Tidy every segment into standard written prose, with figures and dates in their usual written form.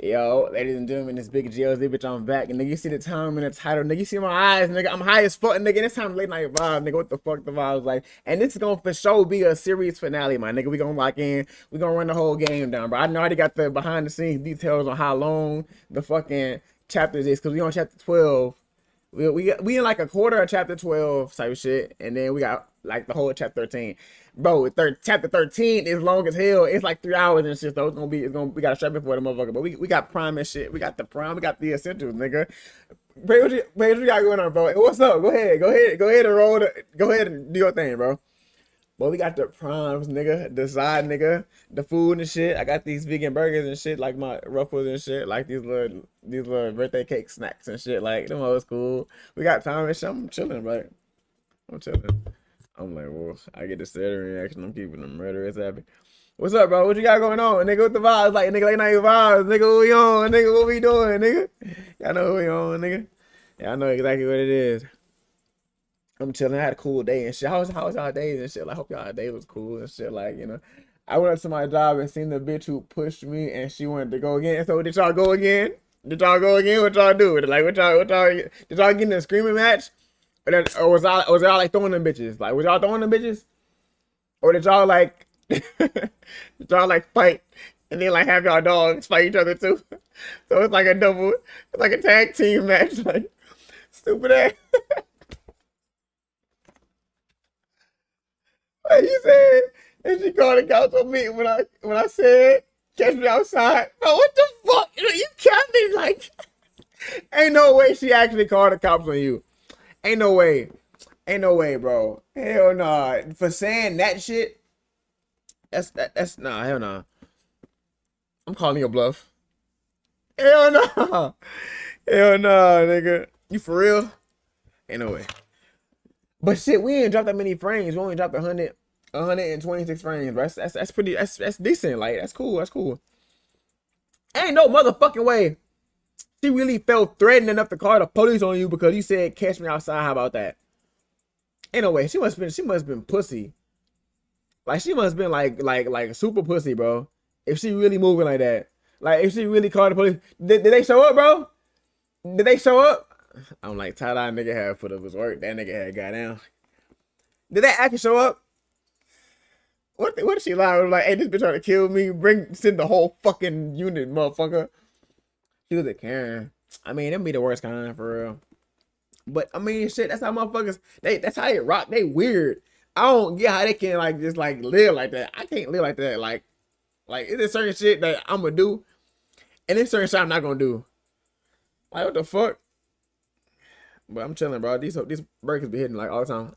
Yo, ladies and gentlemen, this big GLZ bitch, I'm back. And nigga, you see the time in the title, nigga, you see my eyes, nigga, I'm high as fuck, nigga. This time late night vibe, nigga, what the fuck the vibe was like. And this is gonna for sure be a series finale, my nigga. We gonna lock in, we gonna run the whole game down, bro. I know I already got the behind the scenes details on how long the fucking chapters is, cause we on chapter 12. We in like a quarter of chapter 12 type of shit, and then we got like the whole chapter 13. Bro, chapter 13 is long as hell. It's like 3 hours and shit, so we gotta strap it for the motherfucker. But we got prime and shit. We got the prime, we got the essentials, nigga. Bro, what you got going on, bro? What's up? Go ahead and roll go ahead and do your thing, bro. But we got the primes, nigga, the side, nigga, the food and shit. I got these vegan burgers and shit, like my ruffles and shit, like these little birthday cake snacks and shit, like them old school. We got time and shit. I'm chilling, right? I'm chilling. I'm like, well, I get the steady reaction. I'm keeping them murderers happy. What's up, bro? What you got going on, nigga? What the vibes like, nigga? Late night vibes, nigga. What we on, nigga? What we doing, nigga? Y'all know what we on, nigga. Yeah, I know exactly what it is. I'm chilling. I had a cool day and shit. How was y'all days and shit? Like, hope y'all day was cool and shit. Like, you know, I went up to my job and seen the bitch who pushed me and she wanted to go again. So did y'all go again? Did y'all go again? What y'all do? Like, what y'all did y'all get in a screaming match? Or was y'all like throwing them bitches? Like, was y'all throwing them bitches? Or did y'all like did y'all like fight and then like have y'all dogs fight each other too? So it's like it's like a tag team match, like stupid ass. Like you said, and she called the couch on me when I said catch me outside. Bro, what the fuck? You can't be like ain't no way she actually called the cops on you. Ain't no way. Ain't no way, bro. Hell nah. For saying that shit, that's nah, hell nah. I'm calling you a bluff. Hell nah. Hell nah, nigga. You for real? Ain't no way. But shit, we ain't dropped that many frames. We only dropped 126 frames, bro. That's pretty that's decent. Like, that's cool. That's cool. Ain't no motherfucking way she really felt threatened enough to call the police on you because you said catch me outside. How about that? Ain't no way. She must have been pussy. Like, she must have been like super pussy, bro. If she really moving like that. Like, if she really called the police. Did they show up, bro? Did they show up? I'm like, tie-dye nigga had put up his work. That nigga had got down. Did they actually show up? What did she lie? Like, hey, this bitch trying to kill me. Send the whole fucking unit, motherfucker. She was a Karen. I mean, them be the worst kind, for real. But I mean, shit, that's how motherfuckers, that's how they rock. They weird. I don't get how they can like just like live like that. I can't live like that. Like is there certain shit that I'm gonna do, and there's certain shit I'm not gonna do. Like, what the fuck? But I'm chilling, bro. These burgers be hitting like all the time.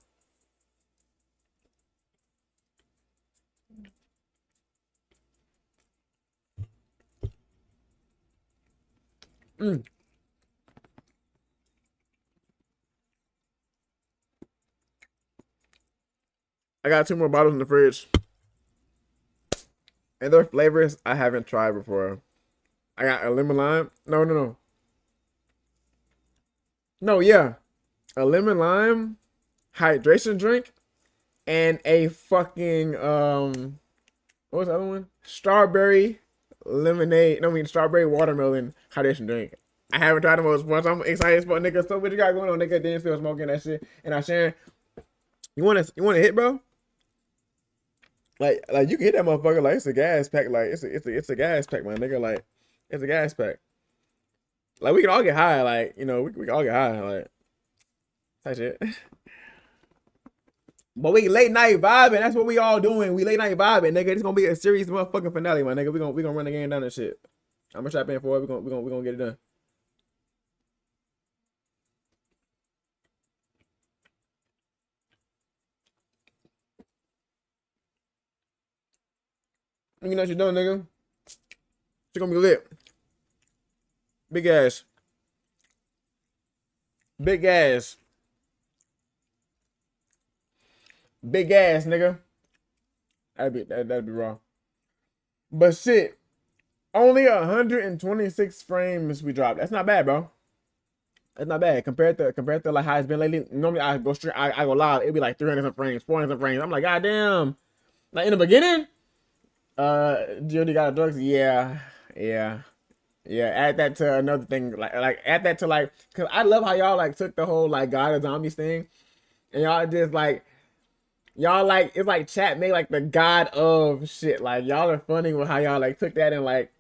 I got 2 more bottles in the fridge. And their flavors I haven't tried before. I got a lemon lime. No. No, yeah. A lemon lime hydration drink and a fucking what was the other one? Strawberry lemonade. No, I mean strawberry watermelon hydration drink. I haven't tried them most once. I'm excited as fuck, nigga. So what you got going on, nigga? Then still smoking that shit. And I sharing. You wanna hit, bro? Like you can hit that motherfucker like it's a gas pack. Like it's a gas pack, my nigga. Like it's a gas pack. Like we can all get high. Like, you know, we can all get high. Like type shit. But we late night vibing. That's what we all doing. We late night vibing, nigga. It's gonna be a serious motherfucking finale, my nigga. We gonna run the game down and shit. I'm gonna strap in for it. We gonna get it done. You know what you're doing, nigga. It's gonna be lit. Big ass. Big ass. Big ass, nigga. That'd be wrong. But shit, only 126 frames we dropped. That's not bad, bro. That's not bad compared to like how it's been lately. Normally I go straight, I go live. It'd be like 300 frames, 400 frames. I'm like, goddamn. Like in the beginning, Jody got drugs. Yeah. Yeah, add that to another thing. Like add that to like, cause I love how y'all like took the whole like God of Zombies thing, and y'all just like y'all like it's like chat made like the God of shit. Like y'all are funny with how y'all like took that and like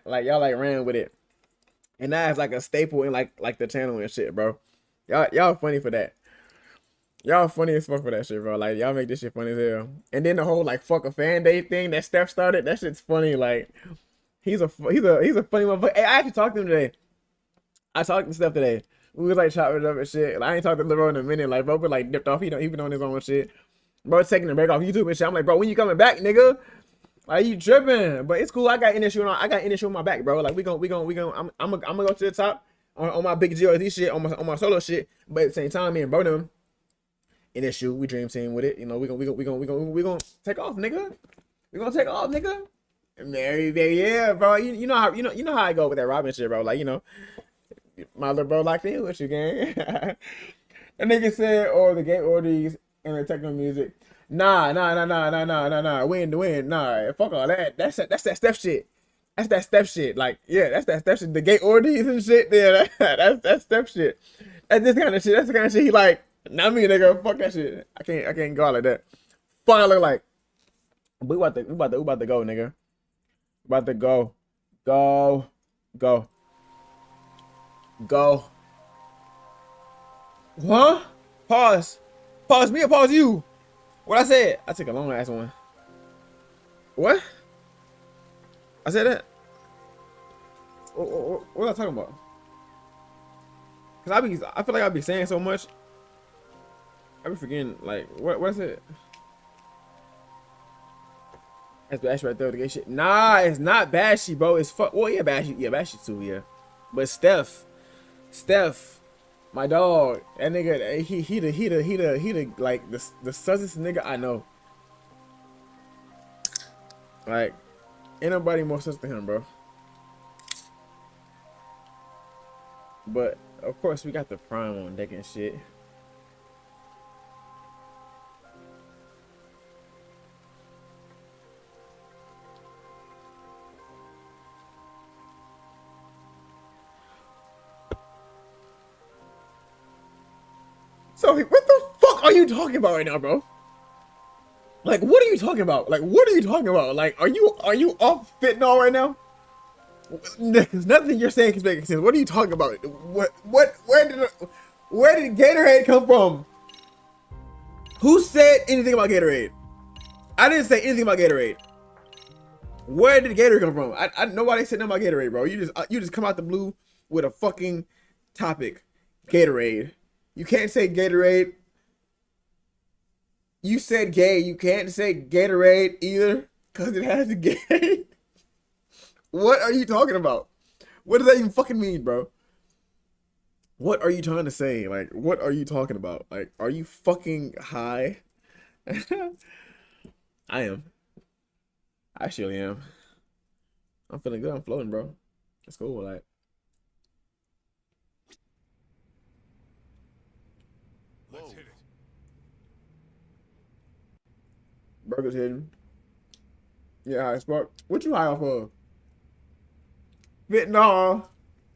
like y'all like ran with it, and now it's like a staple in like the channel and shit, bro. Y'all funny for that. Y'all funny as fuck for that shit, bro. Like y'all make this shit funny as hell. And then the whole like fuck a fan day thing that Steph started, that shit's funny. Like he's a funny motherfucker. Hey, I actually talked to him today. I talked to Steph today. We was like chopping it up and shit. Like, I ain't talked to Lil in a minute. Like bro, but like dipped off. He been on his own shit. Bro, taking a break off YouTube and shit. I'm like, bro, when you coming back, nigga? Like you tripping? But it's cool. I got an issue on my back, bro. Like we gon' I'm gonna go to the top on my big GOZ shit on my solo shit. But at the same time, me and bro them in issue. We dream team with it. You know, we gonna take off, nigga. We gonna take off, nigga. Very, very, yeah, bro. You know how I go with that Robin shit, bro. Like, you know, my little bro locked in with you, gang. That nigga said, or the gay orgies and the techno music. Nah. Win. Nah, fuck all that. That's that Steph shit. That's that Steph shit. Like, yeah, that's that Steph shit. The gay orgies and shit. Yeah, that's Steph shit. That's this kind of shit. That's the kind of shit he like. Not me, nigga. Fuck that shit. I can't go out like that. Fuck, I look like. We about to go, nigga. About to go. Go. Huh? Pause. Pause me or pause you? What I said? I took a long ass one. What? I said that? What was I talking about? Cause I feel like I be saying so much. I be forgetting like what's it? That's Bash right there, the gay shit. Nah, it's not Bashy, bro. It's fuck. Well, yeah, Bashy too, yeah. But Steph, my dog, that nigga, he the like the sussest nigga I know. Like, ain't nobody more sus than him, bro. But of course, we got the prime on deck and shit. So what the fuck are you talking about right now, bro? Like, what are you talking about? Like, what are you talking about? Like, are you off fentanyl right now? Nothing you're saying is making sense. What are you talking about? Where did Gatorade come from? Who said anything about Gatorade? I didn't say anything about Gatorade. Where did Gatorade come from? Nobody said nothing about Gatorade, bro. You just come out the blue with a fucking topic. Gatorade. You can't say Gatorade. You said gay. You can't say Gatorade either because it has a gay. What are you talking about? What does that even fucking mean, bro? What are you trying to say? Like, what are you talking about? Like, are you fucking high? I am. I surely am. I'm feeling good. I'm floating, bro. It's cool. Like, let's hit it. burgers hidden. Yeah, high spark. What you high off of? Fentanyl.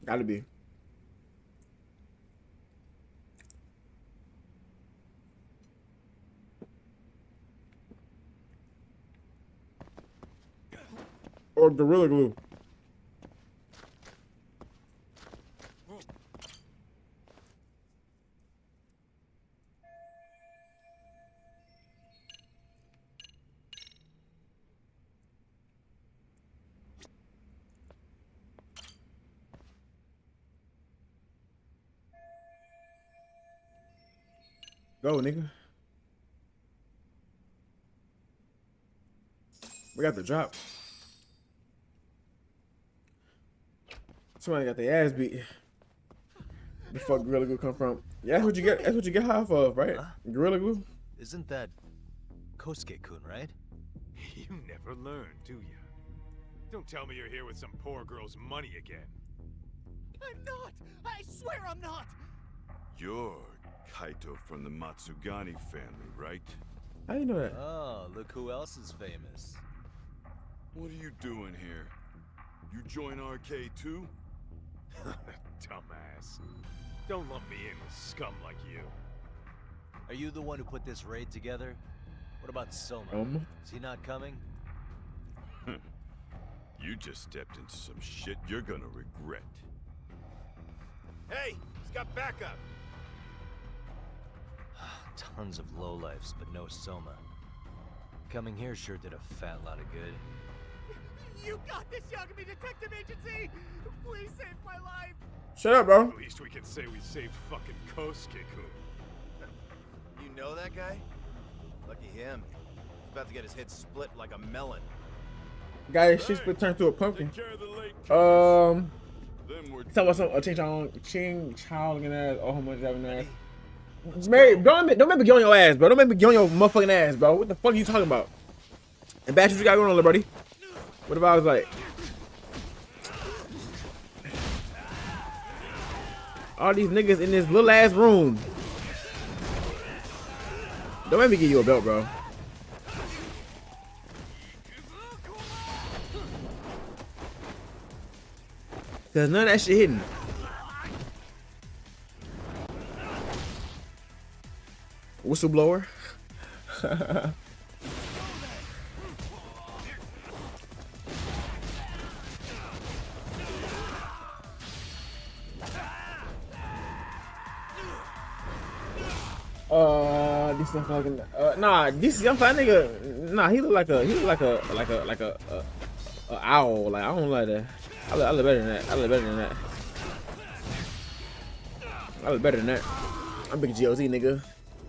Gotta be. Or Gorilla Glue. Go, nigga. We got the drop. Somebody got their ass beat. The fuck Gorilla Glue come from? Yeah, that's what you get. That's what you get high off of, right? Huh? Gorilla Glue. Isn't that Kosuke-kun, right? You never learn, do you? Don't tell me you're here with some poor girl's money again. I'm not! I swear I'm not! You're Kaito from the Matsugani family, right? How you know that? Oh, look who else is famous. What are you doing here? You join RK too? Dumbass. Don't lump me in with scum like you. Are you the one who put this raid together? What about Soma? Is he not coming? You just stepped into some shit you're gonna regret. Hey, he's got backup. Tons of lowlifes, but no Soma. Coming here sure did a fat lot of good. You got this, Yagami Detective Agency! Please save my life! Shut up, bro. At least we can say we saved fucking Kosuke-kun. You know that guy? Lucky him. He's about to get his head split like a melon. Guy, shit's been turned to a pumpkin. Take care of the late Then we're Talk about some Ching Chao looking ass, oh how much having ass. Mary, don't make me get on your ass, bro. Don't make me get on your motherfucking ass, bro. What the fuck are you talking about? And Bash, what you got going on, little buddy? What if I was like, all these niggas in this little ass room? Don't make me give you a belt, bro. Cause none of that shit hidden. Whistleblower. This young fucking nah, this young fat nigga, nah, he look like a owl. Like I don't like that. I look better than that. I look better than that. I look better than that. I'm big GOZ nigga.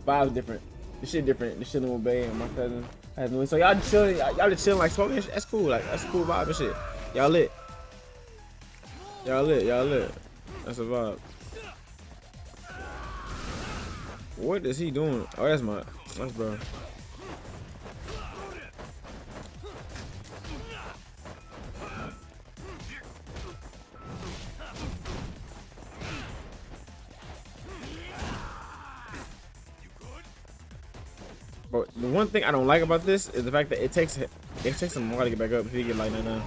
Vibe's different. This shit different. This shit in Bay and my cousin has no. So y'all just chilling. Y'all just chilling like smoking. That's cool. Like that's a cool vibe and shit. Y'all lit. Y'all lit. Y'all lit. That's a vibe. What is he doing? Oh, that's bro. But the one thing I don't like about this is the fact that it takes him a while to get back up. If he get like that,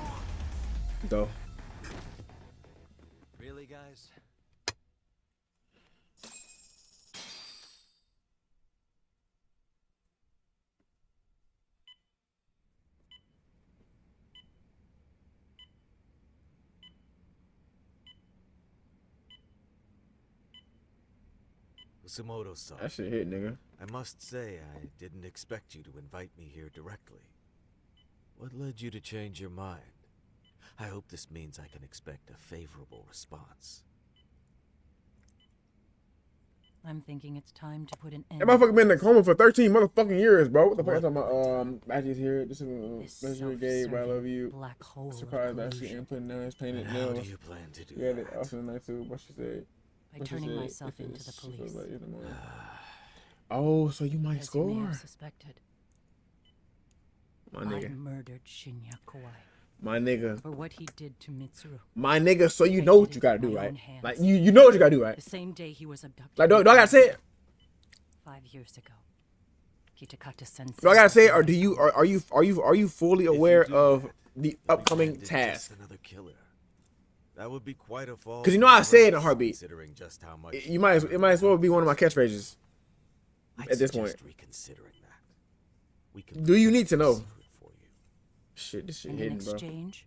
go. Really, guys? Kusumoto-san, That shit hit, nigga. I must say I didn't expect you to invite me here directly. What led you to change your mind? I hope this means I can expect a favorable response. I'm thinking it's time to put an end. That motherfucker been in a coma for 13 motherfucking years, bro. What the fuck am I talking about? Badgie's here. This This is Legendary Gay, but I love you. black hole of Surprised Badgie collusion. ain't putting down his painted And how do nails. you plan to do Yeah, that? they also night too. What she said. By What she turning said, myself if into it's- the she feels police. like it's in the morning. Oh, so you might As you may score. have suspected, My I nigga. murdered Shinya Kawai My nigga. for what he did to Mitsuru. My nigga, so you I know what did you it gotta with do, my right? own hands. Like you know what you gotta do, right? The same day he was abducted. Like do I gotta say it? 5 years ago. Kitakata Sensei. Do I gotta say it, or do you are you fully If you aware do of that, the upcoming pretend it's task? just another killer. That would be quite a fall. 'Cause you know I from say it in a grace, heartbeat. Considering just how much It might as well be one of my catchphrases. I'd at this suggest point. reconsidering that. We can Do you protect need to the know? secret for you. Shit, this shit And in hidden, bro. exchange,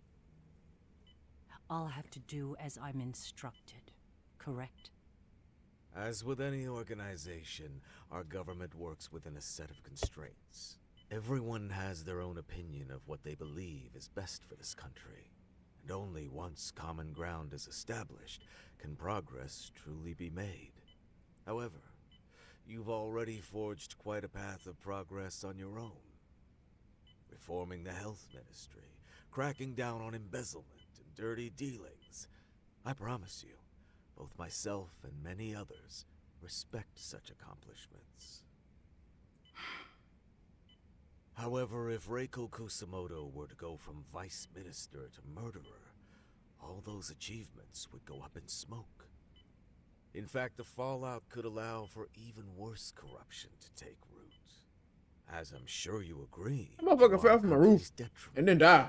I'll have to do as I'm instructed. Correct? As with any organization, our government works within a set of constraints. Everyone has their own opinion of what they believe is best for this country. And only once common ground is established can progress truly be made. However, you've already forged quite a path of progress on your own. Reforming the health ministry, cracking down on embezzlement and dirty dealings. I promise you, both myself and many others respect such accomplishments. However, if Reiko Kusumoto were to go from vice minister to murderer, all those achievements would go up in smoke. In fact, the fallout could allow for even worse corruption to take root. As I'm sure you agree, That motherfucker to fell our from a country's roof detriment. and then die.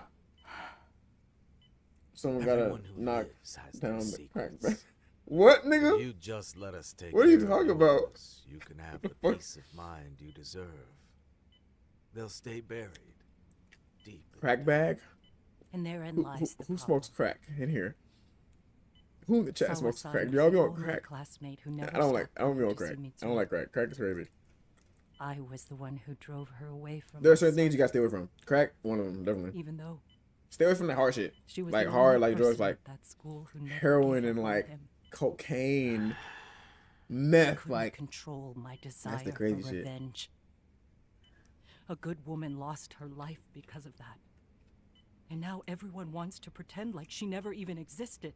Someone gotta Everyone who knock lives has down their the crack secrets. back. What, If nigga? you just let us take What are you care of talking about? yours, you can have the the fuck? peace of mind you deserve. They'll stay buried deep. Crack bag? And therein lies the Who problem. smokes crack in here? Who in the chat smokes Sawa-san crack? was Do y'all the be on only crack? classmate who never I don't stopped be on going to crack. see I don't Mitsuo. like crack. Crack is crazy. I was the one who drove her away from There are my certain things son, you gotta stay away from. Crack, one of them, definitely. even though Stay away from the hard shit. she was Like the hard, only like drugs, person like at that school who never heroin gave and up on like him. cocaine, I meth, couldn't like control my desire the crazy for shit. revenge. A good woman lost her life because of that. And now everyone wants to pretend like she never even existed.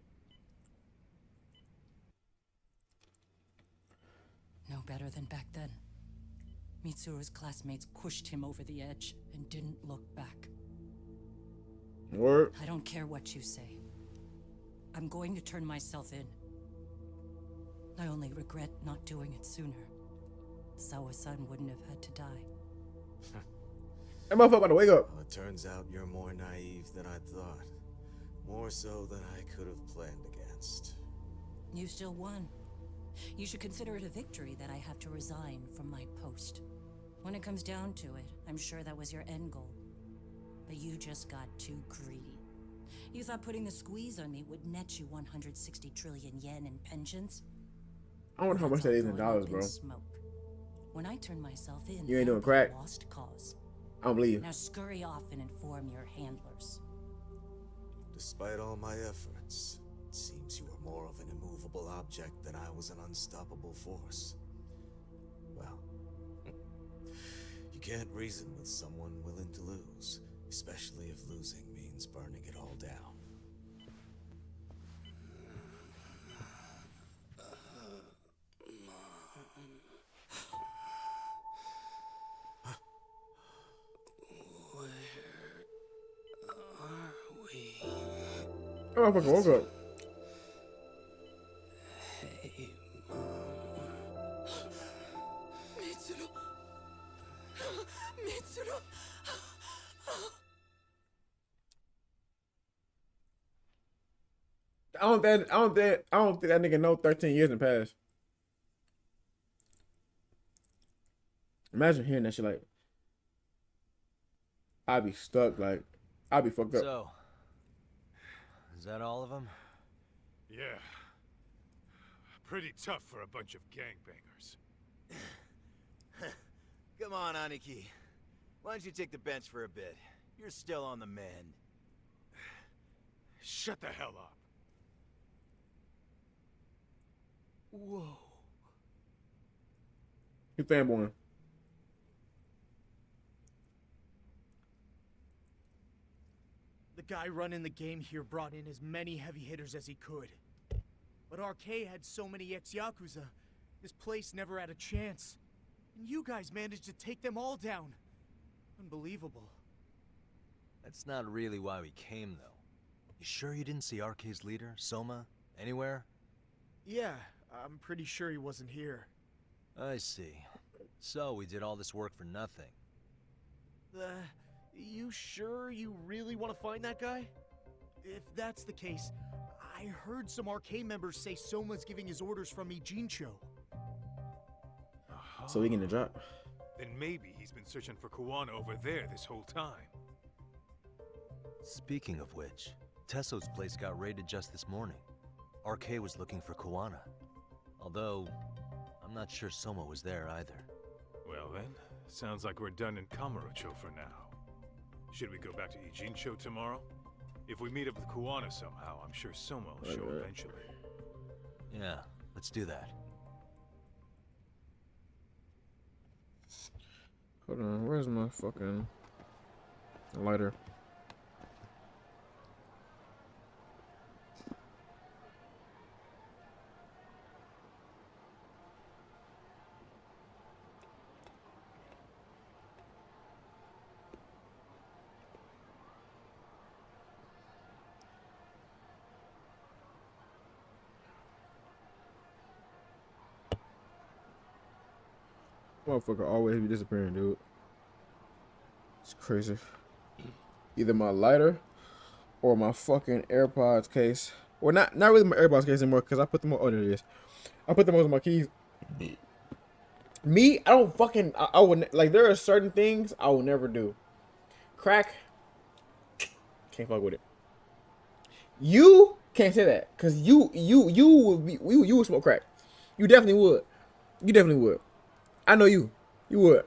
No better than back then. Mitsuru's classmates pushed him over the edge and didn't look back. word. I don't care what you say. I'm going to turn myself in. I only regret not doing it sooner. Sawa-san wouldn't have had to die. That motherfucker about to wake up. Well, it turns out you're more naive than I thought. More so than I could have planned against. You still won. You should consider it a victory that I have to resign from my post. When it comes down to it, I'm sure that was your end goal. But you just got too greedy. You thought putting the squeeze on me would net you 160 trillion yen in pensions? I wonder how much That's that all is in going dollars, up bro. smoke. When I turn myself in, You ain't doing that'll be crack? a lost cause. I don't believe you. Now scurry off and inform your handlers. Despite all my efforts, it seems you were more of an immovable object than I was an unstoppable force. Well, you can't reason with someone willing to lose, especially if losing means burning it all down. Oh, I fucking woke up. Mitsuru! Mitsuru! I don't think that nigga know 13 years in the past. Imagine hearing that shit, like, I'd be stuck, like, I'd be fucked up. So, is that all of them? Yeah. Pretty tough for a bunch of gangbangers. Come on, Aniki. Why don't you take the bench for a bit? You're still on the mend. Shut the hell up. Whoa. You fanboying. The guy running the game here brought in as many heavy hitters as he could. But RK had so many ex-Yakuza, this place never had a chance. And you guys managed to take them all down. Unbelievable. That's not really why we came, though. You sure you didn't see RK's leader, Soma, anywhere? Yeah, I'm pretty sure he wasn't here. I see. So we did all this work for nothing. You sure you really want to find that guy? If that's the case, I heard some RK members say Soma's giving his orders from Ijincho. So we getting the drop. Then maybe he's been searching for Kuwana over there this whole time. Speaking of which, Tesso's place got raided just this morning. RK was looking for Kuwana. Although, I'm not sure Soma was there either. Well then, sounds like we're done in Kamurocho for now. Should we go back to Ijincho tomorrow? If we meet up with Kuwana somehow, I'm sure Soma will show eventually. Yeah, let's do that. Hold on, where's my fucking lighter? Motherfucker always be disappearing, dude. It's crazy. Either my lighter or my fucking AirPods case. Or not really my AirPods case anymore because I put them on. Oh, there it is. I put them on my keys. Me, I don't fucking. I would like. There are certain things I will never do. Crack, can't fuck with it. You can't say that because you would be you would smoke crack. You definitely would. You definitely would. I know you. You would.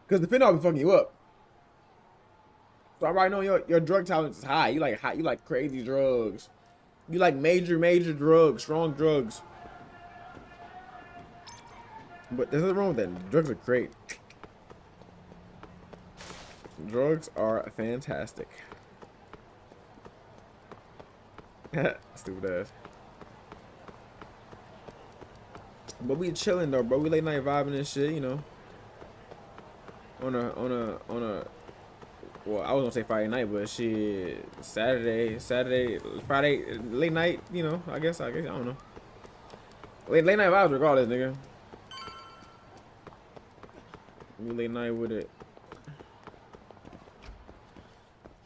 Because the fentanyl be fucking you up. So I already know your drug tolerance is high. You like crazy drugs. You like major drugs, strong drugs. But there's nothing wrong with that. Drugs are great. Drugs are fantastic. Stupid ass. But we chilling though, bro. We late night vibing and shit, you know. On a well, I was gonna say Friday night, but shit, Saturday, Friday, late night, you know. I guess I don't know. Late night vibes regardless, nigga. We late night with it.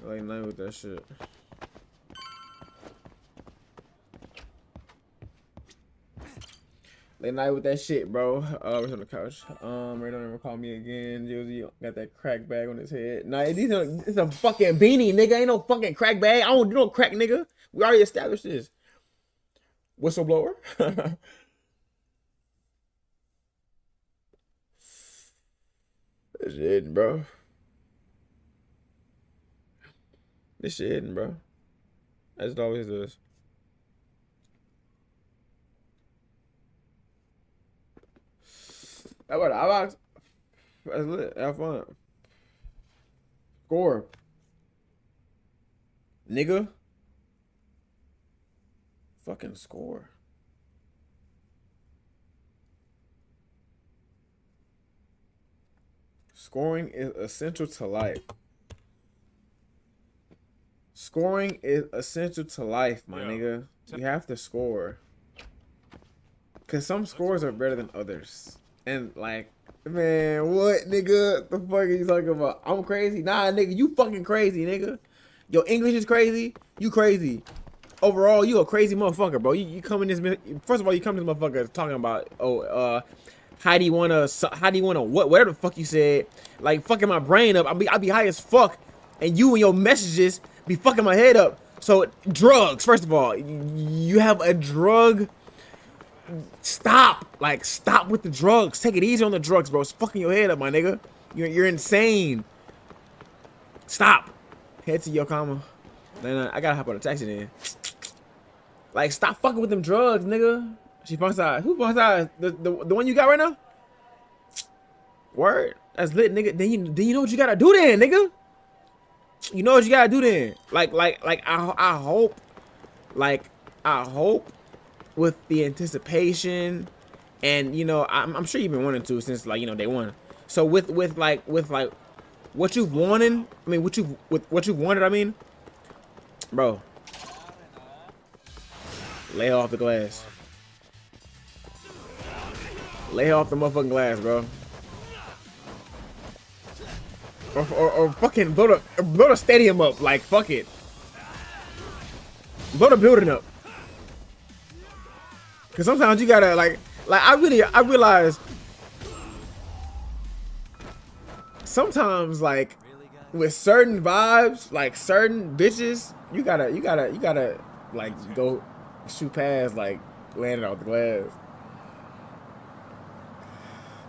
Late night with that shit. Late night with that shit, bro. We're on the couch. Ray don't ever call me again. Josie got that crack bag on his head. Nah, it's a fucking beanie, nigga. Ain't no fucking crack bag. I don't do no crack, nigga. We already established this. Whistleblower. This shit hitting, bro. This shit hitting, bro. As it always does. How about the iBox? That's lit. Have fun. Score. Nigga. Fucking score. Scoring is essential to life. Scoring is essential to life, my nigga. You have to score. Because some scores are better than others. And like, man, what, nigga? The fuck are you talking about? I'm crazy? Nah, nigga, you fucking crazy, nigga. Your English is crazy. You crazy. Overall, you a crazy motherfucker, bro. You come in this. First of all, you come to this motherfucker talking about, how do you wanna whatever the fuck you said, like fucking my brain up. I be high as fuck, and you and your messages be fucking my head up. So drugs, first of all, you have a drug. Stop with the drugs. Take it easy on the drugs, bro. It's fucking your head up, my nigga. You're insane. Stop. Head to Yokohama. Then I gotta hop on a taxi then. Like, stop fucking with them drugs, nigga. She punks out. Who punks out? The one you got right now? Word. That's lit, nigga. Then you know what you gotta do then, nigga. You know what you gotta do then. I hope with the anticipation, and you know, I'm sure you've been wanting to since like, you know, day one. So with what you've wanted, I mean, bro, lay off the glass. Lay off the motherfucking glass, bro. Or fucking blow the stadium up. Like, fuck it. Blow the building up. Cause sometimes you gotta like I realize sometimes, like, with certain vibes, like certain bitches, you gotta like go shoot past like landing off the glass.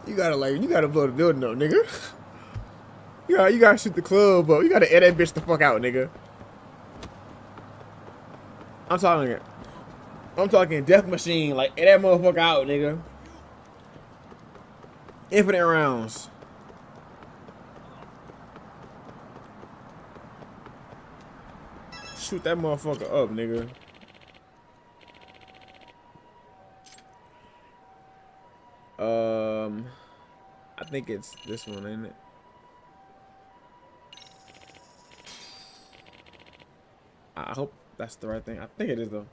You gotta blow the building up, nigga. You gotta shoot the club up. You gotta air that bitch the fuck out, nigga. I'm talking death machine, like air that motherfucker out, nigga. Infinite rounds. Shoot that motherfucker up, nigga. I think it's this one, ain't it? I hope that's the right thing. I think it is, though.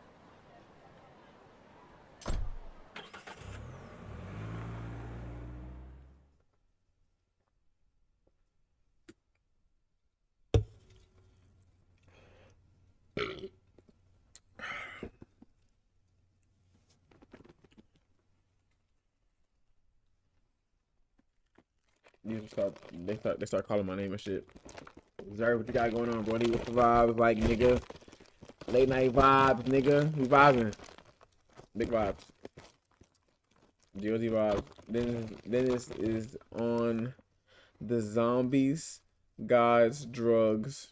They start calling my name and shit. Observe what you got going on, Brody. What's the vibes like, nigga? Late night vibes, nigga. We vibing. Big vibes. GOZ vibes. Then this is on the zombies, gods, drugs.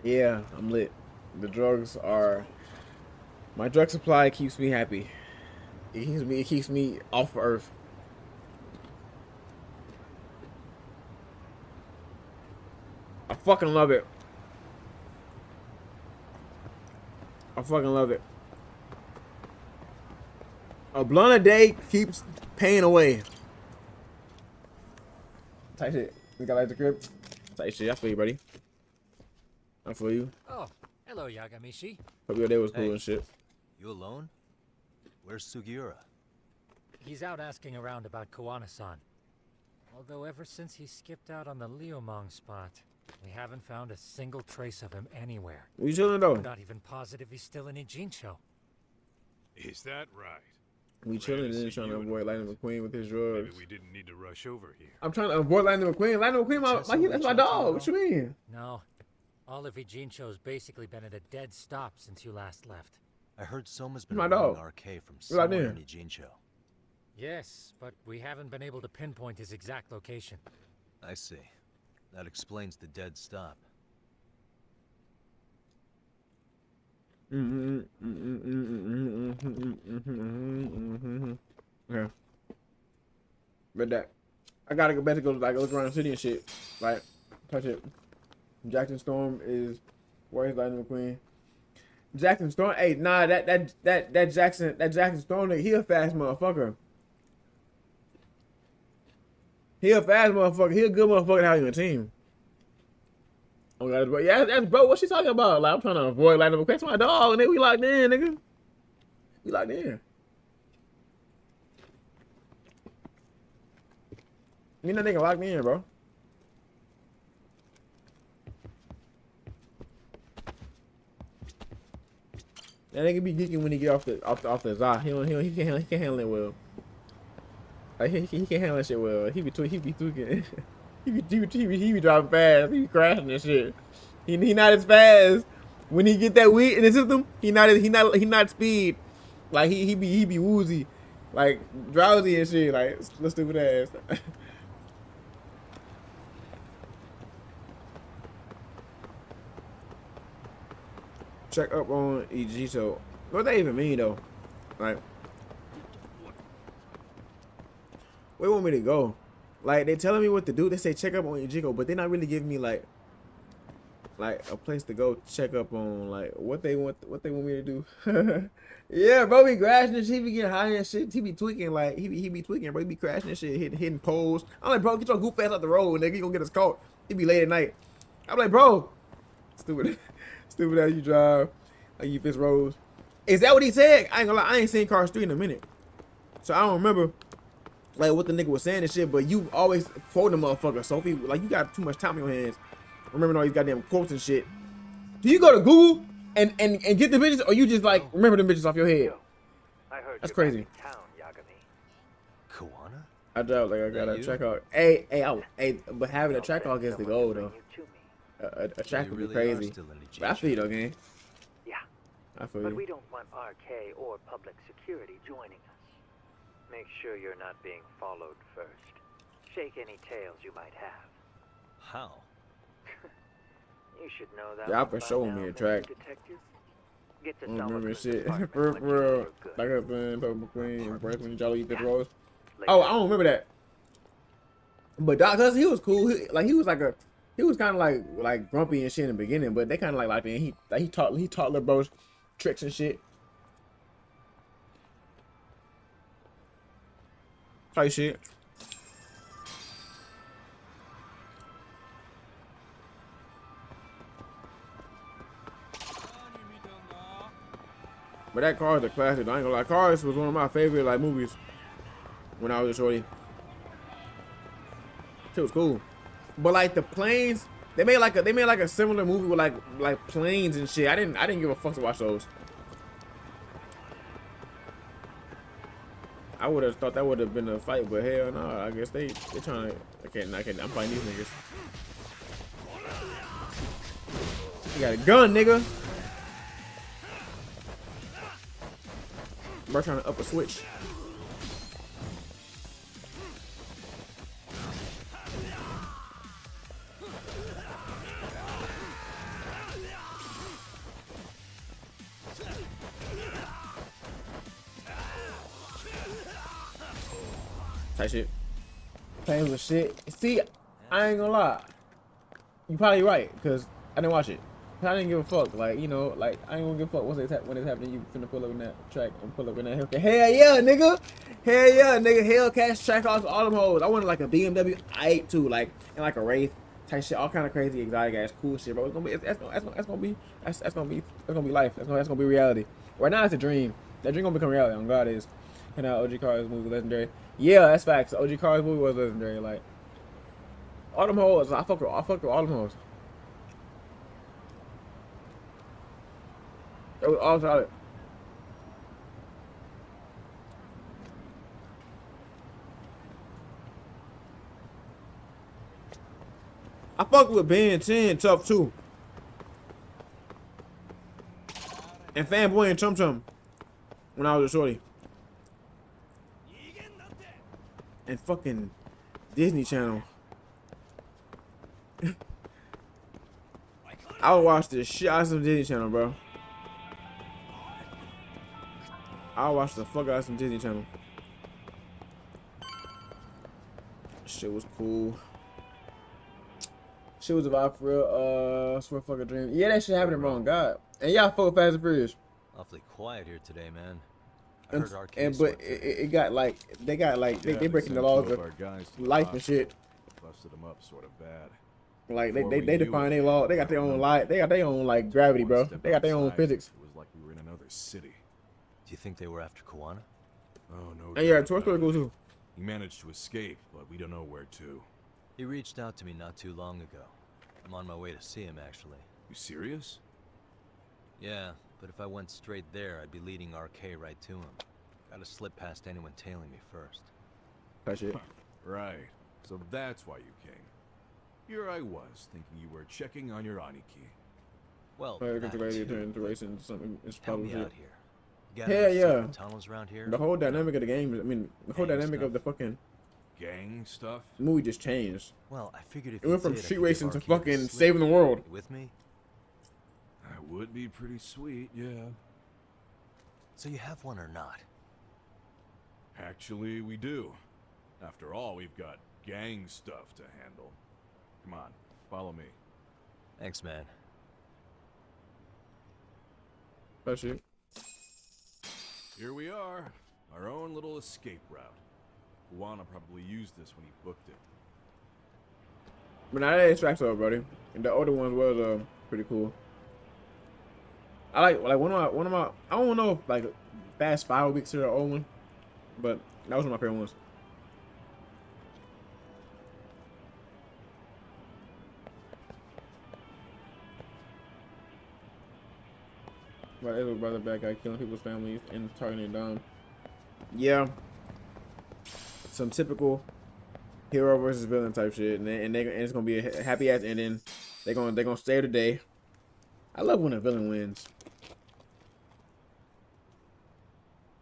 Yeah, I'm lit. The drugs are. My drug supply keeps me happy. It keeps me off of Earth. I fucking love it. I fucking love it. A blunt a day keeps pain away. Tight shit. We got like the crib. Tight shit. I feel you, buddy. I feel you. Oh, hello, Yagamishi. Hope your day was cool Hey. and shit. You alone? Where's Sugiura? He's out asking around about Koana-san. Although ever since he skipped out on the Liumang spot, we haven't found a single trace of him anywhere. We chilling though. We're not even positive he's still in Ijincho. Is that right? We chilling and then trying to avoid Lightning McQueen with his drugs. Maybe we didn't need to rush over here. I'm trying to avoid Lightning McQueen. Lightning McQueen, that's my dog. What you mean? No. All of Ijincho's basically been at a dead stop since you last left. I heard Soma's been My running dog. RK from What about somewhere them? in Ijincho. Yes, but we haven't been able to pinpoint his exact location. I see. That explains the dead stop. Yeah. But that I gotta go back to go like look around the city and shit. Like touch it. Jackson Storm is where's Lightning McQueen? Jackson Storm, hey, nah, that Jackson Storm nigga, he a fast motherfucker. He a fast motherfucker. He a good motherfucker to have in a team. Oh God, bro. Yeah, that's bro. What she talking about? Like I'm trying to avoid Lightning McQueen. That's my dog, nigga. We locked in, nigga. We locked in. Me and that nigga locked in, bro. That nigga be geeking when he get off the Zah. He can't handle it well. Like he can't handle that shit well. He be tweaking. he be driving fast. He be crashing and shit. He not as fast when he get that weed in his system. He not speed. Like he be woozy, like drowsy and shit. Like little stupid ass. Check up on Ijito. What that even mean though? Like, where you want me to go? Like they telling me what to do. They say check up on Ijiko, but they not really giving me like a place to go check up on like what they want me to do. Yeah, bro, be crashing and shit. He be getting high and shit. He be tweaking like he be tweaking, bro. He be crashing and shit, hitting poles. I'm like, bro, get your goof ass out the road, nigga. You gonna get us caught. He be late at night. I'm like, bro, stupid as you drive, like you fix roads. Is that what he said? I ain't gonna lie, I ain't seen Cars 3 in a minute, so I don't remember like what the nigga was saying and shit. But you always quote the motherfucker, Sophie. Like you got too much time on your hands. Remembering all these goddamn quotes and shit. Do you go to Google and get the bitches, or you just like remember the bitches off your head? That's crazy. Koana? I doubt like I got a track hog. Hey, but having a track hog is the goal though. A track You would be really crazy. are still in But I Ijincho. feel you though, gang. Yeah, I feel but you. we don't want RK or public security joining us. Make sure you're not being followed first. Shake any tails you might have. How? You should know that. Yeah, one for by sure now, me a Mr. track. Detective. Get I to don't remember Solomon shit. Department For when you real. know you're Like good. up in Purple McQueen and Break when you jolly eat the rolls. Later. Oh, I don't remember that. But Doc, cause he was cool. He was kind of like grumpy and shit in the beginning, but they kind of like him. He taught little bros tricks and shit. Type shit. But that Cars is a classic. I ain't gonna lie. Cars was one of my favorite like movies when I was a shorty. Shit was cool. But like the planes, they made like a similar movie with like planes and shit. I didn't give a fuck to watch those. I would have thought that would have been a fight, but hell no. I guess they trying to. I can't. I'm fighting these niggas. You got a gun, nigga. Bro, trying to up a switch. Type shit. Playing with shit. See, I ain't gonna lie. You probably right, cause I didn't watch it. I didn't give a fuck. Like, you know, like I ain't gonna give a fuck when it's happening. You finna pull up in that track and pull up in that Hellcat. Hell yeah, nigga. Hell yeah, nigga. Hellcat track off all them hoes. I wanted like a BMW i8 too, like and like a Wraith type shit, all kind of crazy exotic ass cool shit, bro. It's gonna be that's gonna be life. That's gonna be reality. Right now it's a dream. That dream gonna become reality. On God is. And now OG Cars movie was legendary. Yeah, that's facts. OG Cars movie was legendary. Like all them hoes, I fuck with all them hoes. It was all solid. I fuck with Ben 10 tough too. And Fanboy and Chum Chum when I was a shorty. And fucking Disney Channel. I would watch the shit out of some Disney Channel, bro. I'll watch the fuck out of some Disney Channel. Shit was cool. Shit was about for real. Swear fucking dream. Yeah, that shit happening, wrong. God. And y'all fuck Fast and Furious. Awfully quiet here today, man. But it got like they breaking the laws of life and shit. Busted them up sort of bad. Like they define their law. They got their own life. They got their own like gravity, bro. They got their own physics. It was like we were in another city. Do you think they were after Kuwana? Oh no. And yeah, Toy Story goes too. He managed to escape, but we don't know where to. He reached out to me not too long ago. I'm on my way to see him, actually. You serious? Yeah, but if I went straight there, I'd be leading RK right to him. Gotta slip past anyone tailing me first. That shit. Right. So that's why you came. Here I was, thinking you were checking on your Aniki. Well, Get ready to turn into racing something. It's help probably me out here. You got hell any yeah. tunnels around here? The whole dynamic of the game. I mean, the whole dynamic of the fucking gang stuff. Movie just changed. Well, I figured if it went from did, street I could racing give to RK the fucking slip. saving the world. You with me? That would be pretty sweet, yeah. So you have one or not? Actually, we do. After all, we've got gang stuff to handle. Come on, follow me. Thanks, man. That shit. Here we are, our own little escape route. Kuwana probably used this when he booked it. But now that tracks up, buddy. And the older ones was pretty cool. I like one of my I don't know if like Fast 5 weeks to the old one, but that was one of my favorite ones. But it was brother bad guy killing people's families and targeting them. Yeah. Some typical hero versus villain type shit, and it's gonna be a happy ass ending. They're gonna save the day. I love when a villain wins.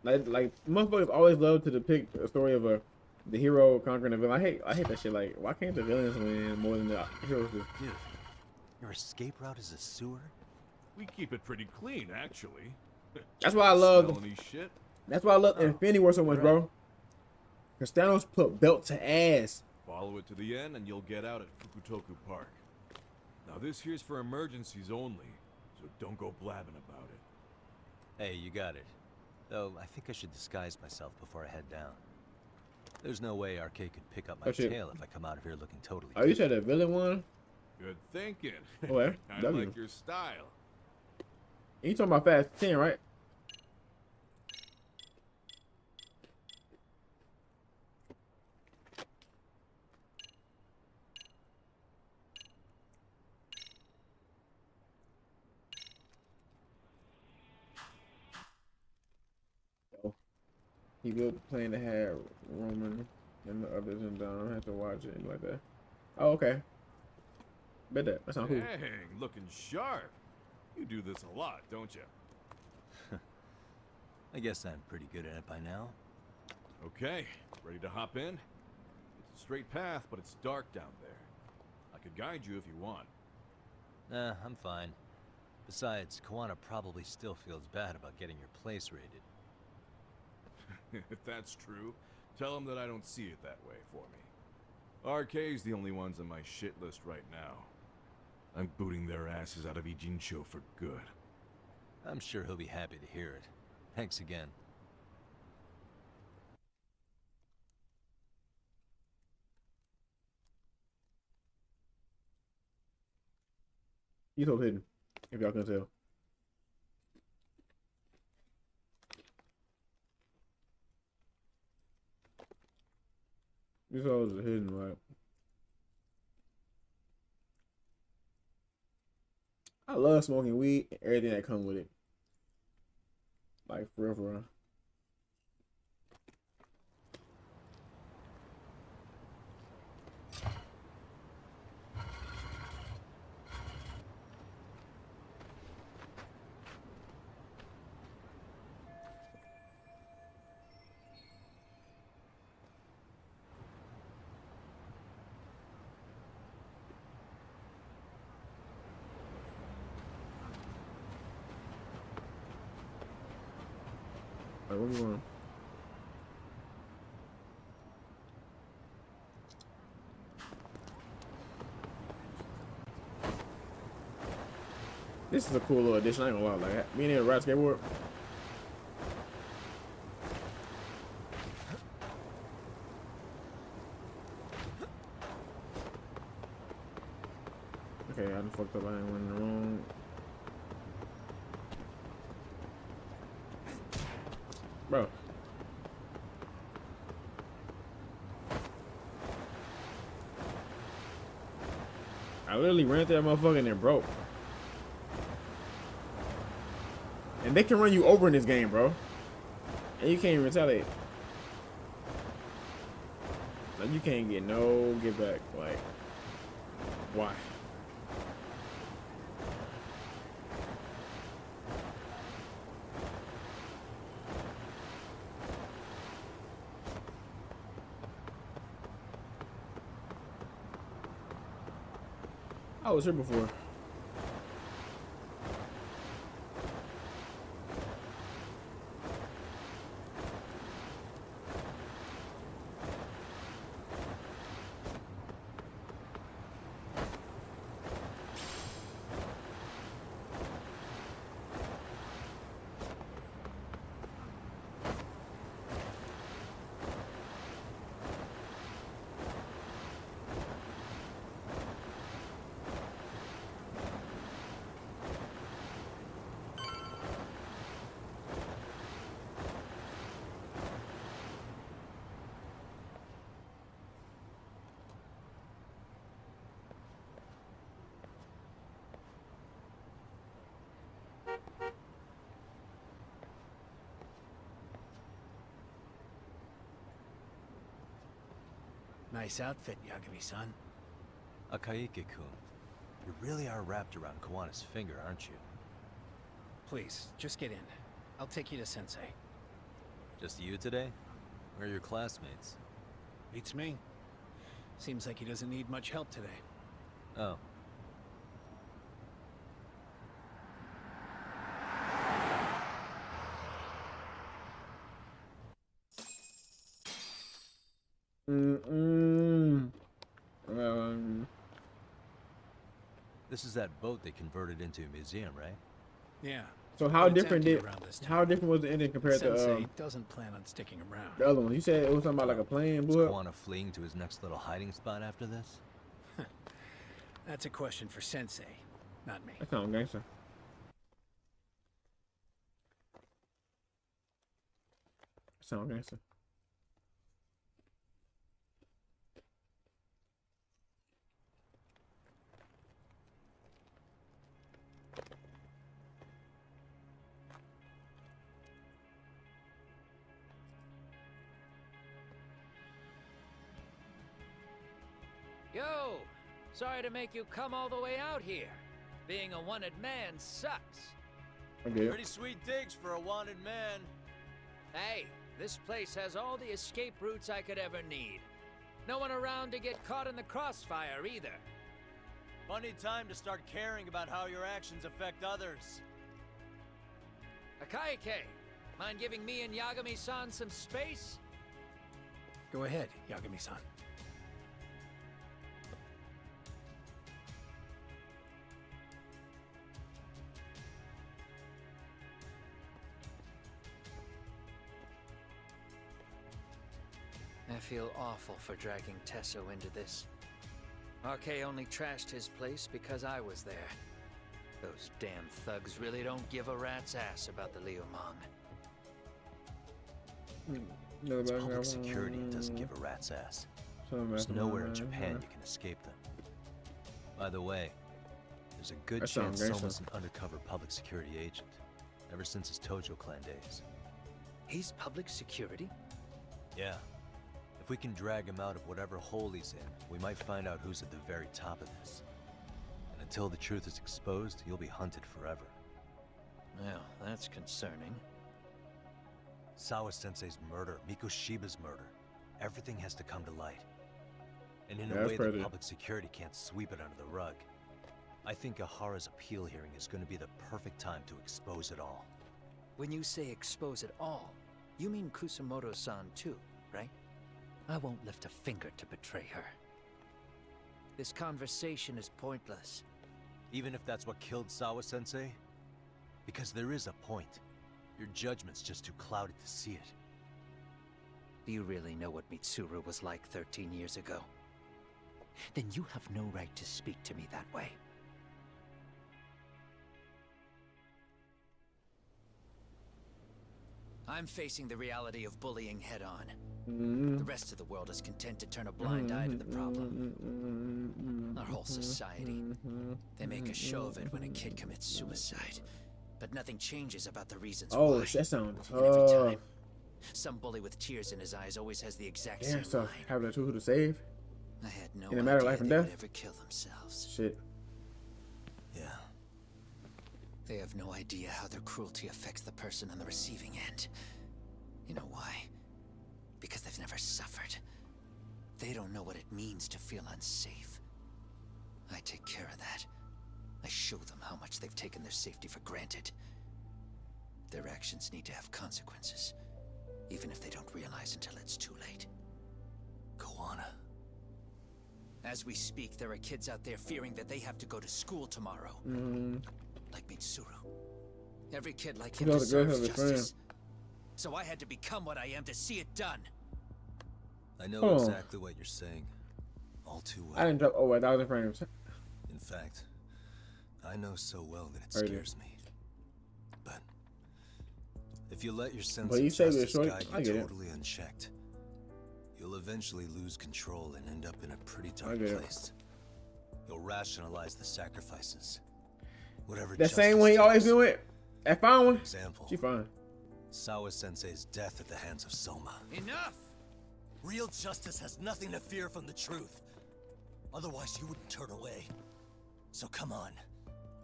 Like motherfuckers always love to depict a story of the hero conquering a villain. I hate that shit. Like, why can't the villains win more than the heroes do? Dude, your escape route is a sewer? We keep it pretty clean, actually. That's why I love. Smelling shit. That's why I love Infinity War so much, bro. Cause Thanos put belt to ass. Follow it to the end, and you'll get out at Fukutoku Park. Now this here's for emergencies only, so don't go blabbing about it. Hey, you got it. Though, I think I should disguise myself before I head down. There's no way RK could pick up my tail if I come out of here looking totally Oh, you said a villain one? Good thinking. Where? I like your style. You talking about Fast 10, right? He built the plane that had Roman and the others and Don. I have to watch it like that. Oh, okay. Bet that. That sounds cool. Dang, looking sharp. You do this a lot, don't you? I guess I'm pretty good at it by now. Okay, ready to hop in? It's a straight path, but it's dark down there. I could guide you if you want. Nah, I'm fine. Besides, Koana probably still feels bad about getting your place raided. If that's true, tell him that I don't see it that way for me. RK's the only ones on my shit list right now. I'm booting their asses out of Ijincho for good. I'm sure he'll be happy to hear it. Thanks again. He's so hidden, if y'all can tell. These hoes are hidden, right? I love smoking weed and everything that come with it. Like, for real, for real. Like, what we want? This is a cool little addition. I ain't gonna lie. Like, me and him ride skateboard. Okay, I done fucked up. I ain't went wrong. Bro. I literally ran through that motherfucker and then broke. And they can run you over in this game, bro. And you can't even retaliate. Like, you can't get no get back. Like, why? I was here before. Nice outfit, Yagami-san. Akaike-kun, you really are wrapped around Kawana's finger, aren't you? Please, just get in. I'll take you to Sensei. Just you today? Where are your classmates? Beats me. Seems like he doesn't need much help today. Oh. This is that boat they converted into a museum, right? Yeah. So how It's different empty did around this time. how different was the ending compared Sensei to doesn't plan on sticking around. the other one? You said it was something about like a plane Is blew up. Kawana fleeing to his next little hiding spot after this? That's a question for Sensei, not me. That sounds gangster. Sound gangster. Yo! Sorry to make you come all the way out here. Being a wanted man sucks. Okay. Pretty sweet digs for a wanted man. Hey, this place has all the escape routes I could ever need. No one around to get caught in the crossfire either. Funny time to start caring about how your actions affect others. Akaike, mind giving me and Yagami-san some space? Go ahead, Yagami-san. I feel awful for dragging Tesso into this. RK only trashed his place because I was there. Those damn thugs really don't give a rat's ass about the Liumang. It's public security that doesn't give a rat's ass. There's nowhere in Japan you can escape them. By the way, there's a good chance Soma's an undercover public security agent, ever since his Tojo clan days. He's public security? Yeah. If we can drag him out of whatever hole he's in, we might find out who's at the very top of this. And until the truth is exposed, you'll be hunted forever. Well, that's concerning. Sawa-sensei's murder, Mikoshiba's murder. Everything has to come to light. And in Yeah, a way that's that public security can't sweep it under the rug. I think Ahara's appeal hearing is going to be the perfect time to expose it all. When you say expose it all, you mean Kusamoto-san too, right? I won't lift a finger to betray her. This conversation is pointless. Even if that's what killed Sawa-sensei? Because there is a point. Your judgment's just too clouded to see it. Do you really know what Mitsuru was like 13 years ago? Then you have no right to speak to me that way. I'm facing the reality of bullying head-on. The rest of the world is content to turn a blind eye to the problem. Our whole society. They make a show of it when a kid commits suicide. But nothing changes about the reasons why. Oh, that sounds And every tough. time, some bully with tears in his eyes always has the exact Damn, same so line. having a tool to save. I had no In a matter of idea life and they would death? ever kill themselves. Shit. Yeah. They have no idea how their cruelty affects the person on the receiving end. You know why? Because they've never suffered. They don't know what it means to feel unsafe. I take care of that. I show them how much they've taken their safety for granted. Their actions need to have consequences, even if they don't realize until it's too late. Koana. As we speak, there are kids out there fearing that they have to go to school tomorrow. Like Mitsuru. Every kid like him You know, the girl deserves has a friend. justice. So I had to become what I am to see it done. I know Oh. exactly what you're saying. All too well. I didn't drop over 1,000 frames. In fact, I know so well that it Heard it. scares me. But if you let your sense But you of saved it, justice shorty. guide I you get it. totally unchecked, you'll eventually lose control and end up in a pretty I dark get it. place. You'll rationalize the sacrifices. Whatever That same way he justice always takes. do it. That fine one. Example. She fine. Sawa-sensei's death at the hands of Soma. Enough! Real justice has nothing to fear from the truth. Otherwise, you wouldn't turn away. So come on.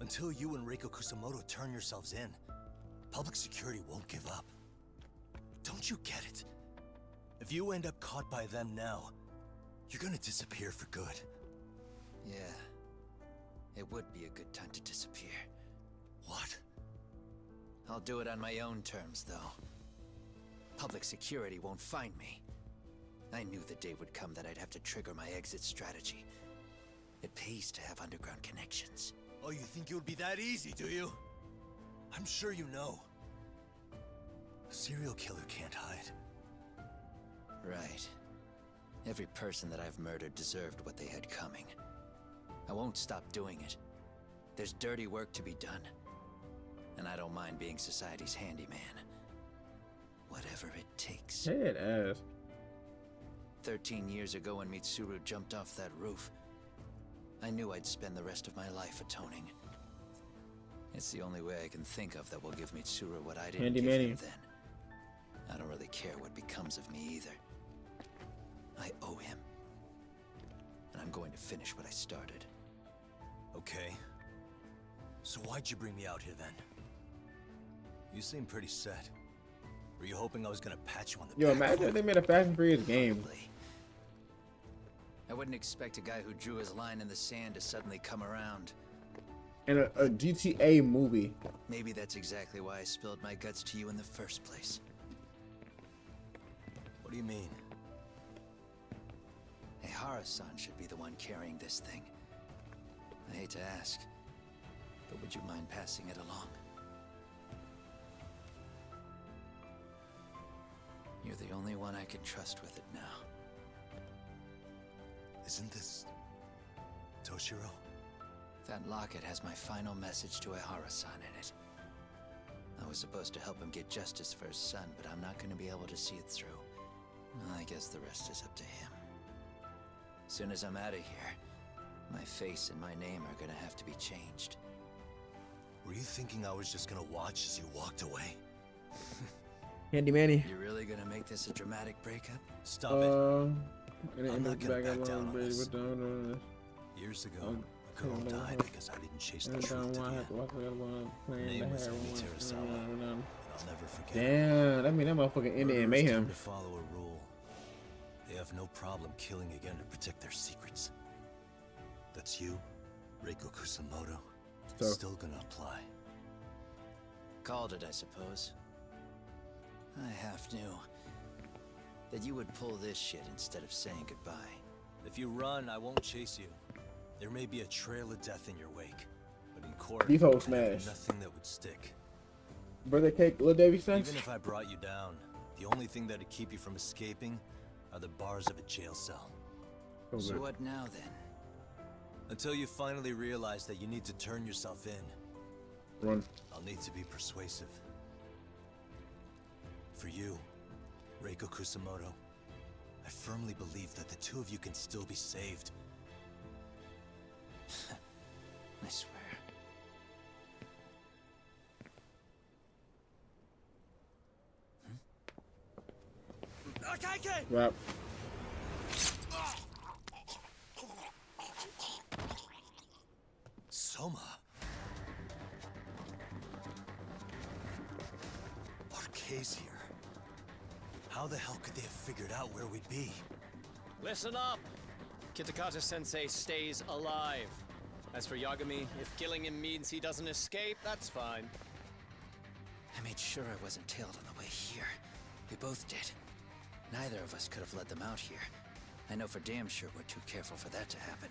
Until you and Reiko Kusamoto turn yourselves in, public security won't give up. Don't you get it? If you end up caught by them now, you're gonna disappear for good. Yeah. It would be a good time to disappear. What? I'll do it on my own terms, though. Public security won't find me. I knew the day would come that I'd have to trigger my exit strategy. It pays to have underground connections. Oh, you think it would be that easy, do you? I'm sure you know. A serial killer can't hide. Right. Every person that I've murdered deserved what they had coming. I won't stop doing it. There's dirty work to be done. And I don't mind being society's handyman. Whatever it takes. Head ass. 13 years ago when Mitsuru jumped off that roof, I knew I'd spend the rest of my life atoning. It's the only way I can think of that will give Mitsuru what I didn't give him then. I don't really care what becomes of me either. I owe him. and I'm going to finish what I started. Okay. So why'd you bring me out here then? You seem pretty set. Were you hoping I was gonna pat you on the Yo, back? imagine if they made a Fast and Furious game. Probably. I wouldn't expect a guy who drew his line in the sand to suddenly come around. And a GTA movie. Maybe that's exactly why I spilled my guts to you in the first place. What do you mean? Hey, Hara-san should be the one carrying this thing. I hate to ask, but would you mind passing it along? You're the only one I can trust with it now. Isn't this Toshiro? That locket has my final message to Ehara-san in it. I was supposed to help him get justice for his son, but I'm not going to be able to see it through. I guess the rest is up to him. As soon as I'm out of here, my face and my name are gonna have to be changed. Were you thinking I was just gonna watch as you walked away? Handy Manny. You're really gonna make this a dramatic breakup? Stop it. I'm not gonna back down on this. Years ago, a girl died because I didn't chase the truth to the end. Her name was Emi Terasawa, and I'll never forget her. Damn, I mean that motherfucking ended in Murderers mayhem. tend to follow a rule. They have no problem killing again to protect their secrets. That's you, Reiko Kusamoto. So. Still gonna apply. Called it, I suppose. I half knew that you would pull this shit instead of saying goodbye. If you run, I won't chase you. There may be a trail of death in your wake, but in court, These hoes I have smash. nothing that would stick. Birthday cake, Lil Davy snacks. Even if I brought you down, the only thing that'd keep you from escaping are the bars of a jail cell. So what now, then? Until you finally realize that you need to turn yourself in, Run. I'll need to be persuasive. For you, Reiko Kusamoto, I firmly believe that the two of you can still be saved. I swear. Rap. Soma. Back's here. How the hell could they have figured out where we'd be? Listen up! Kitakata-sensei stays alive. As for Yagami, if killing him means he doesn't escape, that's fine. I made sure I wasn't tailed on the way here. We both did. Neither of us could have led them out here. I know for damn sure we're too careful for that to happen.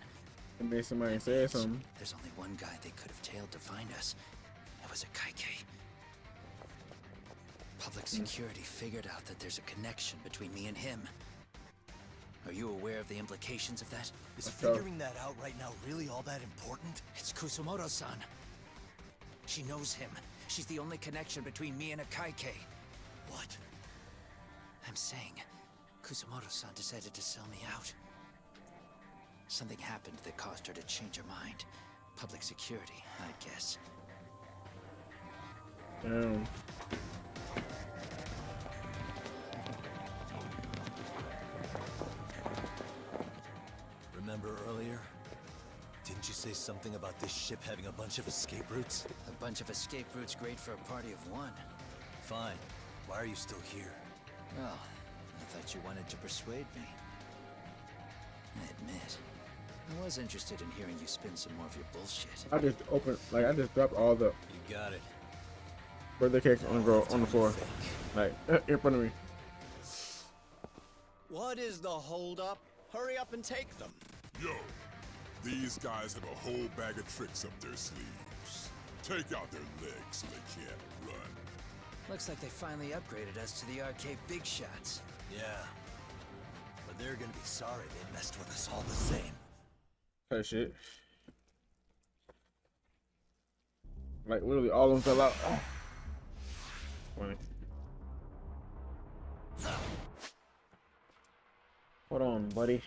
And then somebody said something. There's only one guy they could have tailed to find us. It was a Kaike. Public security figured out that there's a connection between me and him. Are you aware of the implications of that? Is figuring that out right now really all that important? It's Kusamoto-san. She knows him. She's the only connection between me and a Kaike. What? I'm saying, Kusamoto-san decided to sell me out. Something happened that caused her to change her mind. Public security, I guess. Damn. Remember earlier? Didn't you say something about this ship having a bunch of escape routes? A bunch of escape routes great for a party of one. Fine. Why are you still here? Well, I thought you wanted to persuade me. I admit, I was interested in hearing you spin some more of your bullshit. I just opened, like, I just dropped all the You got it. birthday cakes on the floor, like in front of me. What is the holdup? Hurry up and take them. Yo, these guys have a whole bag of tricks up their sleeves. Take out their legs so they can't run. Looks like they finally upgraded us to the arcade big shots. Yeah. But they're gonna be sorry they messed with us all the same. That shit. Like literally all of them fell out. Funny. Hold on, buddy.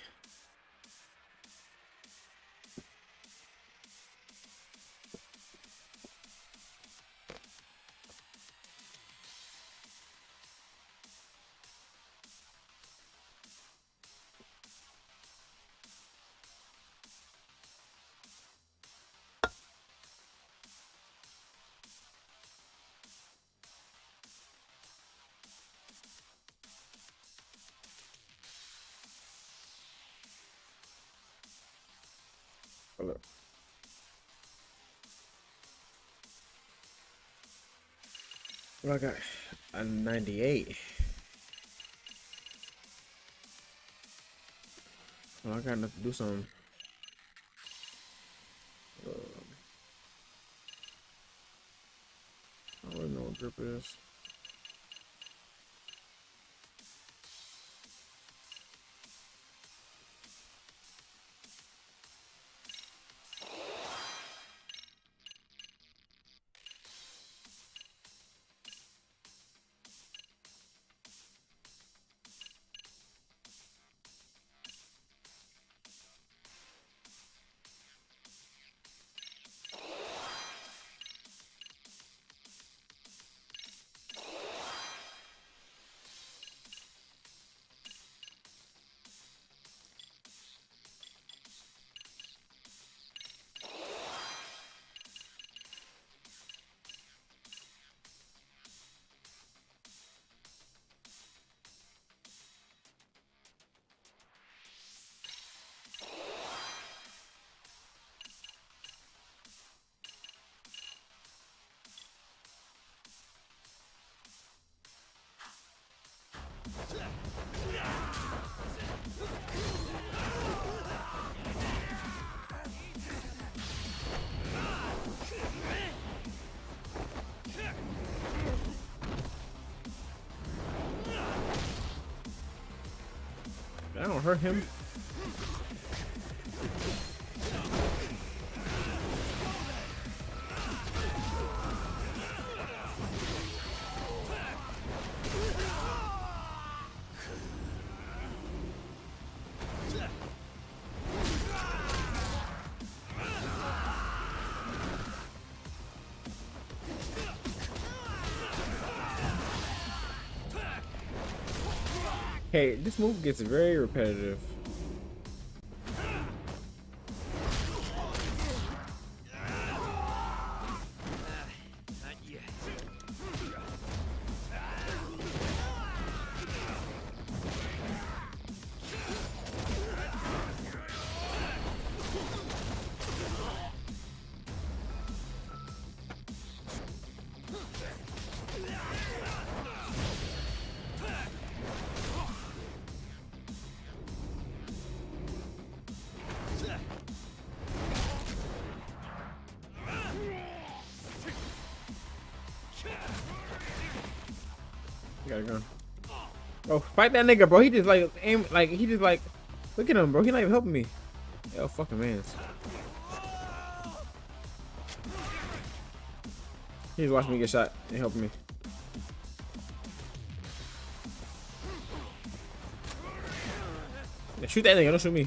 Hold up. What I got? A 98. Oh, I got enough to do something. I don't really know what grip is. I don't hurt him. Okay, this move gets very repetitive. You gotta go. Bro, fight that nigga, bro. He just like aim, like he just like, look at him, bro. He not even helping me. Yo, fucking man. He's watching me get shot and helping me. Yeah, shoot that nigga, don't shoot me.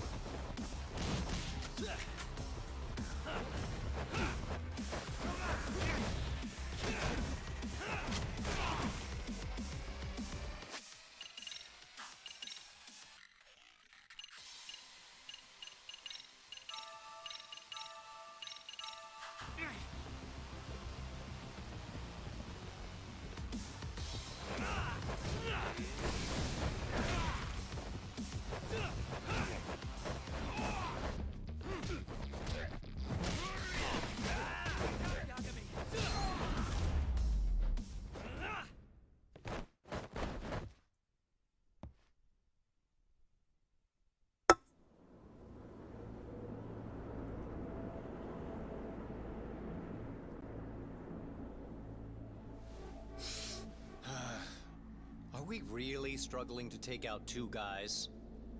Are we really struggling to take out two guys?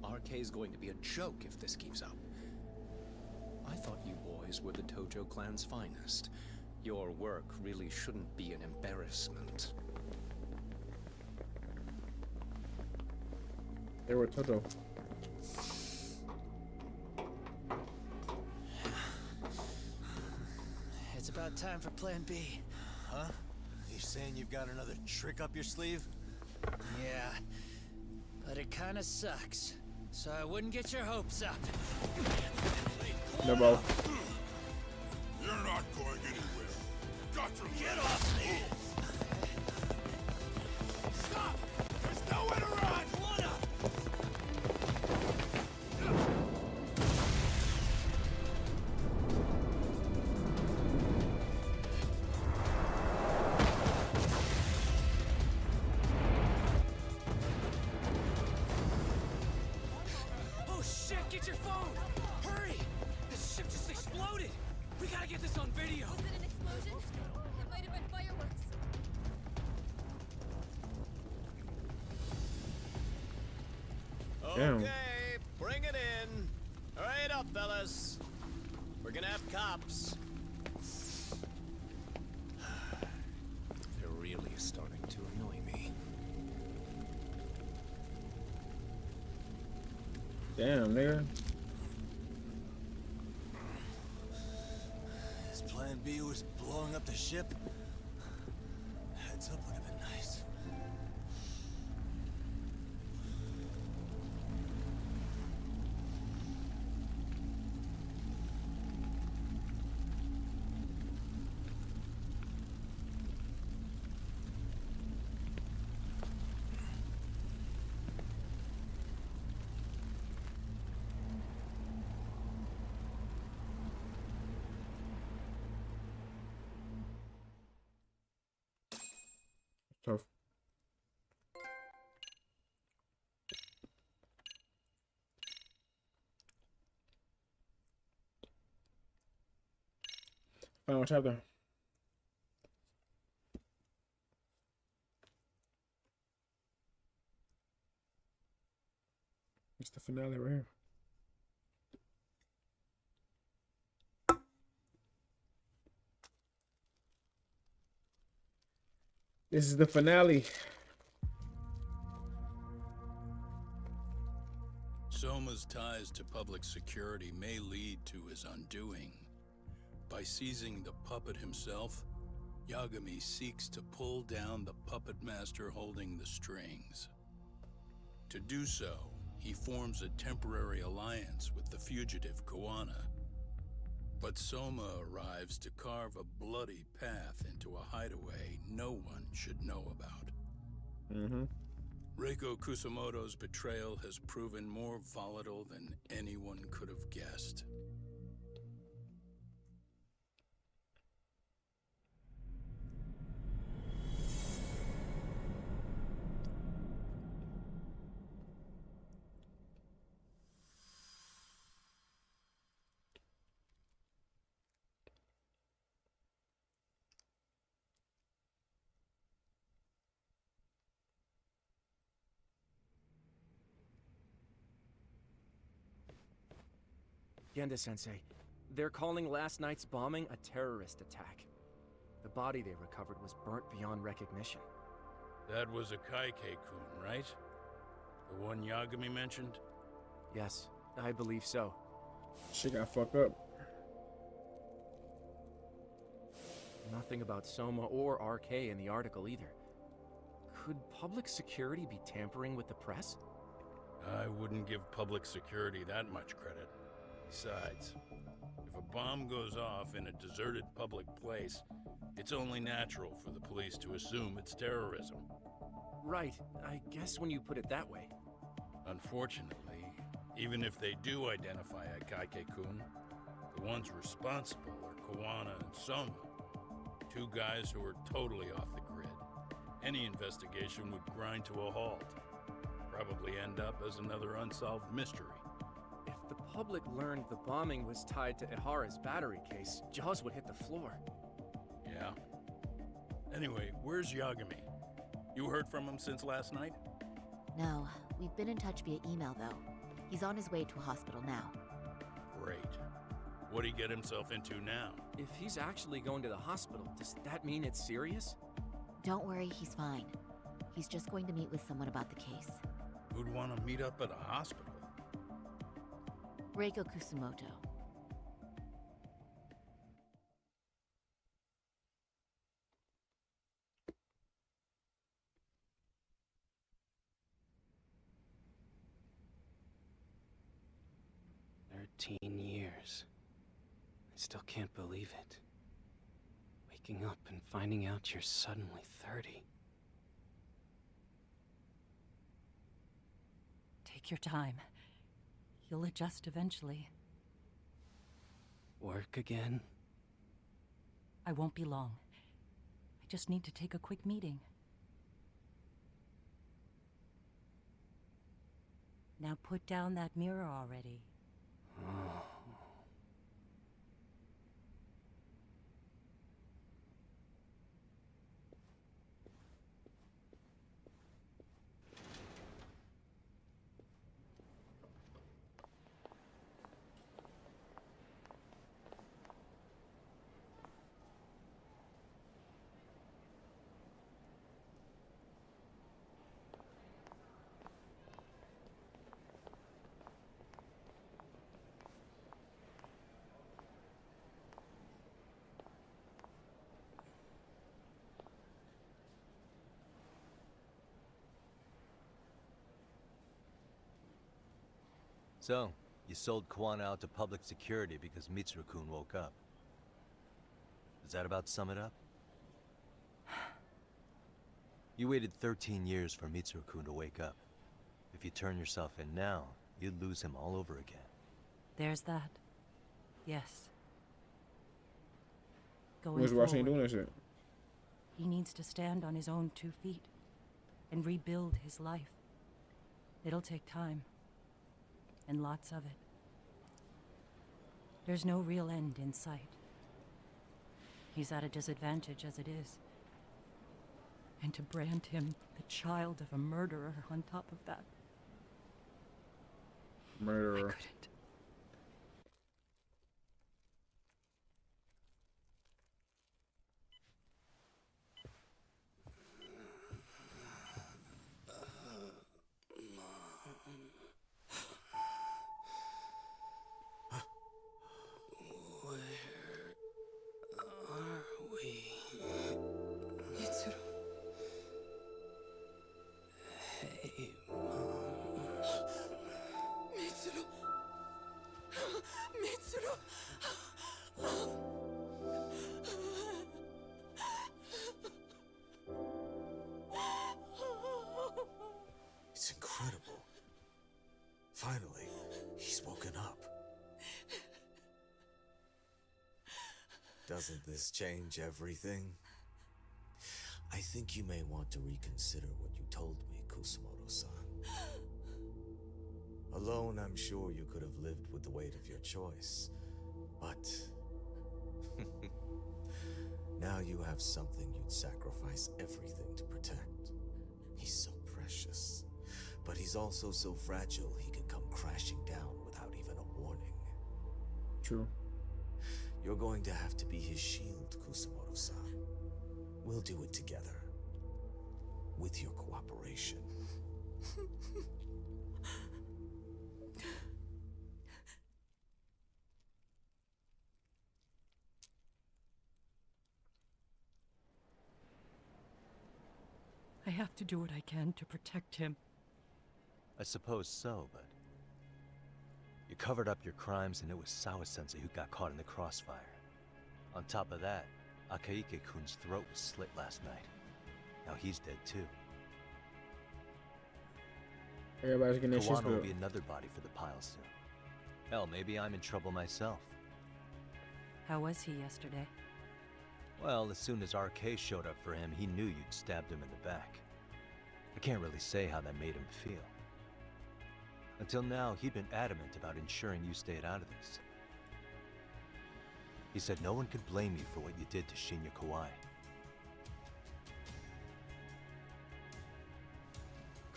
RK's going to be a joke if this keeps up. I thought you boys were the Tojo clan's finest. Your work really shouldn't be an embarrassment. They were Tojo. It's about time for Plan B. Huh? You saying you've got another trick up your sleeve? Yeah, but it kinda sucks. So I wouldn't get your hopes up. No, bro. You're not going anywhere. Got to Get off me! Stop! There's nowhere to run! What up? Damn. Okay, bring it in. Hurry it up, fellas. We're gonna have cops. They're really starting to annoy me. Damn, nigga. His plan B was blowing up the ship. Heads up would have been nice. Tough. Final chapter. It's the finale right here. This is the finale. Soma's ties to public security may lead to his undoing. By seizing the puppet himself, Yagami seeks to pull down the puppet master holding the strings. To do so, he forms a temporary alliance with the fugitive Koana. But Soma arrives to carve a bloody path into a hideaway no one should know about. Reiko Kusamoto's betrayal has proven more volatile than anyone could have guessed. Genda-sensei, they're calling last night's bombing a terrorist attack. The body they recovered was burnt beyond recognition. That was a Kaike-kun, right? The one Yagami mentioned? Yes, I believe so. She got fucked up. Nothing about Soma or RK in the article either. Could public security be tampering with the press? I wouldn't give public security that much credit. Besides, if a bomb goes off in a deserted public place, it's only natural for the police to assume it's terrorism. Right, I guess when you put it that way. Unfortunately, even if they do identify a Kaike-kun, the ones responsible are Koana and Soma, two guys who are totally off the grid. Any investigation would grind to a halt, probably end up as another unsolved mystery. If the public learned the bombing was tied to Ihara's battery case, jaws would hit the floor. Yeah. Anyway, where's Yagami? You heard from him since last night? No, we've been in touch via email though. He's on his way to a hospital now. Great. What'd he get himself into now? If he's actually going to the hospital, does that mean it's serious? Don't worry, he's fine. He's just going to meet with someone about the case. Who'd want to meet up at a hospital? Reiko Kusamoto. Years. I still can't believe it. Waking up and finding out you're suddenly 30. Take your time. You'll adjust eventually. Work again? I won't be long. I just need to take a quick meeting. Now put down that mirror already. Oh. So, you sold Kwana out to public security because Mitsuru-kun woke up. Does that about sum it up? You waited 13 years for Mitsuru-kun to wake up. If you turn yourself in now, you'd lose him all over again. There's that. Yes. Where's Ross ain't doing that shit? He needs to stand on his own 2 feet and rebuild his life. It'll take time. And lots of it. There's no real end in sight. He's at a disadvantage as it is. And to brand him the child of a murderer on top of that. Murderer. I couldn't. It's incredible. Finally, he's woken up. Doesn't this change everything? I think you may want to reconsider what you told me, Kusumoto-san. Alone, I'm sure you could have lived with the weight of your choice, but now you have something you'd sacrifice everything to protect. He's so precious, but he's also so fragile he can come crashing down without even a warning. True. You're going to have to be his shield, Kusumoto-san. We'll do it together. With your cooperation. I have to do what I can to protect him. I suppose so, but... You covered up your crimes and it was Sawa-sensei who got caught in the crossfire. On top of that, Akaike-kun's throat was slit last night. Now he's dead too. Everybody's getting their shit Kawano will spilled. be another body for the pile soon. Hell, maybe I'm in trouble myself. How was he yesterday? Well, as soon as RK showed up for him, he knew you'd stabbed him in the back. I can't really say how that made him feel. Until now, he'd been adamant about ensuring you stayed out of this. He said no one could blame you for what you did to Shinya Kawai.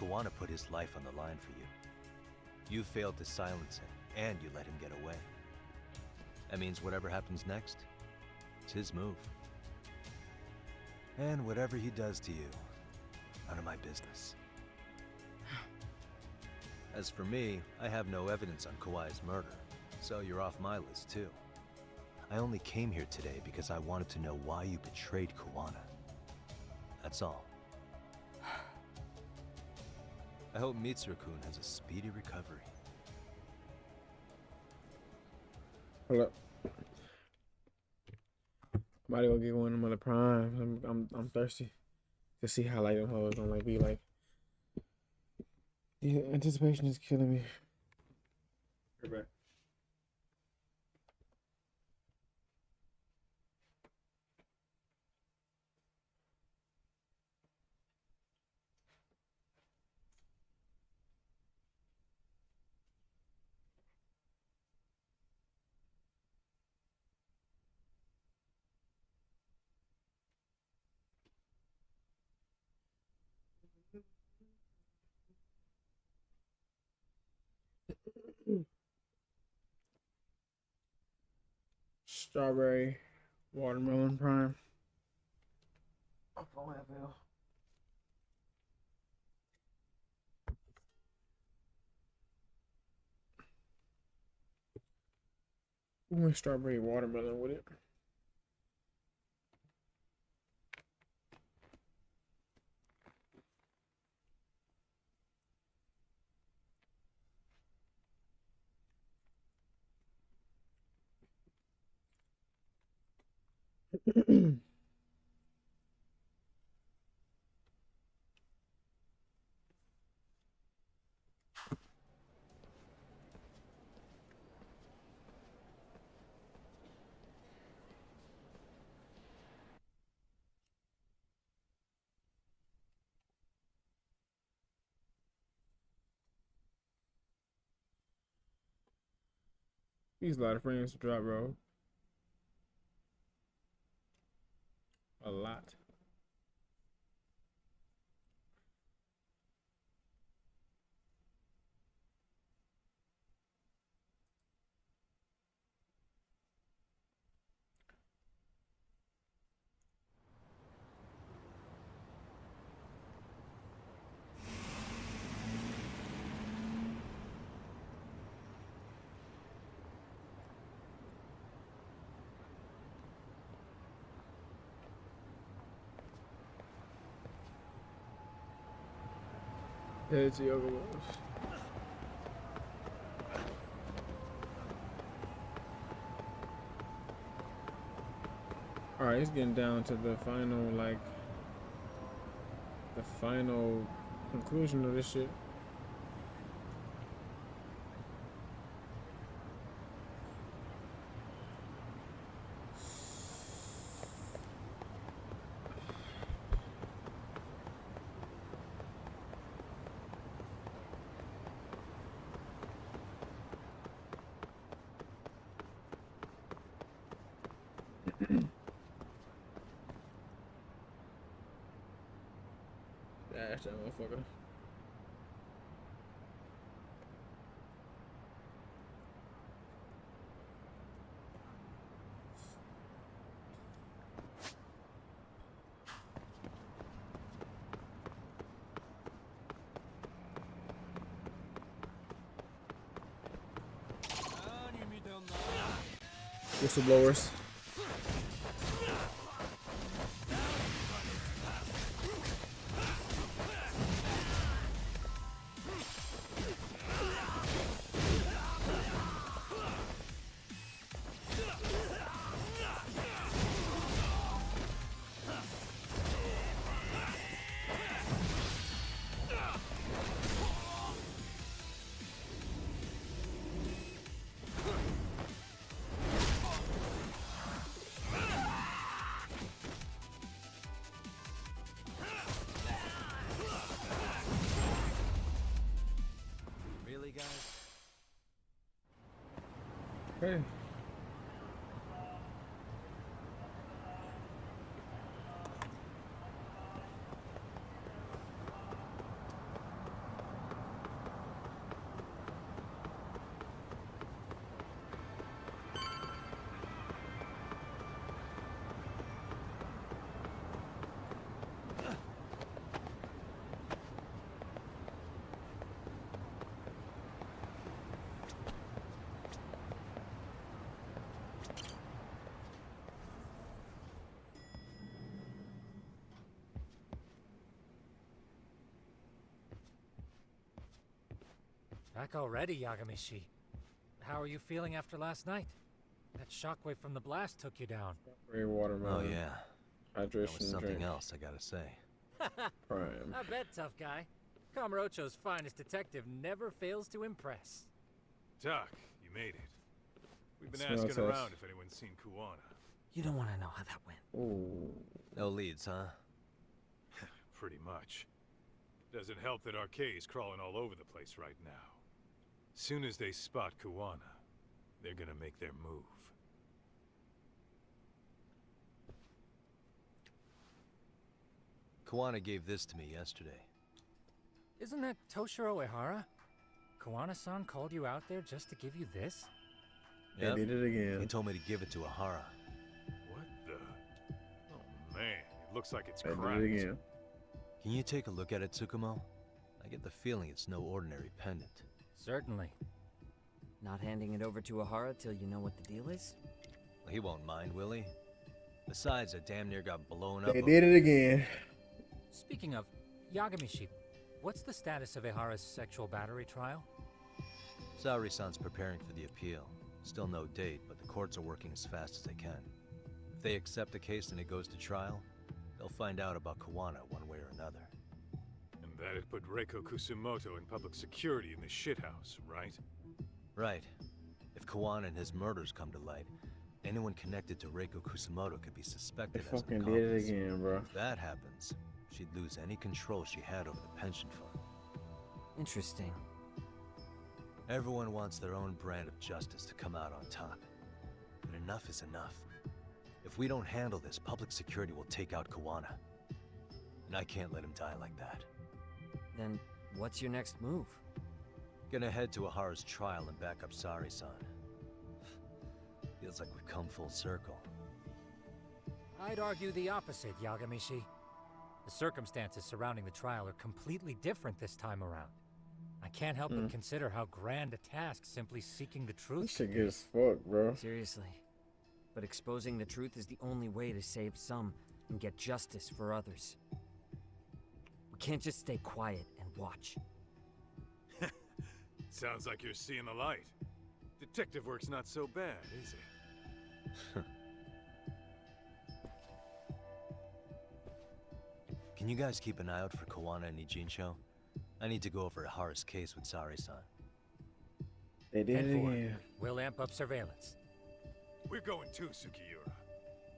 Kawana put his life on the line for you. You failed to silence him, and you let him get away. That means whatever happens next, it's his move. And whatever he does to you, none of my business. As for me, I have no evidence on Kawai's murder, so you're off my list too. I only came here today because I wanted to know why you betrayed Kawana. That's all. I hope Mitsuru-kun has a speedy recovery. Hold up. Might go get one of them on the prime. I'm thirsty to see how like them hoes gonna like be like. The anticipation is killing me. Right back. Strawberry, watermelon prime. Oh, FL. We went strawberry watermelon with it. He's a lot of frames to drop, bro. A lot. Head to yoga moves. Alright, it's getting down to the final, like, the final conclusion of this shit. Dash that motherfucker. Whistleblowers. Okay. Back already, Yagamishi. How are you feeling after last night? That shockwave from the blast took you down. Gray watermelon. Oh yeah. Hydration That was something drink. else, I gotta say. Prime. I bet, tough guy. Kamurocho's finest detective never fails to impress. Doc, you made it. We've been Smell asking test. around if anyone's seen Kuwana. You don't want to know how that went. Ooh. No leads, huh? Pretty much. Doesn't help that Arcay's crawling all over the place right now. Soon as they spot Kuwana, they're gonna make their move. Kuwana gave this to me yesterday. Isn't that Toshiro Ehara? Kawana-san called you out there just to give you this? Yep. They did it again. He told me to give it to Ehara. What the? Oh man, it looks like it's They cracked. did it again. Can you take a look at it, Tsukumo? I get the feeling it's no ordinary pendant. Certainly. Not handing it over to Ehara till you know what the deal is? He won't mind, will he? Besides, I damn near got blown up. They did it again. Speaking of, Yagamishi, what's the status of Ehara's sexual battery trial? Saori-san's preparing for the appeal. Still no date, but the courts are working as fast as they can. If they accept the case and it goes to trial, they'll find out about Kawana one way or another. And that'd put Reiko Kusumoto in public security in the shithouse, right? Right. If Kawana and his murders come to light, anyone connected to Reiko Kusumoto could be They suspected as an fucking did it accomplice. again, bro. If that happens, she'd lose any control she had over the pension fund. Interesting. Everyone wants their own brand of justice to come out on top. But enough is enough. If we don't handle this, public security will take out Kawana. And I can't let him die like that. Then what's your next move? Gonna head to Ahara's trial and back up Sari-san. Feels like we've come full circle. I'd argue the opposite, Yagamishi. The circumstances surrounding the trial are completely different this time around. I can't help but consider how grand a task simply seeking the truth. This shit good as fuck, bro. Seriously. But exposing the truth is the only way to save some and get justice for others. We can't just stay quiet and watch. Sounds like you're seeing the light. Detective work's not so bad, is it? Can you guys keep an eye out for Kawana and Ijincho? I need to go over Ahara's case with Sari-san. They did it Head forward. again. We'll amp up surveillance. We're going too, Sukiura.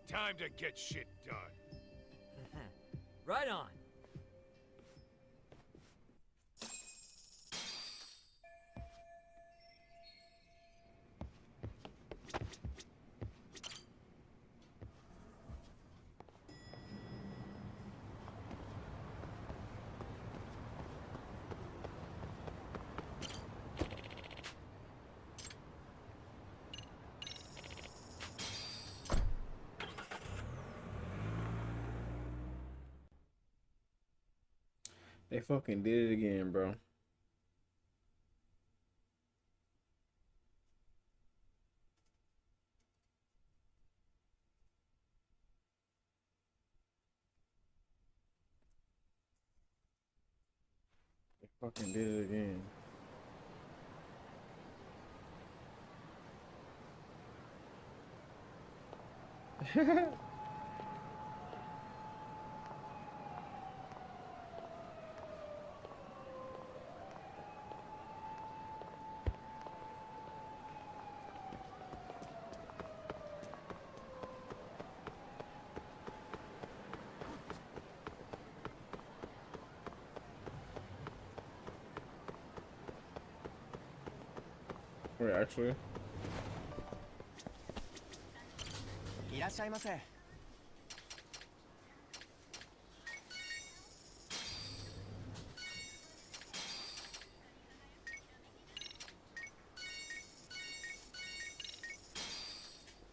Time to get shit done. Right on. They fucking did it again, bro. They fucking did it again. Wait, actually. いらっしゃいませ。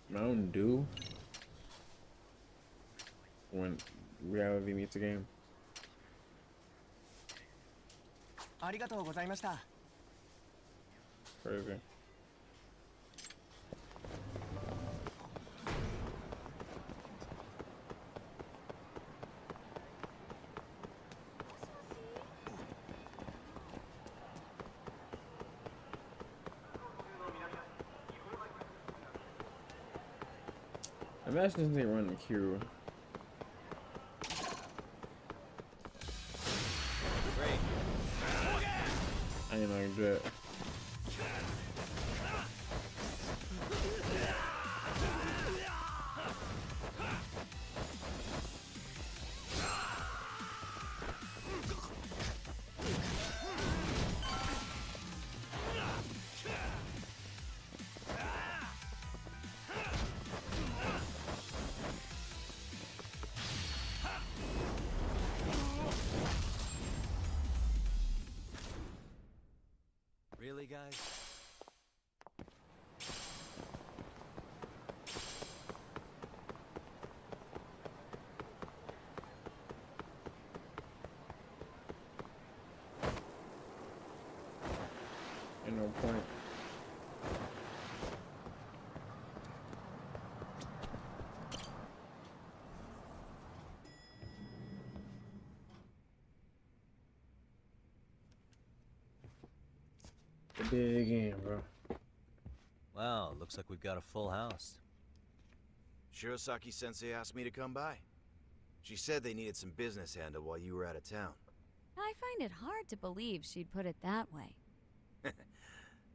Mountain Dew when reality meets a game. ありがとうございました。 Crazy. Imagine they run the queue. Great. I ain't like that. Really, guys? Ain't no point. They did it again, bro. Wow, looks like we've got a full house. Shirosaki-sensei asked me to come by. She said they needed some business handled while you were out of town. I find it hard to believe she'd put it that way.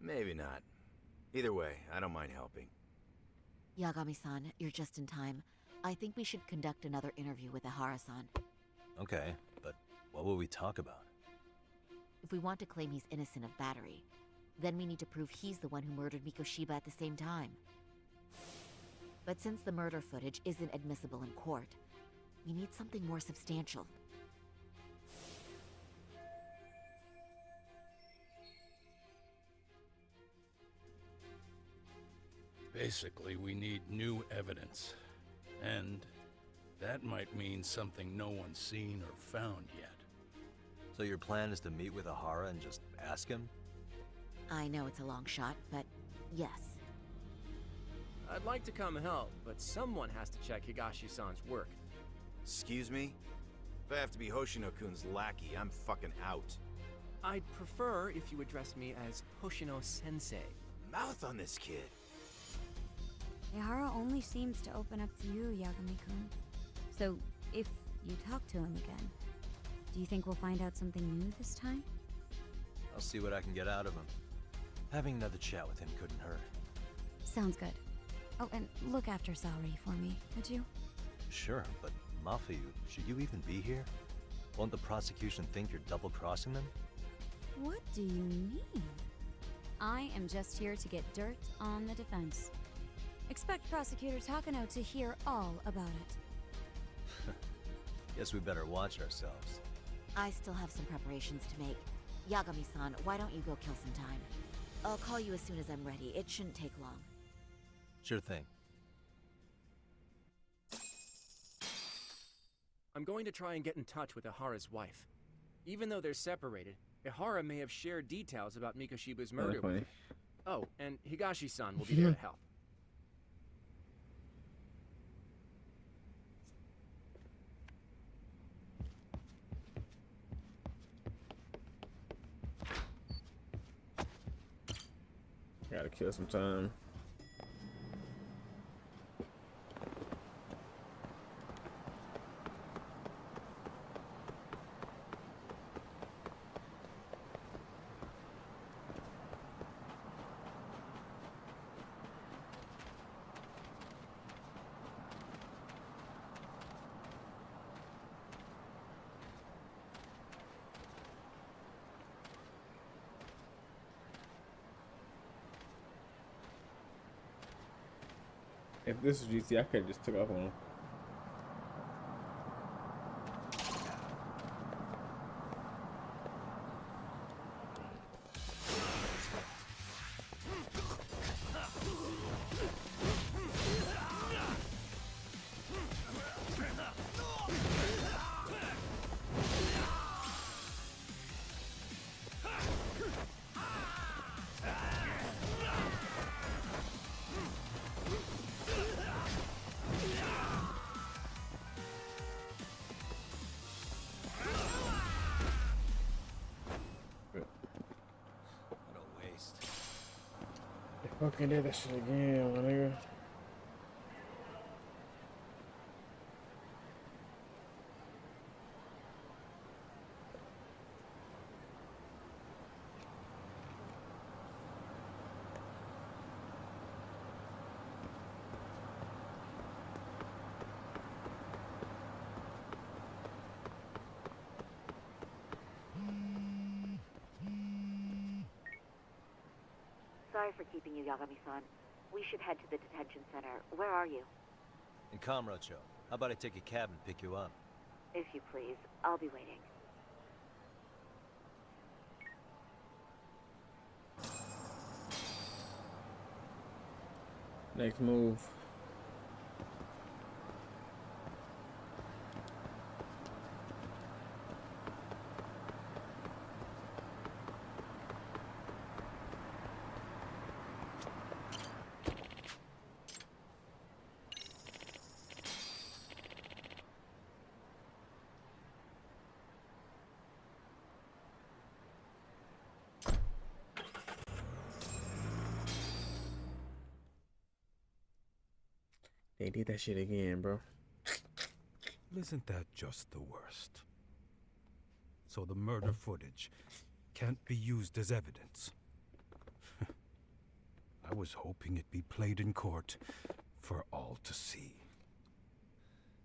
Maybe not. Either way, I don't mind helping. Yagami-san, you're just in time. I think we should conduct another interview with Ihara-san. Okay, but what will we talk about? If we want to claim he's innocent of battery, then we need to prove he's the one who murdered Mikoshiba at the same time. But since the murder footage isn't admissible in court, we need something more substantial. Basically, we need new evidence. And that might mean something no one's seen or found yet. So your plan is to meet with Ihara and just ask him? I know it's a long shot, but yes. I'd like to come help, but someone has to check Higashi-san's work. Excuse me? If I have to be Hoshino-kun's lackey, I'm fucking out. I'd prefer if you address me as Hoshino-sensei. Mouth on this kid. Ihara only seems to open up to you, Yagami-kun. So, if you talk to him again, do you think we'll find out something new this time? I'll see what I can get out of him. Having another chat with him couldn't hurt. Sounds good. Oh, and look after Saori for me, would you? Sure, but Mafu, should you even be here? Won't the prosecution think you're double-crossing them? What do you mean? I am just here to get dirt on the defense. Expect Prosecutor Takano to hear all about it. Guess we better watch ourselves. I still have some preparations to make. Yagami-san, why don't you go kill some time? I'll call you as soon as I'm ready. It shouldn't take long. Sure thing. I'm going to try and get in touch with Ihara's wife. Even though they're separated, Ihara may have shared details about Mikoshiba's murder with her. Oh, and Higashi-san will be there to help. Gotta kill some time. If this was GC, I could have just took off on him. Fucking did that shit again, my nigga. Sorry for keeping you, Yagami-san. We should head to the detention center. Where are you? In Kamurocho. How about I take a cab and pick you up? If you please. I'll be waiting. Next move. They did that shit again, bro. Isn't that just the worst? So the murder footage can't be used as evidence. I was hoping it'd be played in court for all to see.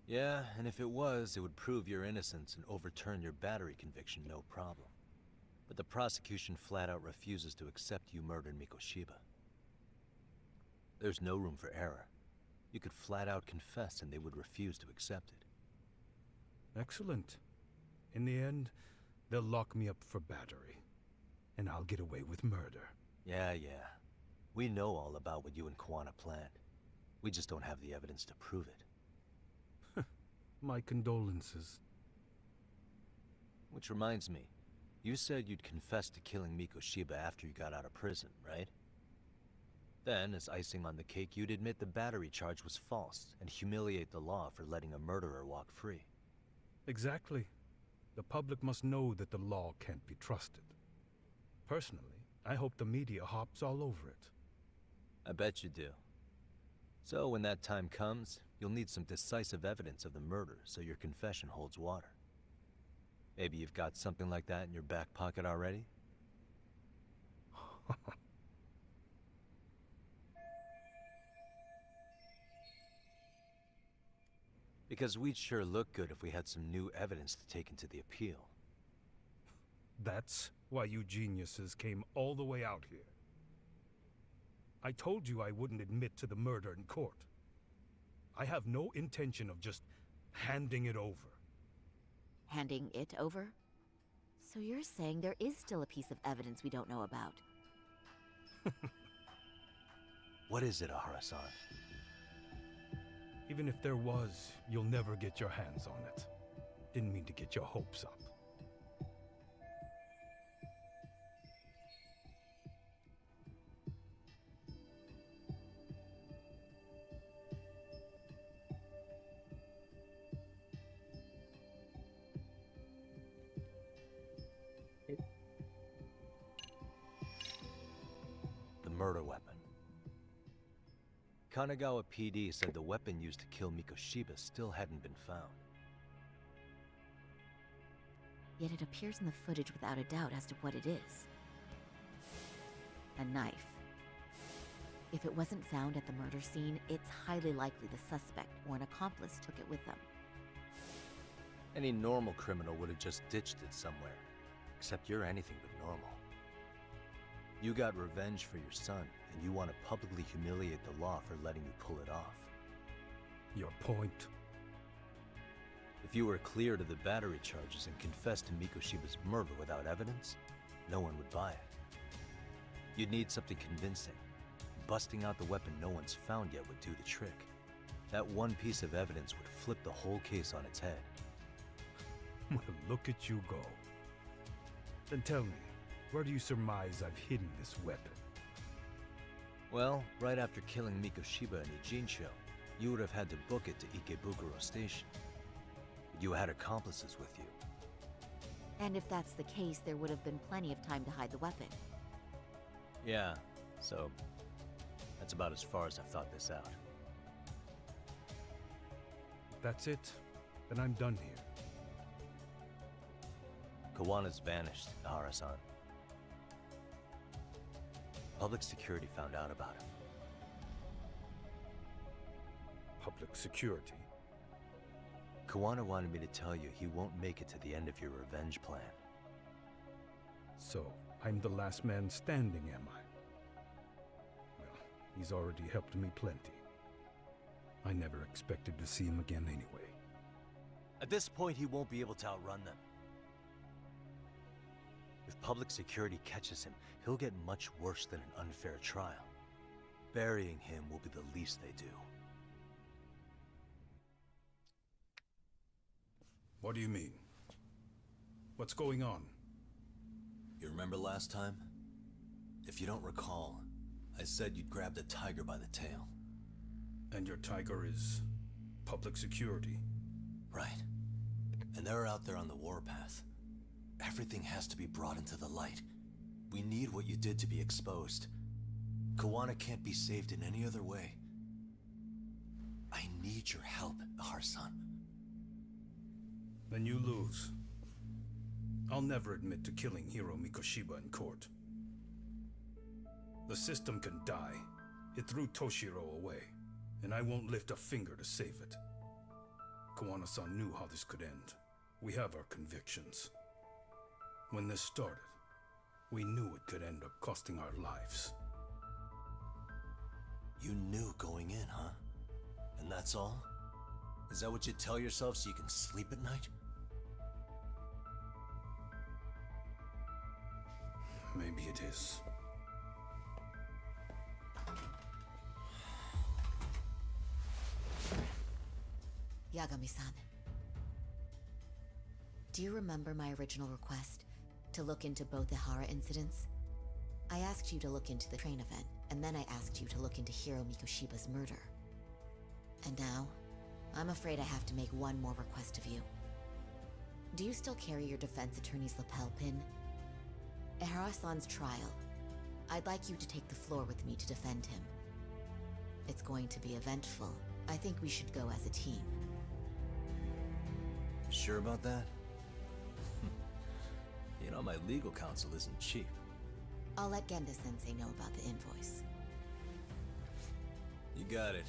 Yeah, and if it was, it would prove your innocence and overturn your battery conviction, no problem. But the prosecution flat out refuses to accept you murdered Mikoshiba. There's no room for error. You could flat out confess and they would refuse to accept it. Excellent. In the end, they'll lock me up for battery, and I'll get away with murder. Yeah. We know all about what you and Kwana planned. We just don't have the evidence to prove it. My condolences. Which reminds me, you said you'd confess to killing Mikoshiba after you got out of prison, right? Then, as icing on the cake, you'd admit the battery charge was false and humiliate the law for letting a murderer walk free. Exactly. The public must know that the law can't be trusted. Personally, I hope the media hops all over it. I bet you do. So when that time comes, you'll need some decisive evidence of the murder so your confession holds water. Maybe you've got something like that in your back pocket already? Because we'd sure look good if we had some new evidence to take into the appeal. That's why you geniuses came all the way out here. I told you I wouldn't admit to the murder in court. I have no intention of just handing it over. Handing it over? So you're saying there is still a piece of evidence we don't know about? What is it, Ahara-san? Even if there was, you'll never get your hands on it. Didn't mean to get your hopes up. The murder weapon. Kanagawa PD said the weapon used to kill Mikoshiba still hadn't been found. Yet it appears in the footage without a doubt as to what it is. A knife. If it wasn't found at the murder scene, it's highly likely the suspect or an accomplice took it with them. Any normal criminal would have just ditched it somewhere. Except you're anything but normal. You got revenge for your son, and you want to publicly humiliate the law for letting you pull it off. Your point? If you were cleared of the battery charges and confessed to Mikoshiba's murder without evidence, no one would buy it. You'd need something convincing. Busting out the weapon no one's found yet would do the trick. That one piece of evidence would flip the whole case on its head. Well, look at you go. Then tell me, where do you surmise I've hidden this weapon? Well, right after killing Mikoshiba in Ijincho, you would have had to book it to Ikebukuro Station. You had accomplices with you. And if that's the case, there would have been plenty of time to hide the weapon. Yeah, so that's about as far as I've thought this out. That's it? Then I'm done here. Kawana's vanished, Ahara-san. Public security found out about him. Public security? Kawana wanted me to tell you he won't make it to the end of your revenge plan. So, I'm the last man standing, am I? Well, he's already helped me plenty. I never expected to see him again anyway. At this point, he won't be able to outrun them. If public security catches him, he'll get much worse than an unfair trial. Burying him will be the least they do. What do you mean? What's going on? You remember last time? If you don't recall, I said you'd grab the tiger by the tail. And your tiger is public security? Right. And they're out there on the warpath. Everything has to be brought into the light. We need what you did to be exposed. Kawana can't be saved in any other way. I need your help, Ahara-san. Then you lose. I'll never admit to killing Hiro Mikoshiba in court. The system can die. It threw Toshiro away, and I won't lift a finger to save it. Koano-san knew how this could end. We have our convictions. When this started, we knew it could end up costing our lives. You knew going in, huh? And that's all? Is that what you tell yourself so you can sleep at night? Maybe it is. Yagami-san. Do you remember my original request to look into both the Ahara incidents? I asked you to look into the train event, and then I asked you to look into Hiro Mikoshiba's murder. And now, I'm afraid I have to make one more request of you. Do you still carry your defense attorney's lapel pin? Ahara-san's trial. I'd like you to take the floor with me to defend him. It's going to be eventful. I think we should go as a team. Sure about that? You know, my legal counsel isn't cheap. I'll let Genda-sensei know about the invoice. You got it.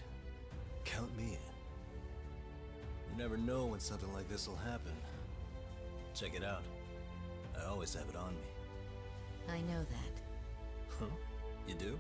Count me in. You never know when something like this will happen. Check it out. I always have it on me. I know that. Huh? You do?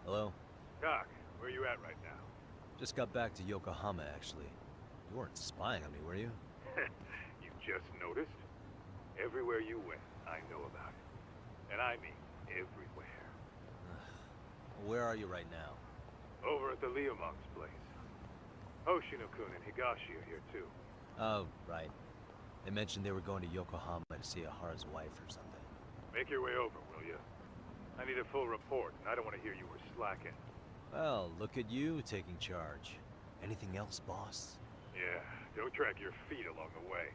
Hello? Doc, where you at right now? Just got back to Yokohama, actually. You weren't spying on me, were you? You just noticed? Everywhere you went, I know about it. And I mean everywhere. Where are you right now? Over at the Leomont's place. Hoshino-kun and Higashi are here too. Oh, right. They mentioned they were going to Yokohama to see Ahara's wife or something. Make your way over, will you? I need a full report, and I don't want to hear you were slacking. Well, look at you taking charge. Anything else, boss? Yeah, don't drag your feet along the way.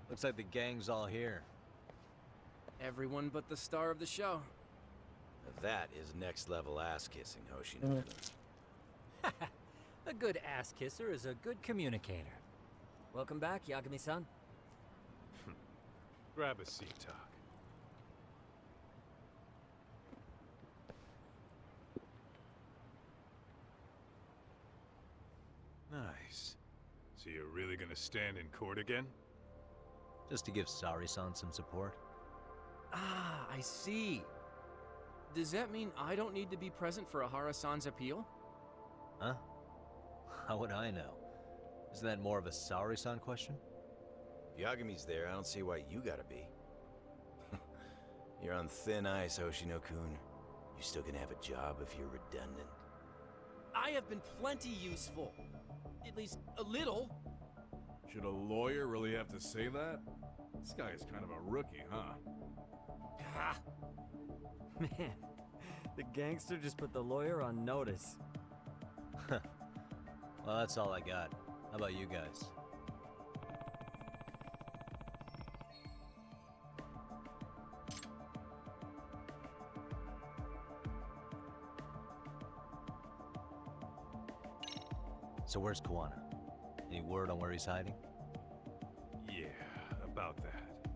Looks like the gang's all here. Everyone but the star of the show. That is next level ass kissing, Hoshino. A good ass kisser is a good communicator. Welcome back, Yagami-san. Grab a seat, Tak. Nice. So you're really gonna stand in court again? Just to give Sari-san some support. Ah, I see. Does that mean I don't need to be present for Ahara-san's appeal? Huh? How would I know? Isn't that more of a Sari-san question? If Yagami's there, I don't see why you gotta be. You're on thin ice, Hoshino-kun. You still gonna have a job if you're redundant? I have been plenty useful. At least a little. Should a lawyer really have to say that? This guy is kind of a rookie, huh? Man, the gangster just put the lawyer on notice. Well, that's all I got. How about you guys? So where's Kuwana? Any word on where he's hiding? Yeah, about that.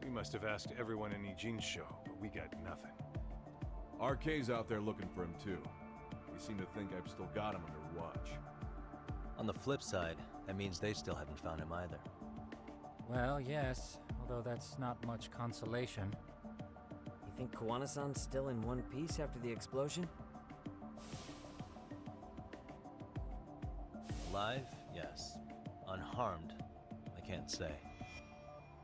We must have asked everyone in Ijincho, but we got nothing. RK's out there looking for him too. They seem to think I've still got him under watch. On the flip side, that means they still haven't found him either. Well, yes, although that's not much consolation. You think Kuwana-san's still in one piece after the explosion? Alive? Yes. Unharmed? I can't say.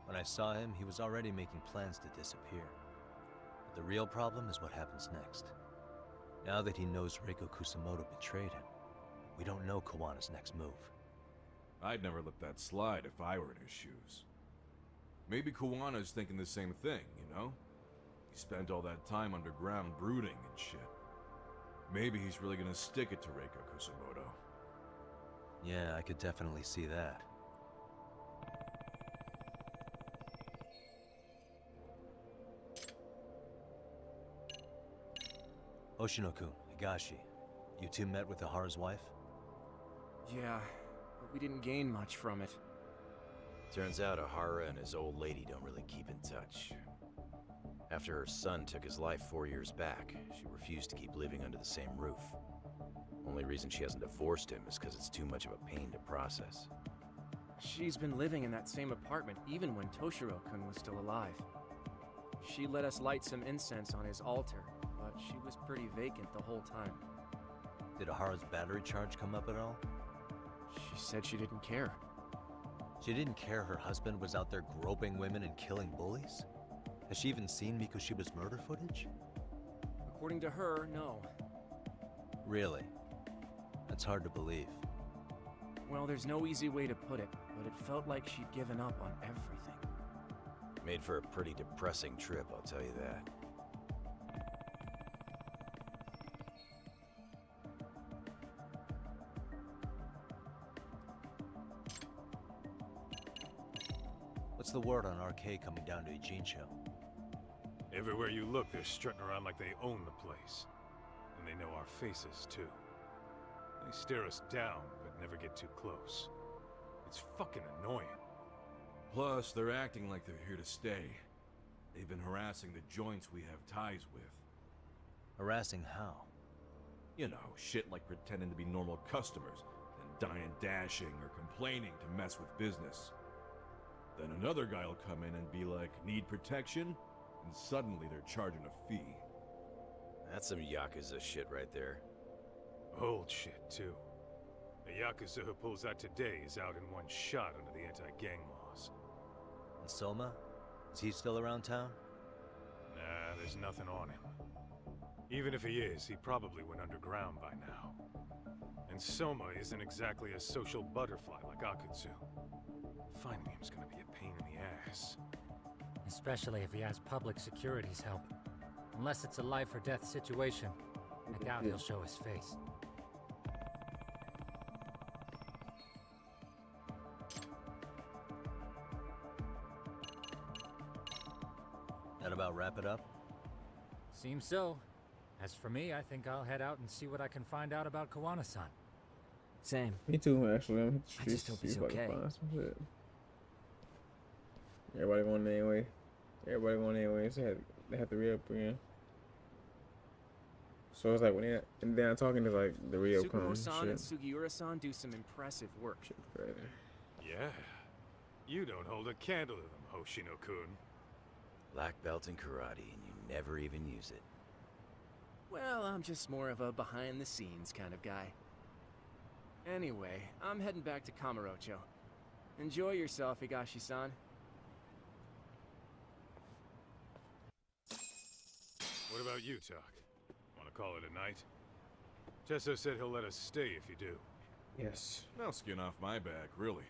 When I saw him, he was already making plans to disappear. But the real problem is what happens next. Now that he knows Reiko Kusamoto betrayed him, we don't know Kawana's next move. I'd never let that slide if I were in his shoes. Maybe Kawana's thinking the same thing, you know? He spent all that time underground brooding and shit. Maybe he's really gonna stick it to Reiko Kusamoto. Yeah, I could definitely see that. Hoshino-kun, Higashi, you two met with Ahara's wife? Yeah, but we didn't gain much from it. Turns out Ahara and his old lady don't really keep in touch. After her son took his life 4 years back, she refused to keep living under the same roof. Only reason she hasn't divorced him is because it's too much of a pain to process. She's been living in that same apartment even when Toshiro-kun was still alive. She let us light some incense on his altar, but she was pretty vacant the whole time. Did Ahara's battery charge come up at all? She said she didn't care. She didn't care her husband was out there groping women and killing bullies? Has she even seen Mikoshiba's murder footage? According to her, no. Really? That's hard to believe. Well, there's no easy way to put it, but it felt like she'd given up on everything. Made for a pretty depressing trip, I'll tell you that. What's the word on RK coming down to Ijincho? Everywhere you look, they're strutting around like they own the place. And they know our faces, too. They stare us down, but never get too close. It's fucking annoying. Plus, they're acting like they're here to stay. They've been harassing the joints we have ties with. Harassing how? You know, shit like pretending to be normal customers, then dying dashing or complaining to mess with business. Then another guy will come in and be like, need protection? And suddenly they're charging a fee. That's some Yakuza shit right there. Old shit, too. The Yakuza who pulls that today is out in one shot under the anti-gang laws. And Soma? Is he still around town? Nah, there's nothing on him. Even if he is, he probably went underground by now. And Soma isn't exactly a social butterfly like Akutsu. Finding him's gonna be a pain in the ass. Especially if he has public security's help. Unless it's a life or death situation, I doubt he'll show his face. That about wrap it up? Seems so. As for me, I think I'll head out and see what I can find out about Kawana-san. Same. Me too, actually. I'm I just hope he's see if I can okay. find some shit. Everybody going their way. Everybody going their way. So they have to re-up again. So it's like when they're not talking, it's like the re-up comes. Tsukumo-san and Sugiura-san do some impressive work. Yeah. You don't hold a candle to them, Hoshino-kun. Black belt in karate, and you never even use it. Well, I'm just more of a behind-the-scenes kind of guy. Anyway, I'm heading back to Kamurocho. Enjoy yourself, Higashi-san. What about you, Tak? Want to call it a night? Tesso said he'll let us stay if you do. Yes. Now skin off my back, really.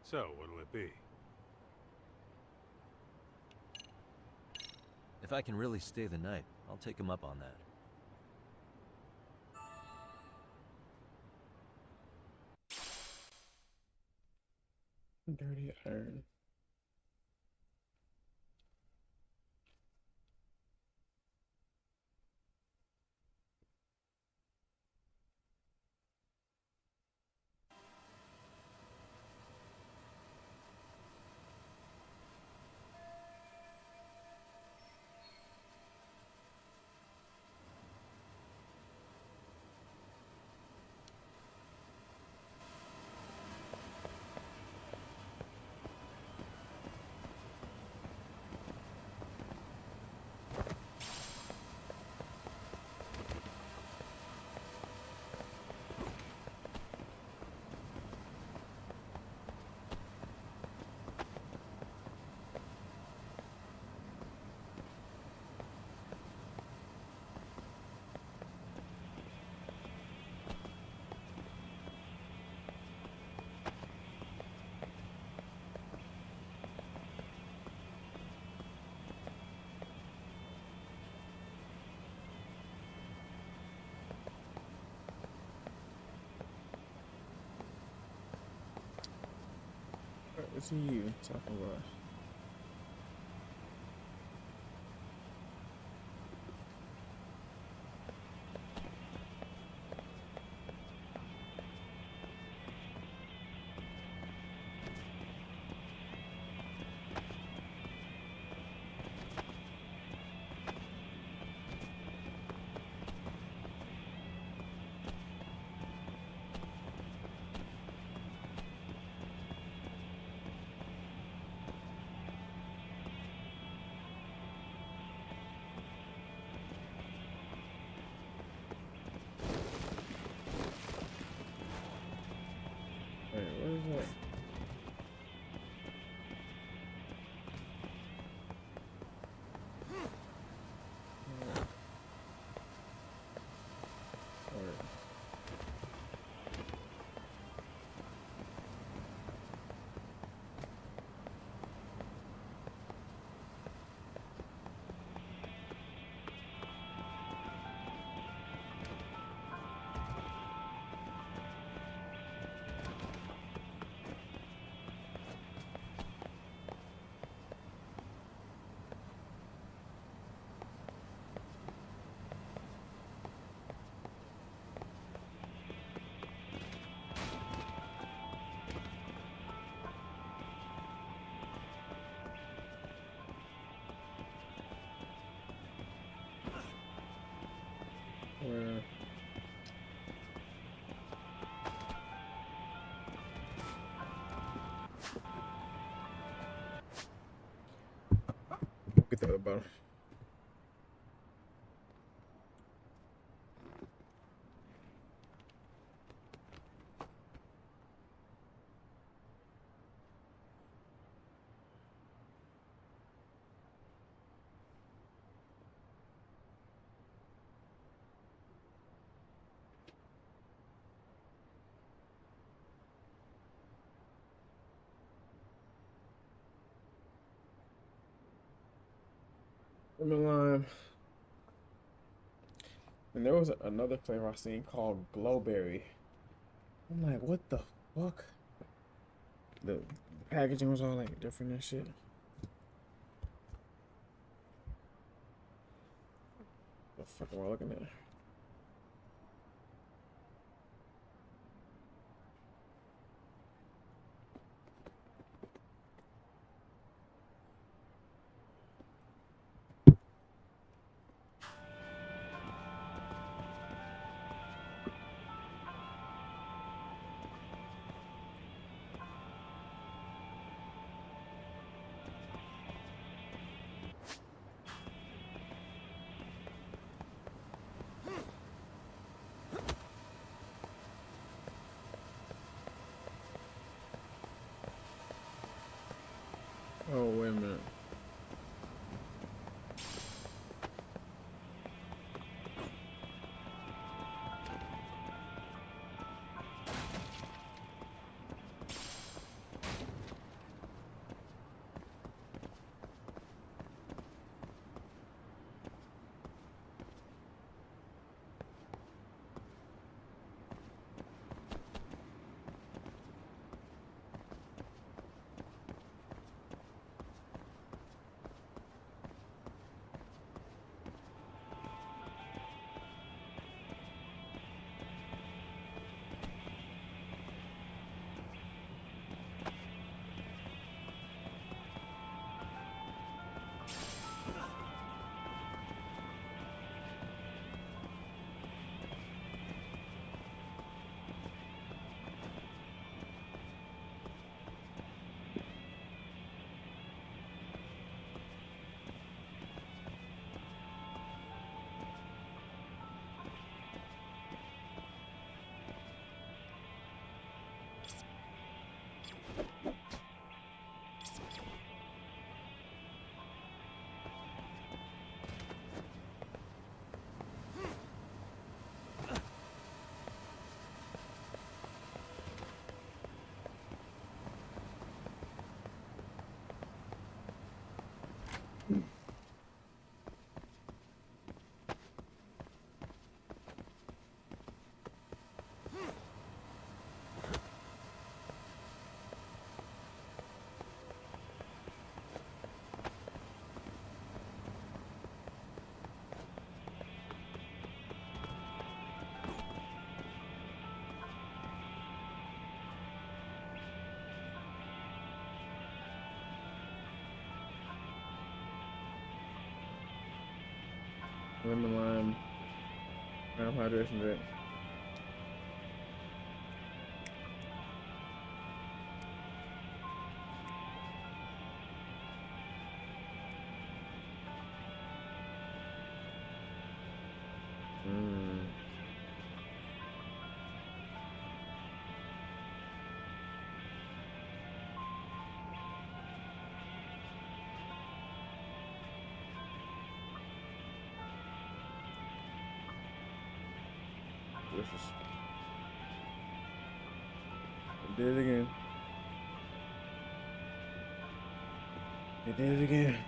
So, what'll it be? If I can really stay the night, I'll take him up on that. Dirty iron. What's you talking about? Wait, what is that? Where? Get that about. Lemon lime. And there was another flavor I seen called Glowberry. I'm like, what the fuck? The packaging was all like different and shit. fuck am I looking at? Oh, wait a minute. Lemon lime, hydration drink. Delicious. It did it again. It did it again.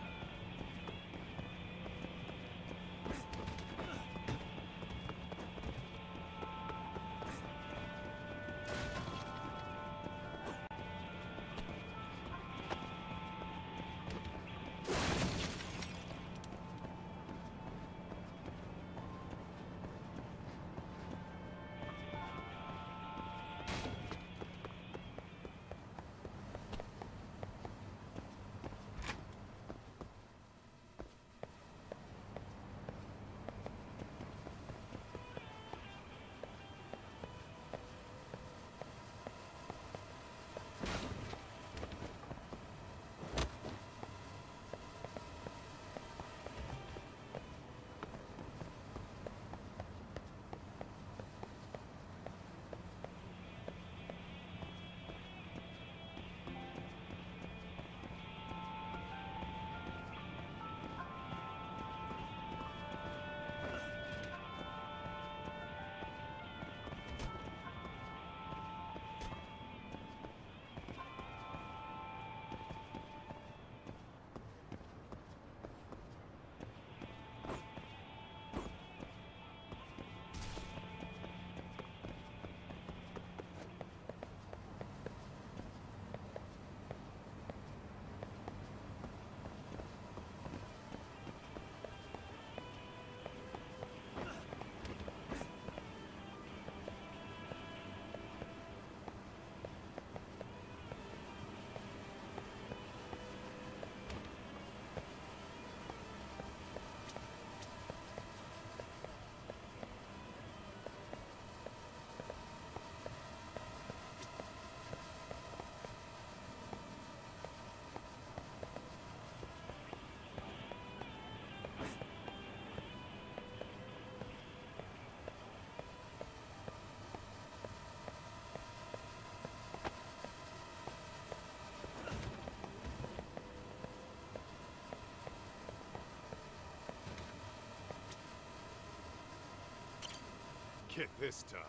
Get this, Doc.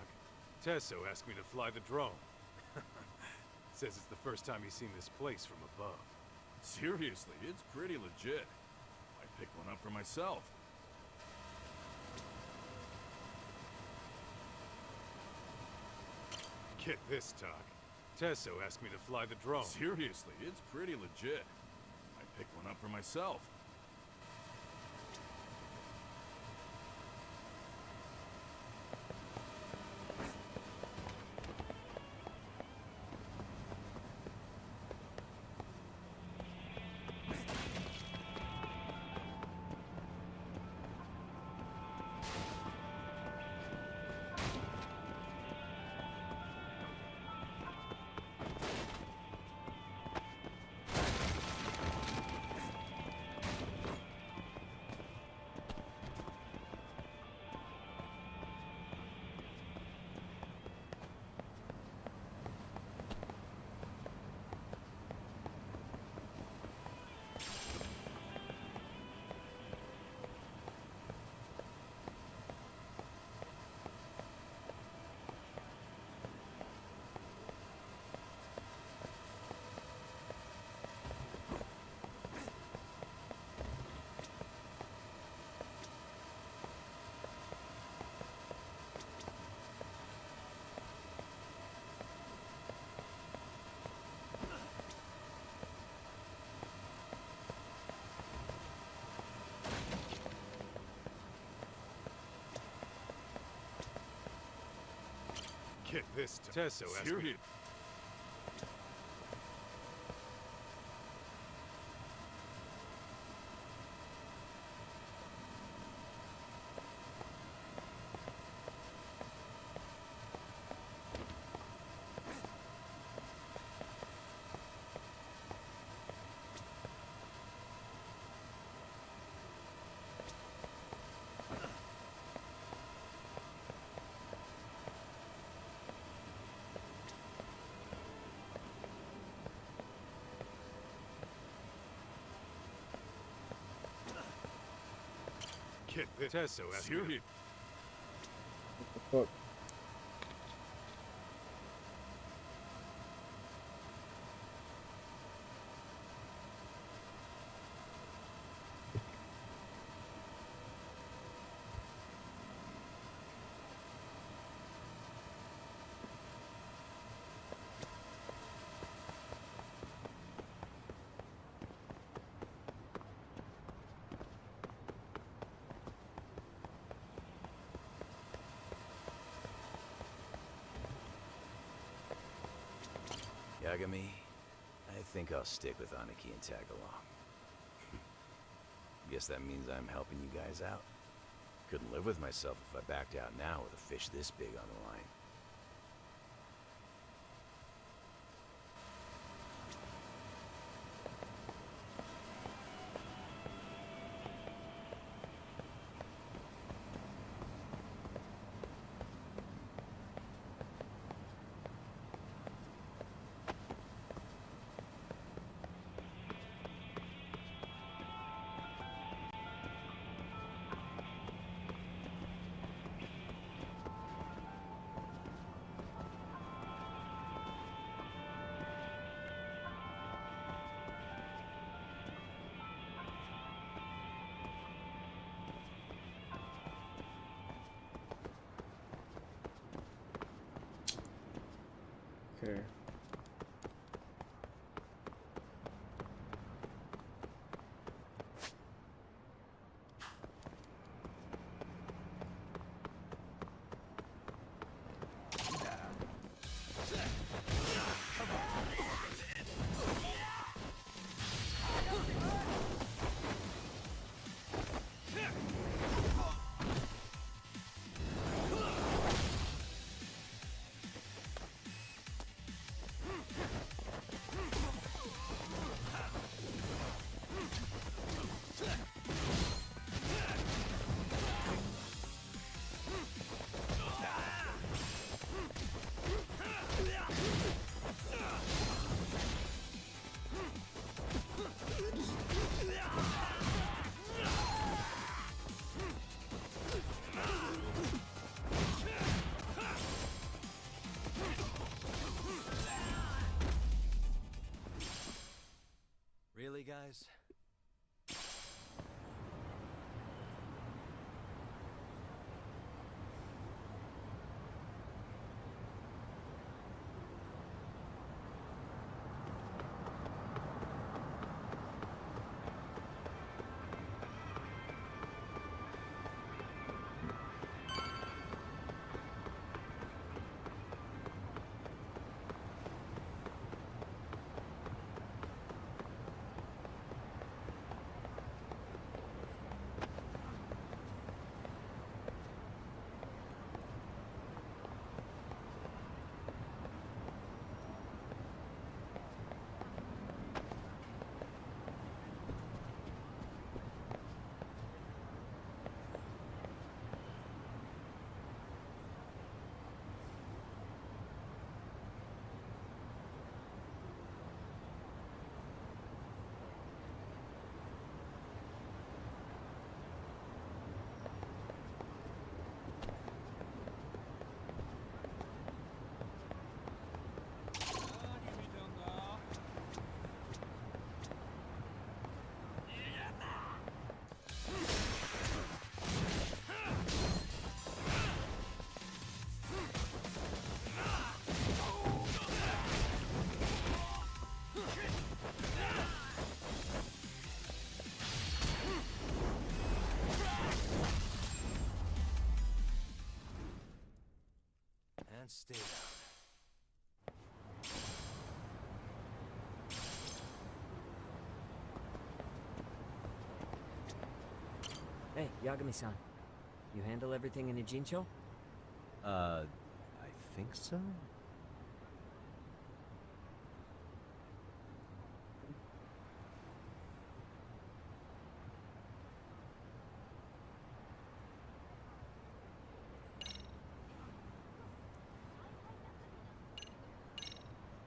Tesso asked me to fly the drone. Says it's the first time he's seen this place from above. Seriously, it's pretty legit. I picked one up for myself. Get this, Doc. Tesso asked me to fly the drone. Seriously, it's pretty legit. I picked one up for myself. Get this, Tesso asked me. Get this, Tesso asked me. What the fuck? Yagami, I think I'll stick with Aniki and tag along. Guess that means I'm helping you guys out. Couldn't live with myself if I backed out now with a fish this big on the line. Okay. guys. And stay down. Hey, Yagami-san. You handle everything in Ijincho? I think so?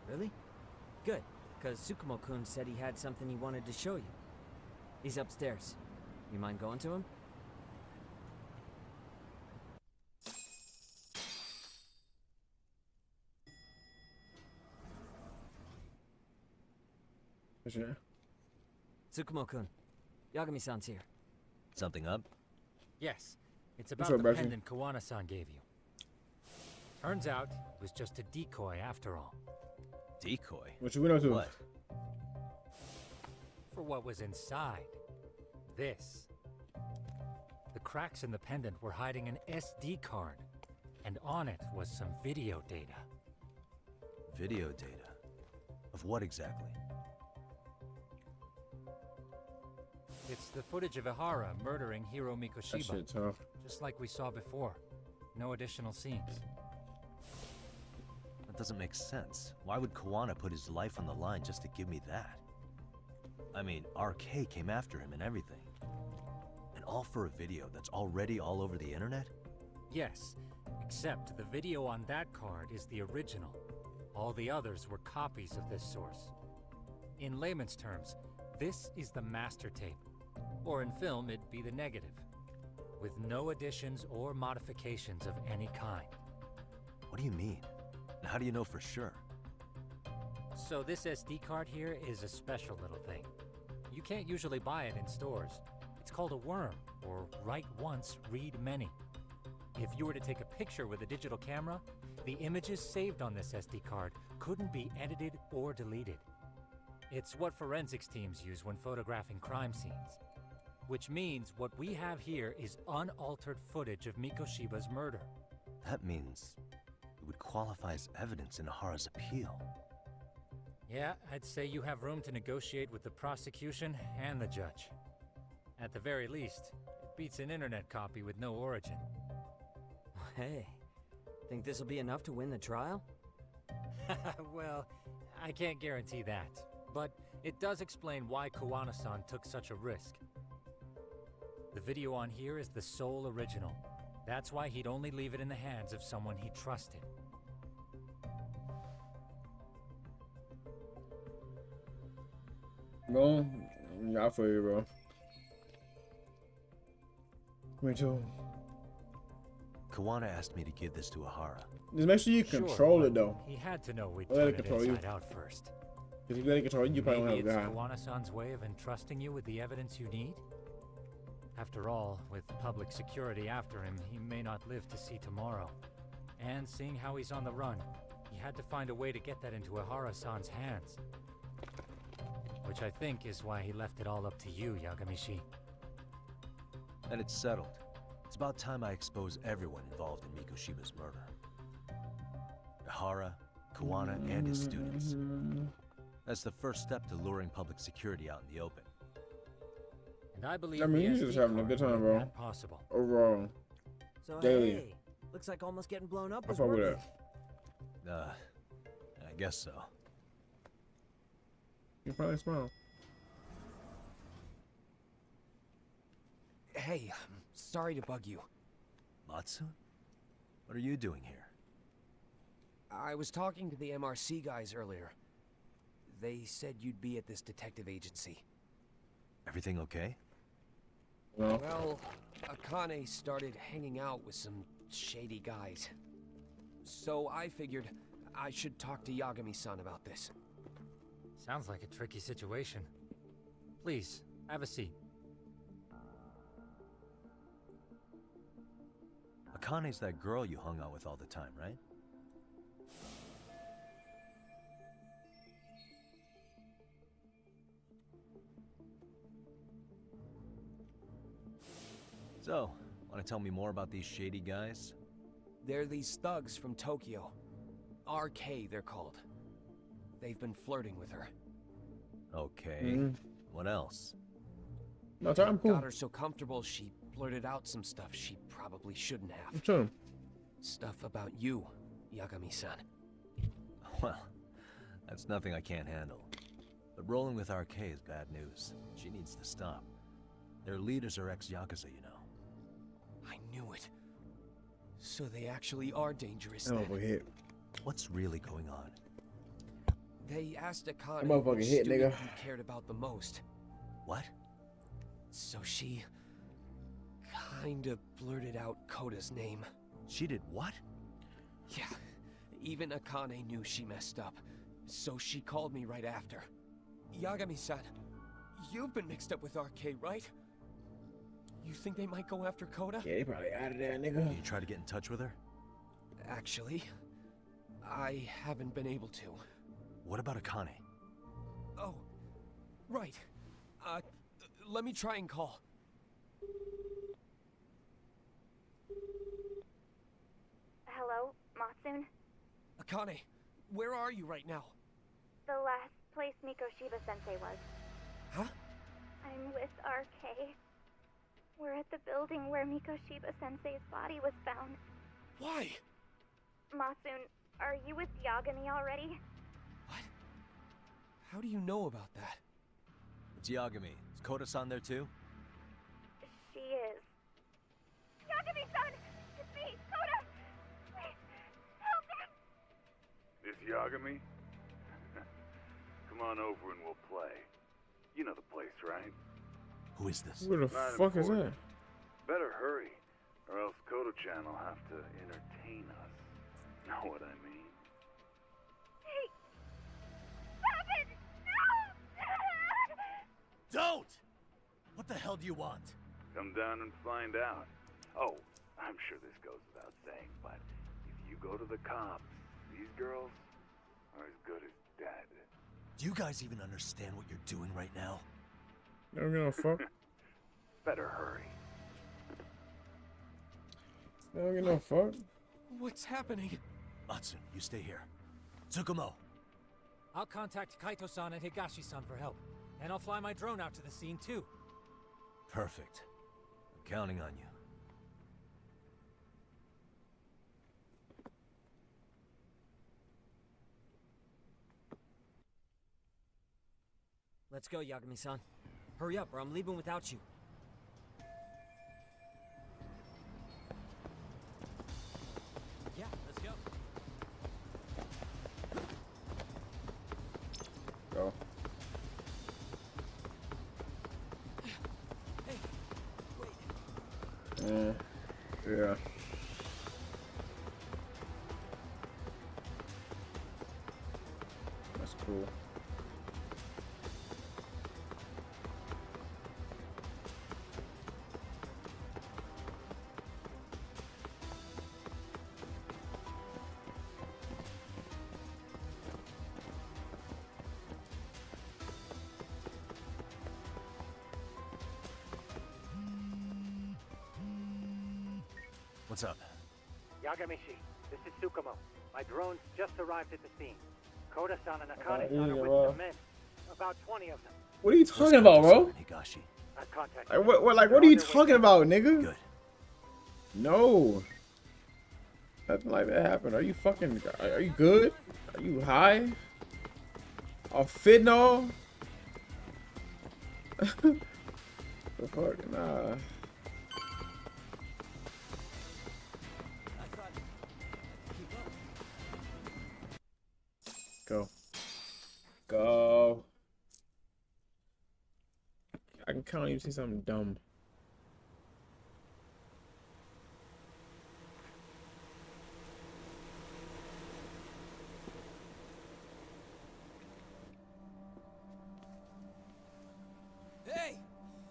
Really? Good, because Tsukumo-kun said he had something he wanted to show you. He's upstairs. You mind going to him? What's your name? Tsukumo-kun. Yagami-san's here. Something up? Yes, it's What's about up, the Bertie? pendant Kawana-san gave you. Turns out it was just a decoy after all. Decoy? What you went up to? What? For what was inside. This. The cracks in the pendant were hiding an SD card, and on it was some video data. Video data? Of what exactly? It's the footage of Ihara murdering Hiro That Mikoshiba, shit tough. just like we saw before. No additional scenes. That doesn't make sense. Why would Kawana put his life on the line just to give me that? I mean, RK came after him and everything. And all for a video that's already all over the internet? Yes, except the video on that card is the original. All the others were copies of this source. In layman's terms, this is the master tape. Or in film, it'd be the negative. With no additions or modifications of any kind. What do you mean? And how do you know for sure? So this SD card here is a special little thing. You can't usually buy it in stores. It's called a worm, or write once, read many. If you were to take a picture with a digital camera, the images saved on this SD card couldn't be edited or deleted. It's what forensics teams use when photographing crime scenes. Which means what we have here is unaltered footage of Mikoshiba's murder. That means it would qualify as evidence in Ihara's appeal. Yeah, I'd say you have room to negotiate with the prosecution and the judge. At the very least, it beats an internet copy with no origin. Hey, think this'll be enough to win the trial? Well, I can't guarantee that, but it does explain why Kawana-san took such a risk. The video on here is the sole original. That's why he'd only leave it in the hands of someone he trusted. Bro, yeah, I feel you, bro. Me too. Kawana asked me to give this to Ihara. Just make sure you control it, though. He had to know we'd Let turn it it control you. inside out first. Because if you let it control you, probably Maybe won't have a it's guy. Kawana-san's way of entrusting you with the evidence you need? After all, with public security after him, he may not live to see tomorrow. And seeing how he's on the run, he had to find a way to get that into Ihara-san's hands. Which I think is why he left it all up to you, Yagamishi. And it's settled. It's about time I expose everyone involved in Mikoshiba's murder. Ihara, Kawana, and his students. That's the first step to luring public security out in the open. And I believe I mean, the he's just SD having a card good time, made bro. that possible. Overall. So Daily. hey, looks like almost getting blown up I was fuck with worth that. it. I guess so. You probably smile. Hey, I'm sorry to bug you. Matsu? What are you doing here? I was talking to the MRC guys earlier. They said you'd be at this detective agency. Everything okay? No. Well, Akane started hanging out with some shady guys. So I figured I should talk to Yagami-san about this. Sounds like a tricky situation. Please, have a seat. Akane's that girl you hung out with all the time, right? So, want to tell me more about these shady guys? They're these thugs from Tokyo. RK, they're called. They've been flirting with her. Okay. What else? No, I'm cool. Got her so comfortable, she blurted out some stuff she probably shouldn't have. Sure. Stuff about you, Yagami-san. Well, that's nothing I can't handle. But rolling with RK is bad news. She needs to stop. Their leaders are ex-Yakuza, you know. I knew it. So they actually are dangerous That then. motherfucker hit. What's really going on? They asked That Akane motherfucker which hit, student nigga. he cared about the most. What? So she kinda blurted out Koda's name. She did what? Yeah, even Akane knew she messed up. So she called me right after. Yagami-san, you've been mixed up with RK, right? You think they might go after Koda? Yeah, they probably out of there, nigga. You try to get in touch with her? Actually, I haven't been able to. What about Akane? Oh, right. Let me try and call. Hello, Matsun? Akane, where are you right now? The last place Mikoshiba-sensei was. Huh? I'm with RK. We're at the building where Mikoshiba-sensei's body was found. Why? Matsun, are you with Yagami already? How do you know about that? It's Yagami. Is Koda-san there too? She is. Yagami-san! It's me, Koda! Please, help me! This Yagami? Come on over and we'll play. You know the place, right? Who is this? Who the Not fuck is important. that? Better hurry, or else Kodo-chan will have to entertain us. Know what I mean? Hey! Stop it! No! Don't! What the hell do you want? Come down and find out. Oh, I'm sure this goes without saying, but if you go to the cops, these girls are as good as dead. Do you guys even understand what you're doing right now? They don't give a fuck. Better hurry. They don't give no fuck. What's happening? Matsu, you stay here. Tsukumo. I'll contact Kaito-san and Higashi-san for help. And I'll fly my drone out to the scene too. Perfect. I'm counting on you. Let's go, Yagami-san. Hurry up, or I'm leaving without you. Yeah, let's go. Go. Yeah. That's cool. What's up? Yagamishi, this is Tsukumo. My drones just arrived at the scene. Koda-san and Oh, Akane-san are yeah, with bro. some men. About 20 of them. What are you talking about, bro? Higashi. I've contacted Like what are you talking about, nigga? Good. No. Nothing like that happened. Are you fucking? Are you good? Are you high? Off fentanyl? The fuck, nah. Go. Go. I can count on you to say something dumb. Hey!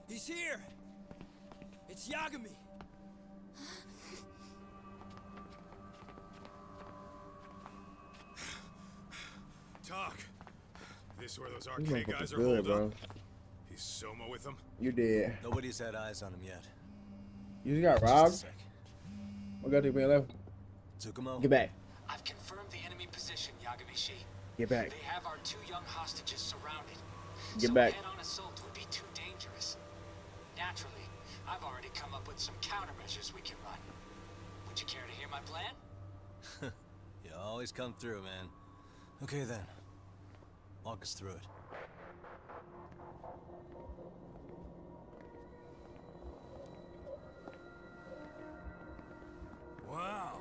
He's here! It's Yagami! Talk. This where those These arcade motherfuckers guys are good, holed bro. up? He's Soma with them? You did. Nobody's had eyes on him yet. You just got robbed? What got to be left? Tsukumo? Get back. I've confirmed the enemy position, Yagamishi. Get back. They have our 2 young hostages surrounded. Get back. Head-on assault would be too dangerous. Naturally, I've already come up with some countermeasures we can run. Would you care to hear my plan? You always come through, man. Okay then. Walk us through it. Wow.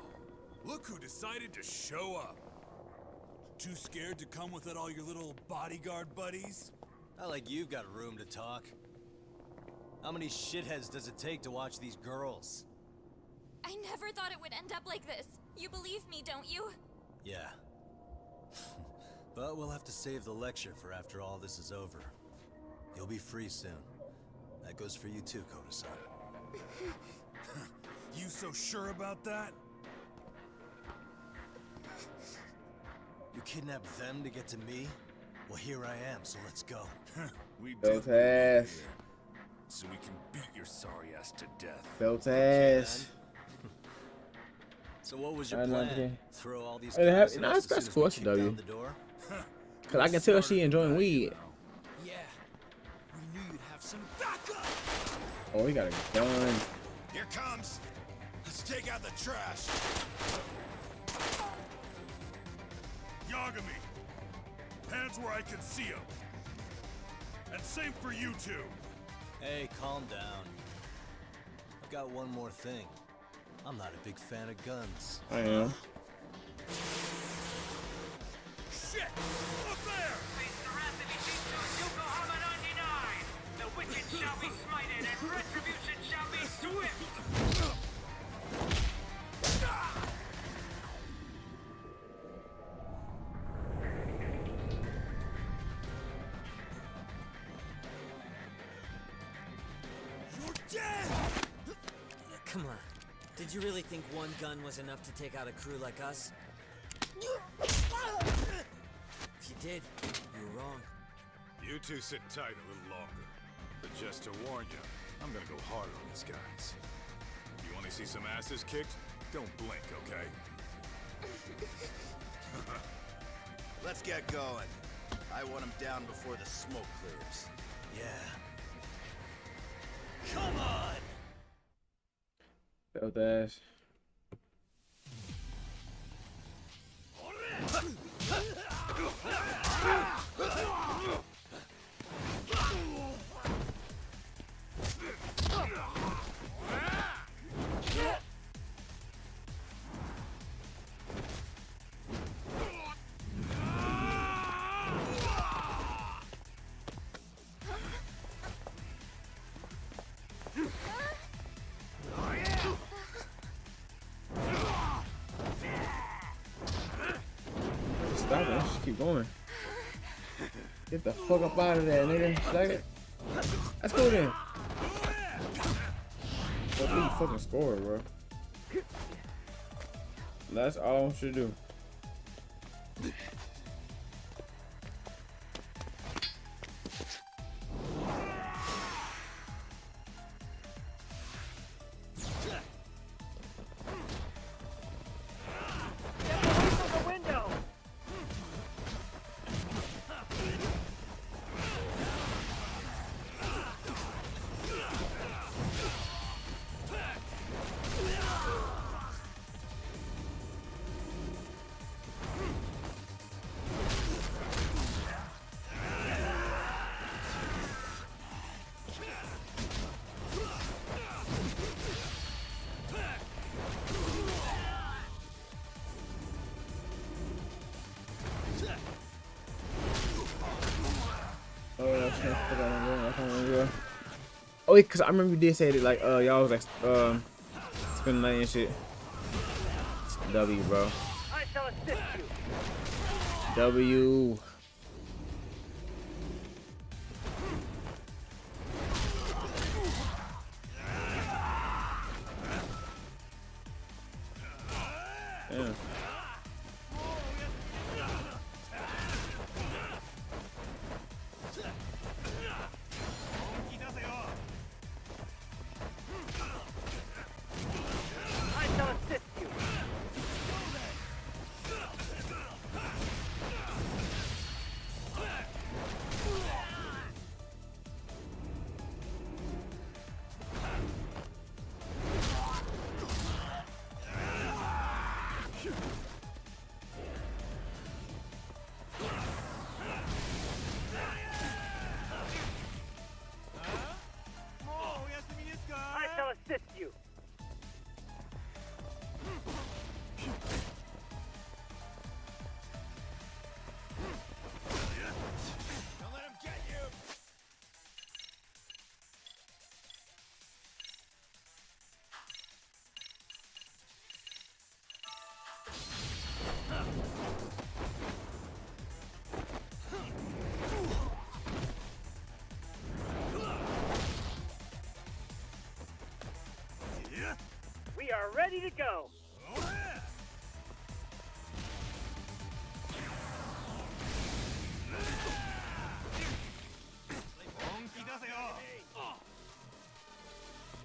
Look who decided to show up. Too scared to come with all your little bodyguard buddies? Not like you've got room to talk. How many shitheads does it take to watch these girls? I never thought it would end up like this. You believe me, don't you? Yeah. But we'll have to save the lecture for after all this is over. You'll be free soon. That goes for you too, Koda-san. You so sure about that? You kidnapped them to get to me? Well, here I am, so let's go. We Belt did ass. so we can beat your sorry ass to death. Belt ass. So what was your I know, plan? okay. Throw all these Hey, guys in nah, us that's as soon as cool. we That's a kick W. down the door? Cause I can tell she enjoying weed. Yeah. We knew you'd have some backup! Oh, he got a gun. Here comes. Let's take out the trash. Yagami, hands where I can see them. And same for you two. Hey, calm down. I've got one more thing. I'm not a big fan of guns. I am. Shit! Up there! The wicked shall be smited and retribution shall be swift! You're dead! Come on. Did you really think one gun was enough to take out a crew like us? If you did, you were wrong. You two sit tight a little longer. But just to warn you, I'm gonna go hard on these guys. You wanna see some asses kicked? Don't blink, okay? Let's get going. I want him down before the smoke clears. Yeah. Come on! Belt ass. Stop it. Just keep going. Get the fuck up out of there, nigga. Like it. Let's go then. What you fucking score, bro? That's all I want you to do. Oh, shit, I forgot my name. I can't remember. Oh, yeah, cause I remember you did say that like y'all was like spending money and shit. W, bro. I shall assist you. W. Yeah. I shall assist you. I shall assist you. Don't let him get you! We are ready to go.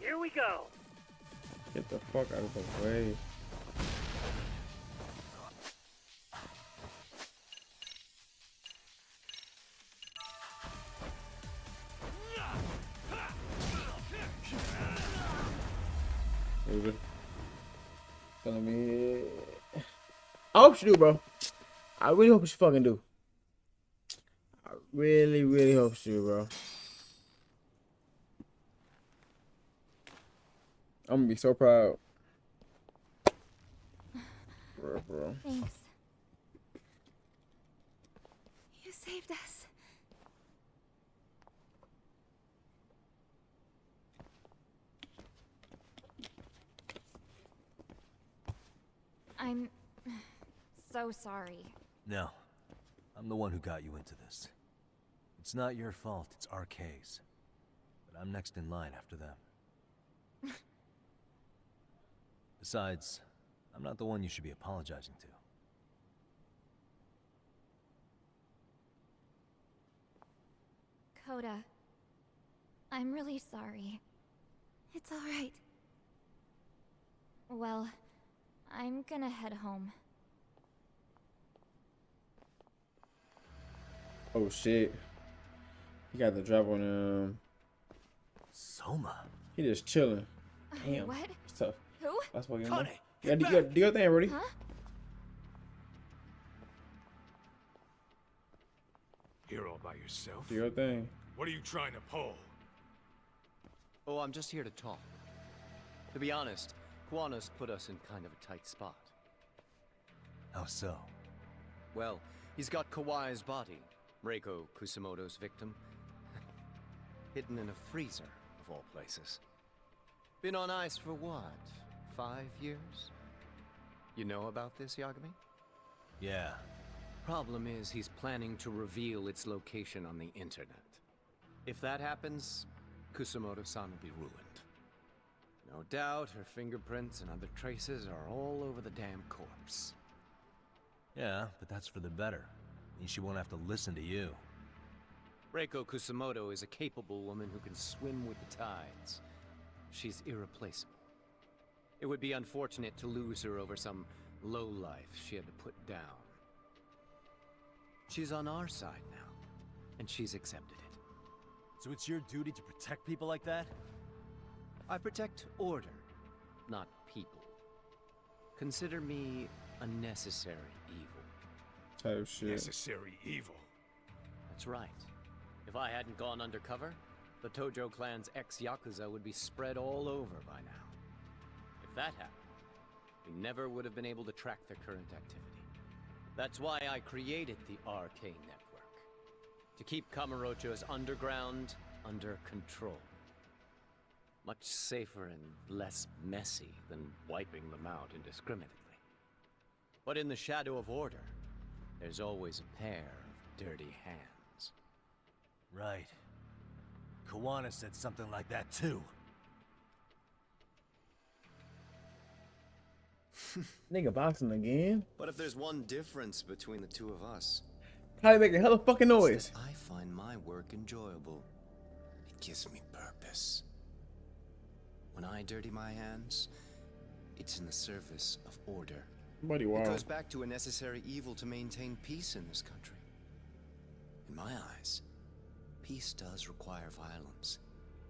Here we go. Get the fuck out of the way. Telling me, I hope she do, bro. I really hope she fucking do. I really, really hope she do, bro. I'm gonna be so proud. Bro. Thanks. You saved us. I'm so sorry. No. I'm the one who got you into this. It's not your fault, it's RK's. But I'm next in line after them. Besides, I'm not the one you should be apologizing to. Coda, I'm really sorry. It's all right. Well, I'm gonna head home. Oh shit. He got the drop on him. Soma. He just chilling. Damn. What? It's tough. Who? That's why you know. Connie, Yeah, do your thing, Rudy. Huh? You're all by yourself? Do your thing. What are you trying to pull? Oh, I'm just here to talk. To be honest, Kuwano's put us in kind of a tight spot. How so? Well, he's got Kawai's body, Reiko Kusamoto's victim, hidden in a freezer, of all places. Been on ice for what, 5 years? You know about this, Yagami? Yeah. Problem is, he's planning to reveal its location on the internet. If that happens, Kusamoto-san will be ruined. No doubt her fingerprints and other traces are all over the damn corpse. Yeah, but that's for the better. Means she won't have to listen to you. Reiko Kusamoto is a capable woman who can swim with the tides. She's irreplaceable. It would be unfortunate to lose her over some lowlife she had to put down. She's on our side now, and she's accepted it. So it's your duty to protect people like that? I protect order, not people. Consider me a necessary evil. Type shit. Necessary evil. That's right. If I hadn't gone undercover, the Tojo clan's ex-Yakuza would be spread all over by now. If that happened, we never would have been able to track their current activity. That's why I created the RK network. To keep Kamurocho's underground under control. Much safer and less messy than wiping them out indiscriminately. But in the shadow of order, there's always a pair of dirty hands. Right. Kawana said something like that too. Nigga boxing again. But if there's one difference between the two of us, Probably making hella fucking noise. I find my work enjoyable. It gives me purpose. When I dirty my hands, it's in the service of order. Buddy, wow. It goes back to a necessary evil to maintain peace in this country. In my eyes, peace does require violence.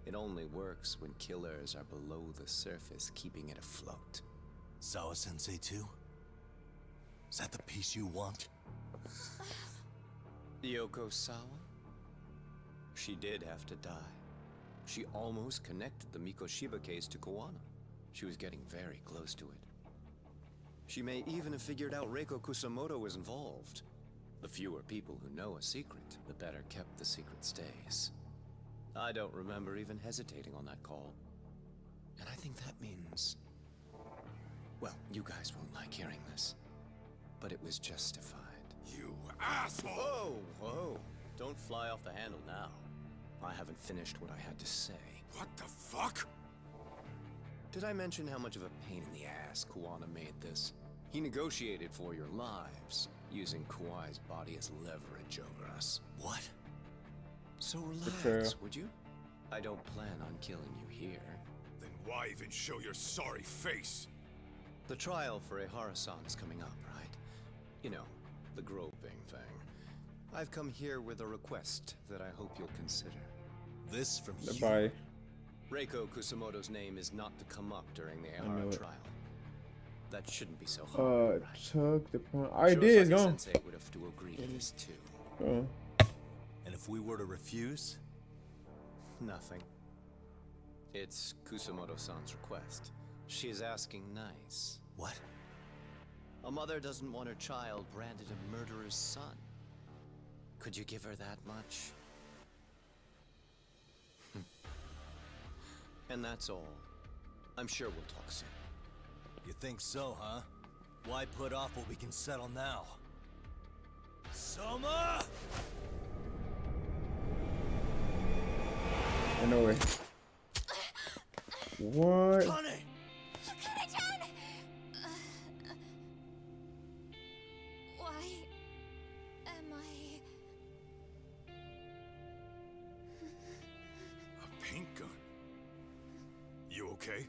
It only works when killers are below the surface, keeping it afloat. Sawa-sensei too? Is that the peace you want? Yoko Sawa? She did have to die. She almost connected the Mikoshiba case to Kawana. She was getting very close to it. She may even have figured out Reiko Kusamoto was involved. The fewer people who know a secret, the better kept the secret stays. I don't remember even hesitating on that call. And I think that means... well, you guys won't like hearing this, but it was justified. You asshole! Whoa, whoa. Don't fly off the handle now. I haven't finished what I had to say. What the fuck? Did I mention how much of a pain in the ass Kawana made this? He negotiated for your lives, using Kawai's body as leverage over us. What? So Betrayal. relax, would you? I don't plan on killing you here. Then why even show your sorry face? The trial for Ehara-san is coming up, right? You know, the groping thing. I've come here with a request that I hope you'll consider. This from you? Bye. Reiko Kusamoto's name is not to come up during the know Ehara it. trial. That shouldn't be so hard, right? Chuck the point. I did, it's gone. Sensei would have to agree to this too. Oh. And if we were to refuse? Nothing. It's Kusamoto-san's request. She is asking nice. What? A mother doesn't want her child branded a murderer's son. Could you give her that much? And that's all. I'm sure we'll talk soon. You think so, huh? Why put off what we can settle now? Soma! I know it. What? Kane! Why am I... A paint gun? You okay?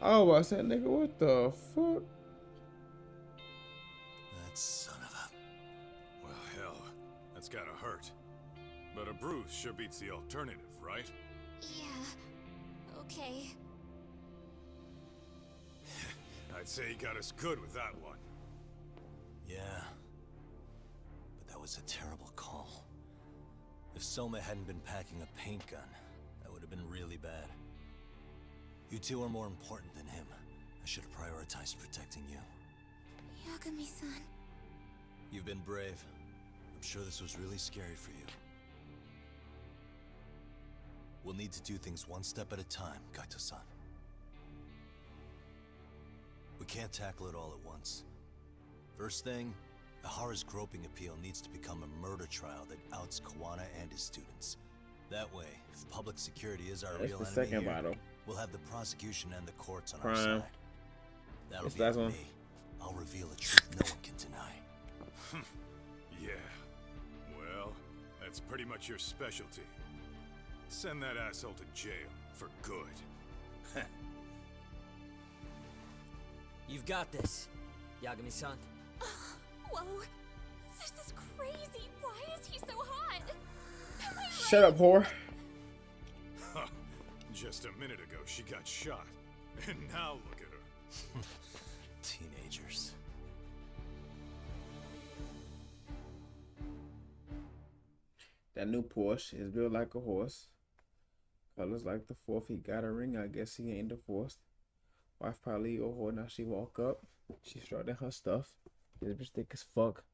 Oh, I said, nigga, what the fuck? That son of a... Well, hell, that's gotta hurt. But a bruise sure beats the alternative, right? Yeah. Okay. I'd say he got us good with that one. Yeah. But that was a terrible call. If Soma hadn't been packing a paint gun, that would have been really bad. You two are more important than him. I should have prioritized protecting you. Yagami-san. You've been brave. I'm sure this was really scary for you. We'll need to do things one step at a time, Kaito-san. We can't tackle it all at once. First thing, Ahara's groping appeal needs to become a murder trial that outs Kawana and his students. That way, if public security is our That's real the enemy second here, battle. we'll have the prosecution and the courts on our Crime. side. That'll That's be the last on one. me. I'll reveal a truth no one can deny. Yeah. Well, that's pretty much your specialty. Send that asshole to jail for good. You've got this, Yagami-san. Whoa. This is crazy. Why is he so hot? Am I right? Shut up, whore. Just a minute ago, she got shot. And now look at her. Teenagers. That new Porsche is built like a horse. Colors like the fourth. He got a ring. I guess he ain't divorced. Wife probably a whore. Now she walk up. She started her stuff. This bitch thick as fuck.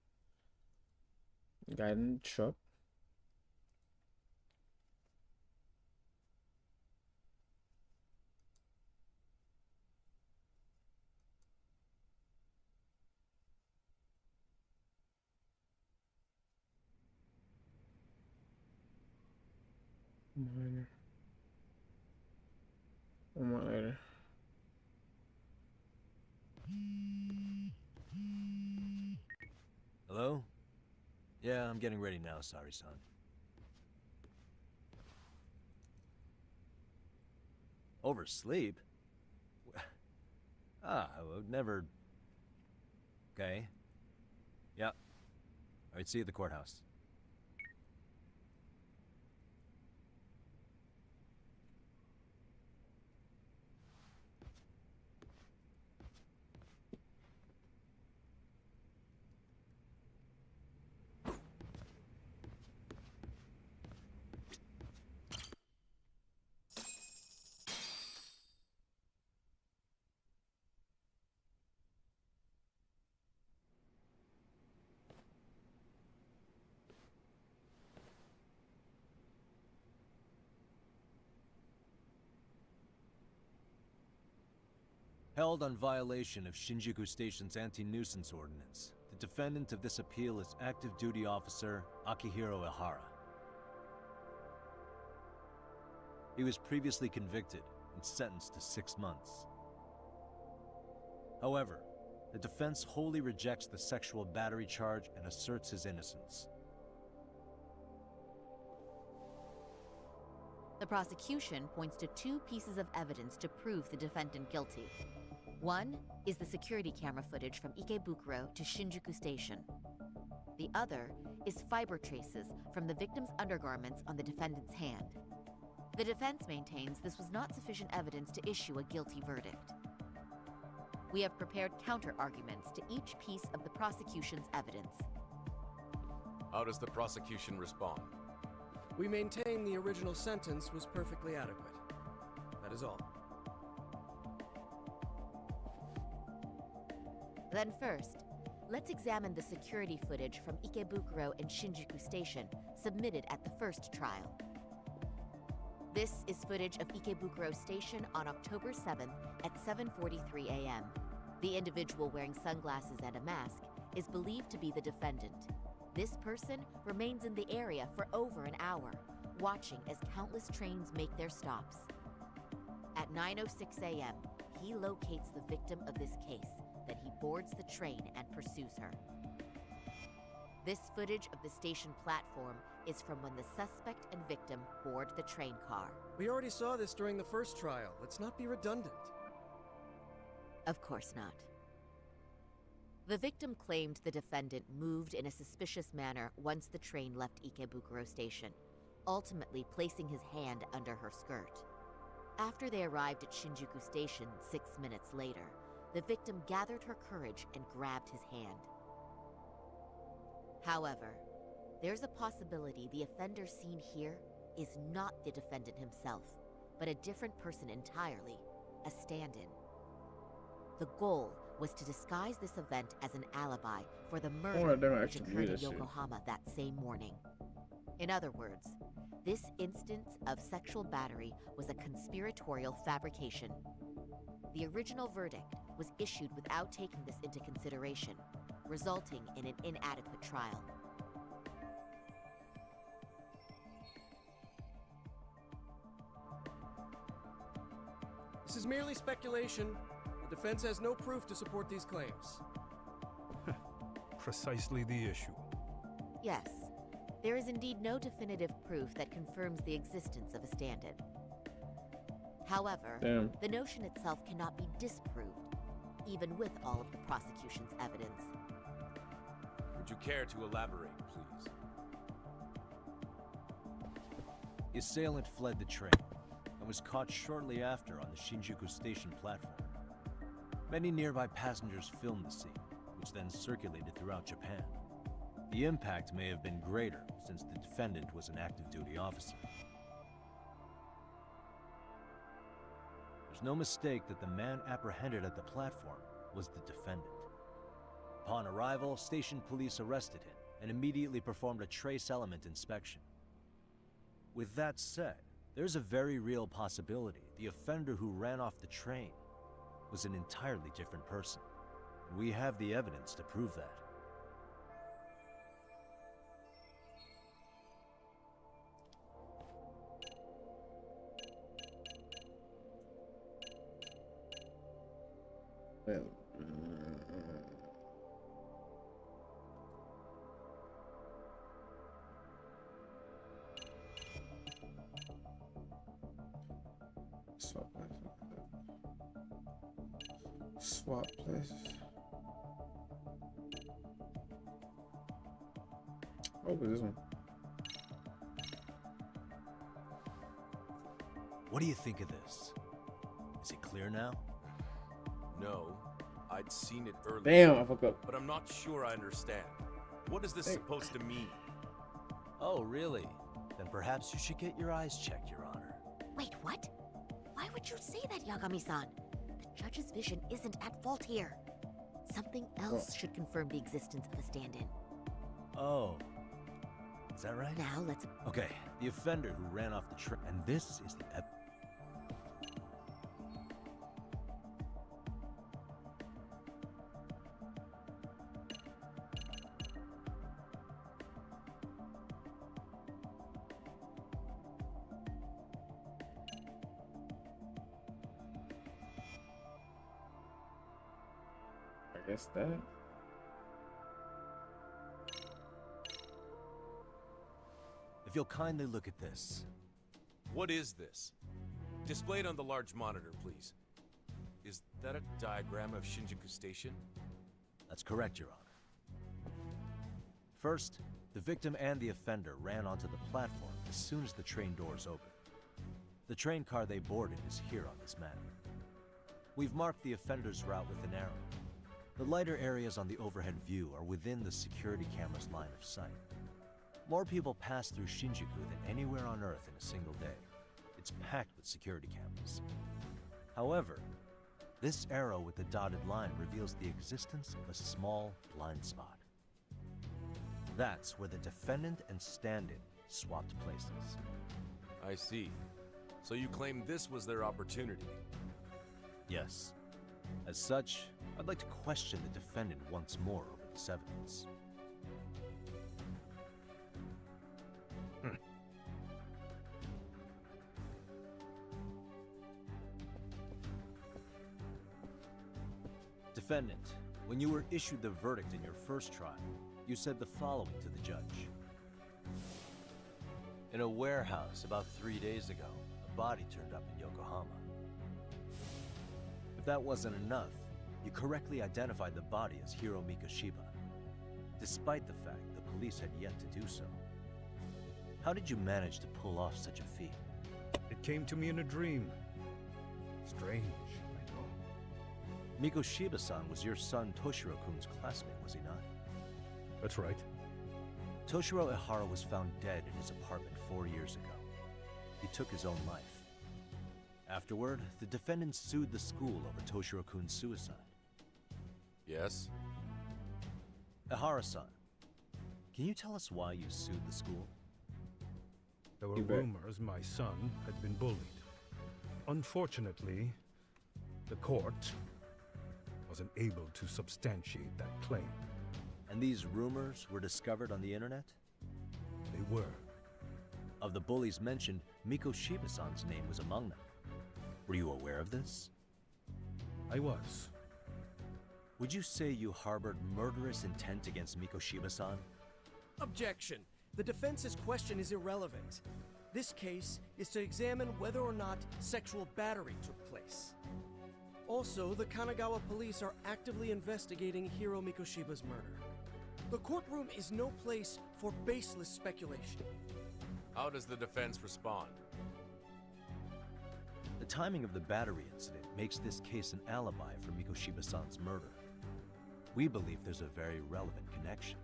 Guy in the truck. Minor. One more later. Hello? Yeah, I'm getting ready now, sorry, son. Oversleep? I would never... Okay. Yeah. Alright, see you at the courthouse. Held on violation of Shinjuku Station's anti-nuisance ordinance. The defendant of this appeal is active duty officer Akihiro Ihara. He was previously convicted and sentenced to 6 months. However, the defense wholly rejects the sexual battery charge and asserts his innocence. The prosecution points to 2 pieces of evidence to prove the defendant guilty. One is the security camera footage from Ikebukuro to Shinjuku Station. The other is fiber traces from the victim's undergarments on the defendant's hand. The defense maintains this was not sufficient evidence to issue a guilty verdict. We have prepared counter-arguments to each piece of the prosecution's evidence. How does the prosecution respond? We maintain the original sentence was perfectly adequate. That is all. Then first, let's examine the security footage from Ikebukuro and Shinjuku Station submitted at the first trial. This is footage of Ikebukuro Station on October 7th at 7:43 a.m. The individual wearing sunglasses and a mask is believed to be the defendant. This person remains in the area for over an hour, watching as countless trains make their stops. At 9:06 a.m., he locates the victim of this case. Then he boards the train and pursues her. This footage of the station platform is from when the suspect and victim board the train car. We already saw this during the first trial. Let's not be redundant. Of course not. The victim claimed the defendant moved in a suspicious manner once the train left Ikebukuro Station, ultimately placing his hand under her skirt. After they arrived at Shinjuku Station 6 minutes later, the victim gathered her courage and grabbed his hand. However, there's a possibility the offender seen here is not the defendant himself, but a different person entirely, a stand-in. The goal was to disguise this event as an alibi for the murder which occurred in Yokohama that same morning. In other words, this instance of sexual battery was a conspiratorial fabrication. The original verdict was issued without taking this into consideration, resulting in an inadequate trial. This is merely speculation. The defense has no proof to support these claims. Precisely the issue. Yes, there is indeed no definitive proof that confirms the existence of a stand-in. However, the notion itself cannot be disproved, even with all of the prosecution's evidence. Would you care to elaborate, please? The assailant fled the train and was caught shortly after on the Shinjuku Station platform. Many nearby passengers filmed the scene, which then circulated throughout Japan. The impact may have been greater since the defendant was an active duty officer. There's no mistake that the man apprehended at the platform was the defendant. Upon arrival, station police arrested him and immediately performed a trace element inspection. With that said, there's a very real possibility the offender who ran off the train was an entirely different person. We have the evidence to prove that. Well, swap places. Swap places. Oh, this one. What do you think of this? Is it clear now? No, I'd seen it earlier. Damn, I fucked up. But I'm not sure I understand. What is this supposed to mean? Oh, really? Then perhaps you should get your eyes checked, Your Honor. Wait, what? Why would you say that, Yagami-san? The judge's vision isn't at fault here. Something else should confirm the existence of a stand-in. Oh. Is that right? Now let's... Okay, the offender who ran off the train. And this is the... I guess that. If you'll kindly look at this. What is this? Display it on the large monitor, please. Is that a diagram of Shinjuku Station? That's correct, Your Honor. First, the victim and the offender ran onto the platform as soon as the train doors opened. The train car they boarded is here on this map. We've marked the offender's route with an arrow. The lighter areas on the overhead view are within the security camera's line of sight. More people pass through Shinjuku than anywhere on Earth in a single day. It's packed with security cameras. However, this arrow with the dotted line reveals the existence of a small blind spot. That's where the defendant and stand-in swapped places. I see. So you claim this was their opportunity? Yes. As such, I'd like to question the defendant once more over this evidence. Defendant, when you were issued the verdict in your first trial, you said the following to the judge. In a warehouse about 3 days ago, a body turned up in Yokohama. If that wasn't enough, you correctly identified the body as Hiro Mikoshiba, despite the fact the police had yet to do so. How did you manage to pull off such a feat? It came to me in a dream. Strange, I know. Mikoshiba-san was your son Toshiro-kun's classmate, was he not? That's right. Toshiro Ihara was found dead in his apartment 4 years ago. He took his own life. Afterward, the defendant sued the school over Toshiro-kun's suicide. Yes? Ihara-san, can you tell us why you sued the school? There were rumors my son had been bullied. Unfortunately, the court wasn't able to substantiate that claim. And these rumors were discovered on the internet? They were. Of the bullies mentioned, Mikoshiba-san's name was among them. Were you aware of this? I was. Would you say you harbored murderous intent against Mikoshiba-san? Objection. The defense's question is irrelevant. This case is to examine whether or not sexual battery took place. Also, the Kanagawa police are actively investigating Hiro Mikoshiba's murder. The courtroom is no place for baseless speculation. How does the defense respond? The timing of the battery incident makes this case an alibi for Mikoshiba-san's murder. We believe there's a very relevant connection.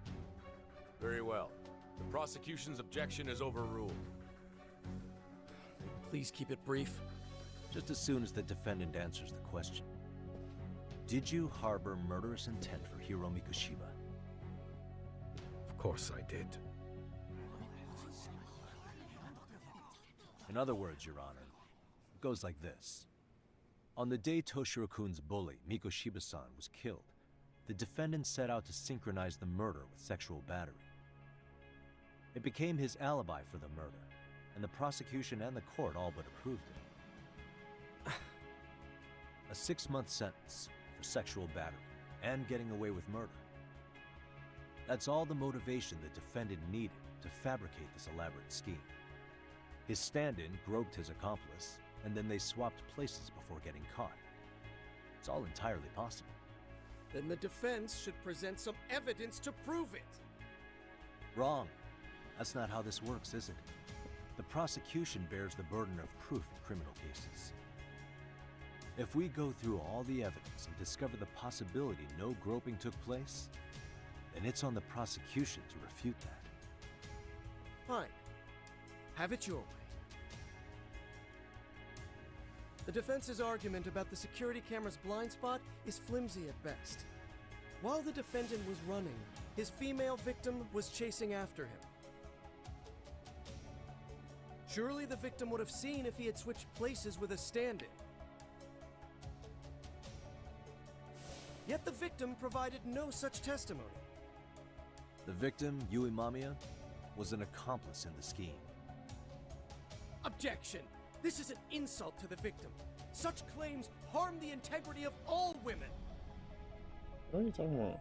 Very well. The prosecution's objection is overruled. Please keep it brief. Just as soon as the defendant answers the question. Did you harbor murderous intent for Hiro Mikoshiba? Of course I did. In other words, Your Honor, it goes like this. On the day Toshiro-kun's bully, Mikoshiba-san, was killed, the defendant set out to synchronize the murder with sexual battery. It became his alibi for the murder, and the prosecution and the court all but approved it. A 6-month sentence for sexual battery and getting away with murder. That's all the motivation the defendant needed to fabricate this elaborate scheme. His stand-in groped his accomplice, and then they swapped places before getting caught. It's all entirely possible. Then the defense should present some evidence to prove it. Wrong. That's not how this works, is it? The prosecution bears the burden of proof in criminal cases. If we go through all the evidence and discover the possibility no groping took place, then it's on the prosecution to refute that. Fine. Have it your way. The defense's argument about the security camera's blind spot is flimsy at best. While the defendant was running, his female victim was chasing after him. Surely the victim would have seen if he had switched places with a stand-in. Yet the victim provided no such testimony. The victim, Yui Mamiya, was an accomplice in the scheme. Objection! This is an insult to the victim. Such claims harm the integrity of all women. What are you talking about?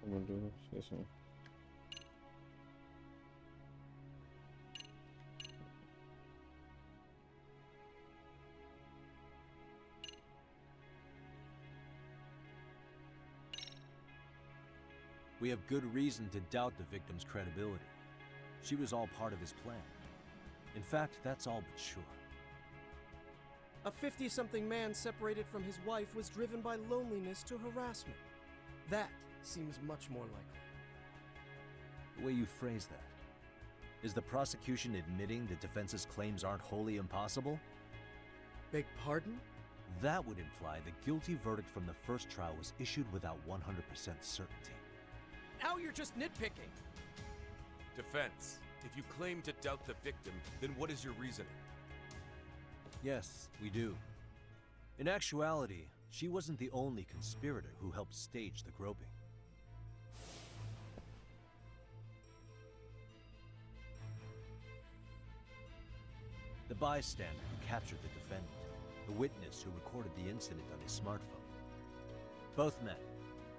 I'm gonna do this one. We have good reason to doubt the victim's credibility. She was all part of his plan. In fact, that's all but sure. A 50-something man separated from his wife was driven by loneliness to harassment. That seems much more likely. The way you phrase that. Is the prosecution admitting the defense's claims aren't wholly impossible? Beg pardon? That would imply the guilty verdict from the first trial was issued without 100% certainty. Now you're just nitpicking. Defense, if you claim to doubt the victim, then what is your reasoning? Yes, we do. In actuality, she wasn't the only conspirator who helped stage the groping. The bystander who captured the defendant, the witness who recorded the incident on his smartphone. Both men,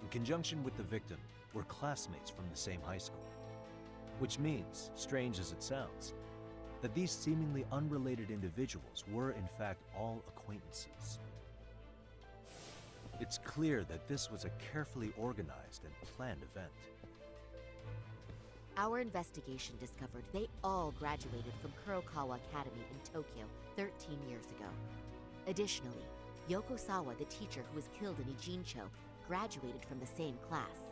in conjunction with the victim, were classmates from the same high school. Which means, strange as it sounds, that these seemingly unrelated individuals were in fact all acquaintances. It's clear that this was a carefully organized and planned event. Our investigation discovered they all graduated from Kurokawa Academy in Tokyo 13 years ago. Additionally, Yoko Sawa, the teacher who was killed in Ijincho, graduated from the same class.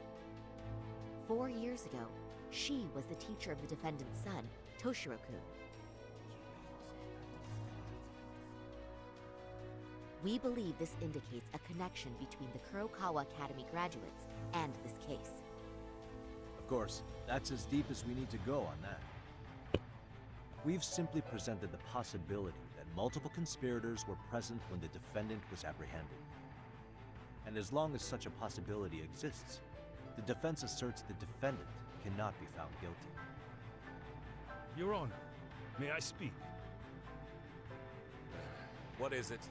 4 years ago, she was the teacher of the defendant's son, Toshiro-kun. We believe this indicates a connection between the Kurokawa Academy graduates and this case. Of course, that's as deep as we need to go on that. We've simply presented the possibility that multiple conspirators were present when the defendant was apprehended. And as long as such a possibility exists, the defense asserts the defendant cannot be found guilty. Your Honor, may I speak? What is it?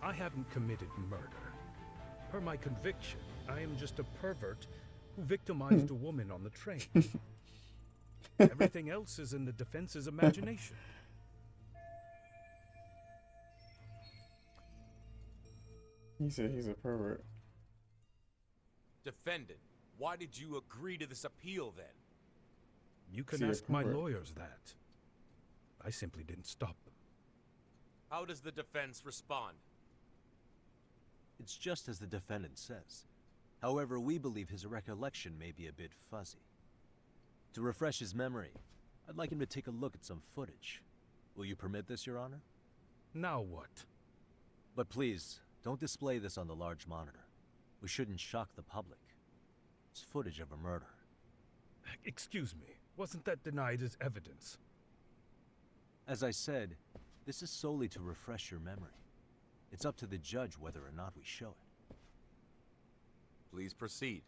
I haven't committed murder. Per my conviction, I am just a pervert who victimized a woman on the train. Everything else is in the defense's imagination. He said he's a pervert. Defendant, Why did you agree to this appeal then? You can See, ask my comfort. lawyers that. I simply didn't stop them. How does the defense respond? It's just as the defendant says. However, we believe his recollection may be a bit fuzzy. To refresh his memory, I'd like him to take a look at some footage. Will you permit this, Your Honor? Now what? But please, don't display this on the large monitor. We shouldn't shock the public. It's footage of a murder. Excuse me, wasn't that denied as evidence? As I said, this is solely to refresh your memory. It's up to the judge whether or not we show it. Please proceed.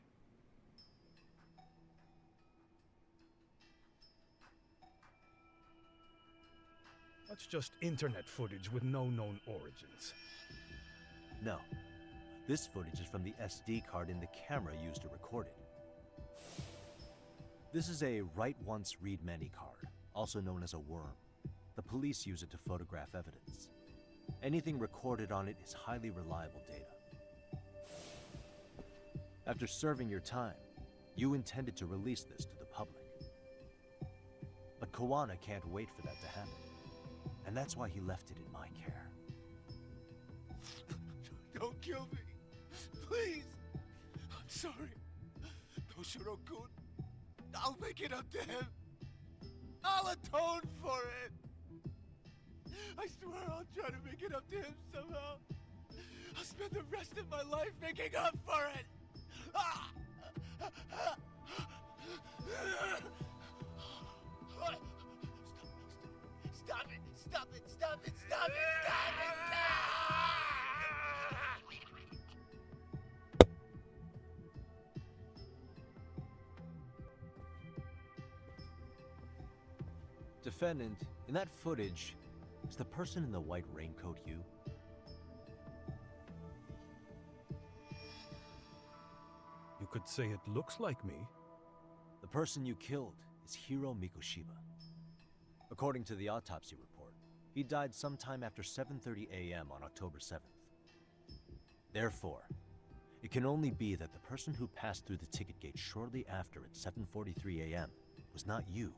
That's just internet footage with no known origins. No. This footage is from the SD card in the camera used to record it. This is a write once, read many card, also known as a worm. The police use it to photograph evidence. Anything recorded on it is highly reliable data. After serving your time, you intended to release this to the public. But Kawana can't wait for that to happen. And that's why he left it in my care. Don't kill me. Please. I'm sorry. No Shirokun. I'll make it up to him. I'll atone for it. I swear I'll try to make it up to him somehow. I'll spend the rest of my life making up for it. Ah! Stop it! Stop it! Stop it! Stop it! Stop it! Defendant, in that footage, is the person in the white raincoat you? You could say it looks like me. The person you killed is Hiro Mikoshiba. According to the autopsy report, he died sometime after 7:30 a.m. on October 7th. Therefore, it can only be that the person who passed through the ticket gate shortly after at 7:43 a.m. was not you,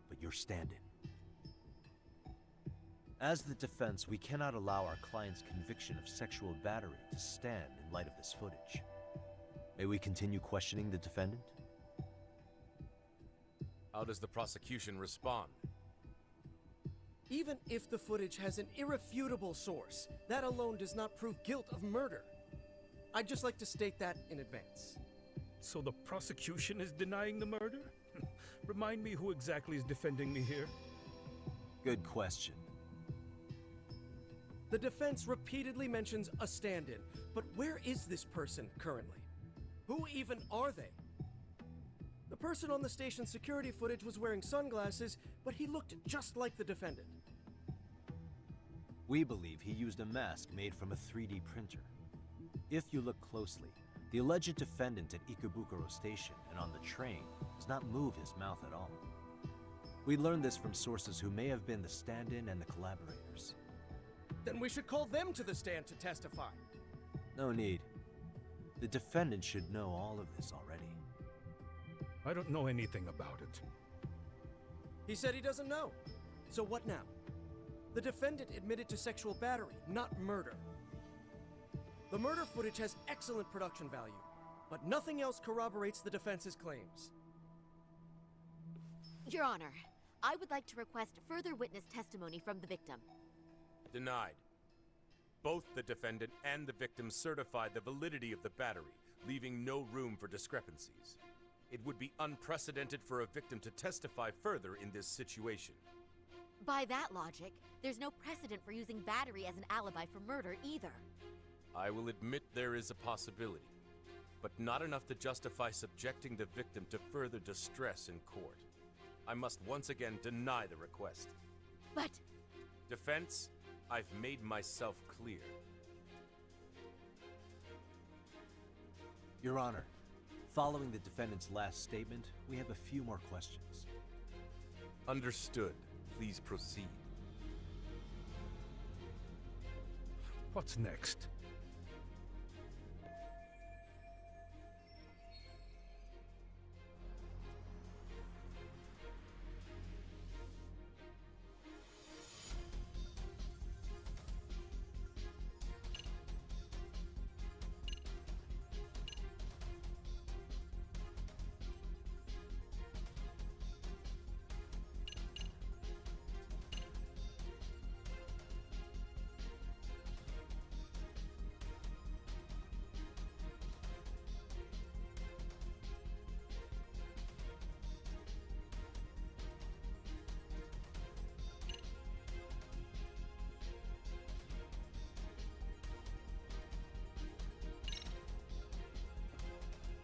but your stand-in. As the defense, we cannot allow our client's conviction of sexual battery to stand in light of this footage. May we continue questioning the defendant? How does the prosecution respond? Even if the footage has an irrefutable source, that alone does not prove guilt of murder. I'd just like to state that in advance. So the prosecution is denying the murder? Remind me who exactly is defending me here? Good question. The defense repeatedly mentions a stand-in, but where is this person currently? Who even are they? The person on the station's security footage was wearing sunglasses, but he looked just like the defendant. We believe he used a mask made from a 3D printer. If you look closely, the alleged defendant at Ikebukuro Station and on the train does not move his mouth at all. We learned this from sources who may have been the stand-in and the collaborators. Then we should call them to the stand to testify. No need. The defendant should know all of this already. I don't know anything about it. He said he doesn't know. So what now? The defendant admitted to sexual battery, not murder. The murder footage has excellent production value, but nothing else corroborates the defense's claims. Your Honor, I would like to request further witness testimony from the victim. Denied. Both the defendant and the victim certified the validity of the battery, leaving no room for discrepancies. It would be unprecedented for a victim to testify further in this situation. By that logic, there's no precedent for using battery as an alibi for murder either. I will admit there is a possibility, but not enough to justify subjecting the victim to further distress in court. I must once again deny the request. But... Defense, I've made myself clear. Your Honor, following the defendant's last statement, we have a few more questions. Understood. Please proceed. What's next?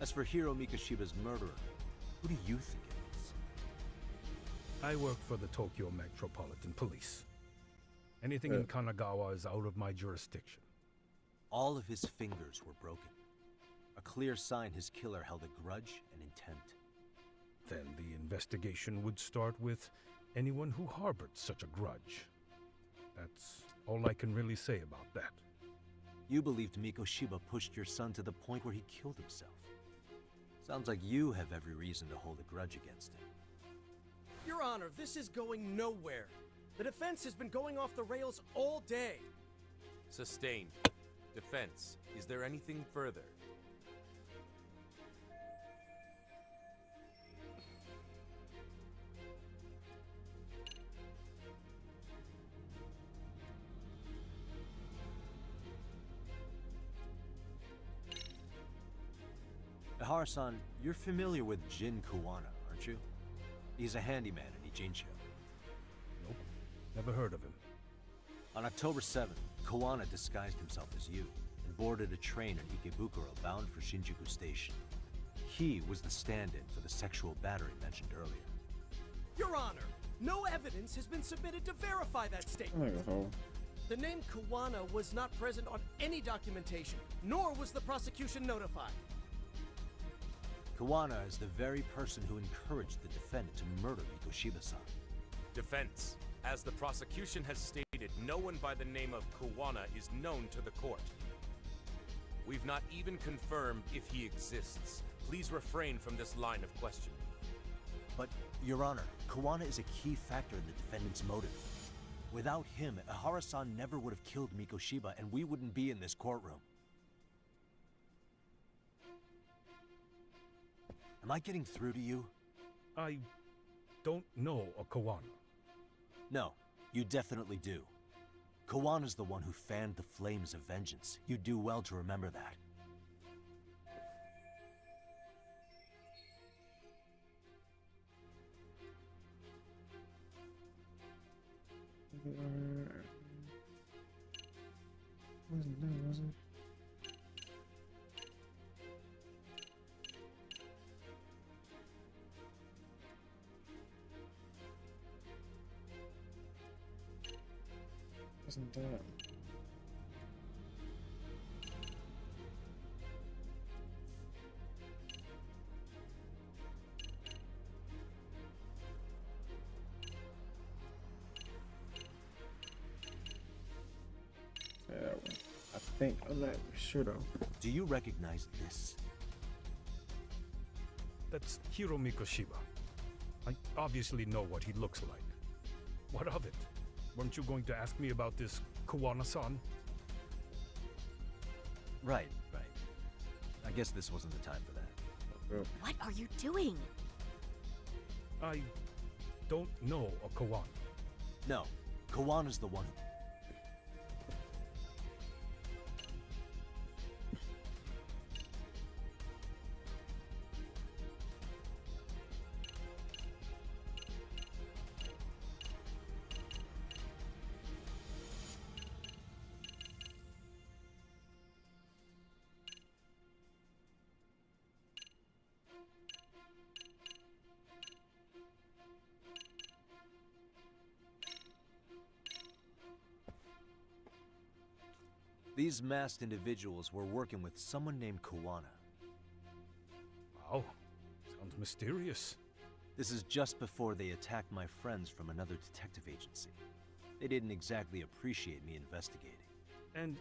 As for Hiro Mikoshiba's murderer, who do you think it is? I work for the Tokyo Metropolitan Police. Anything in Kanagawa is out of my jurisdiction. All of his fingers were broken. A clear sign his killer held a grudge and intent. Then the investigation would start with anyone who harbored such a grudge. That's all I can really say about that. You believed Mikoshiba pushed your son to the point where he killed himself. Sounds like you have every reason to hold a grudge against him. Your Honor, this is going nowhere. The defense has been going off the rails all day. Sustained. Defense, is there anything further? Ihara-san, you're familiar with Jin Kuwana, aren't you? He's a handyman in Ijincho. Nope, never heard of him. On October 7th, Kuwana disguised himself as you and boarded a train in Ikebukuro bound for Shinjuku Station. He was the stand-in for the sexual battery mentioned earlier. Your Honor, no evidence has been submitted to verify that statement. The name Kuwana was not present on any documentation, nor was the prosecution notified. Kuwana is the very person who encouraged the defendant to murder Mikoshiba-san. Defense. As the prosecution has stated, no one by the name of Kuwana is known to the court. We've not even confirmed if he exists. Please refrain from this line of questioning. But, Your Honor, Kuwana is a key factor in the defendant's motive. Without him, Ihara-san never would have killed Mikoshiba, and we wouldn't be in this courtroom. Am I getting through to you? I don't know a Kuwana. No, you definitely do. Kawana's the one who fanned the flames of vengeance. You do well to remember that. Wasn't that? That one. I think I'm not sure though. Do you recognize this? That's Hiro Mikoshiba. I obviously know what he looks like. What of it? Weren't you going to ask me about this Kuwana-san? Right. I guess this wasn't the time for that. What are you doing? I don't know a Kuwana. No, Kawana's the one who... These masked individuals were working with someone named Kuwana. Wow, sounds mysterious. This is just before they attacked my friends from another detective agency. They didn't exactly appreciate me investigating. And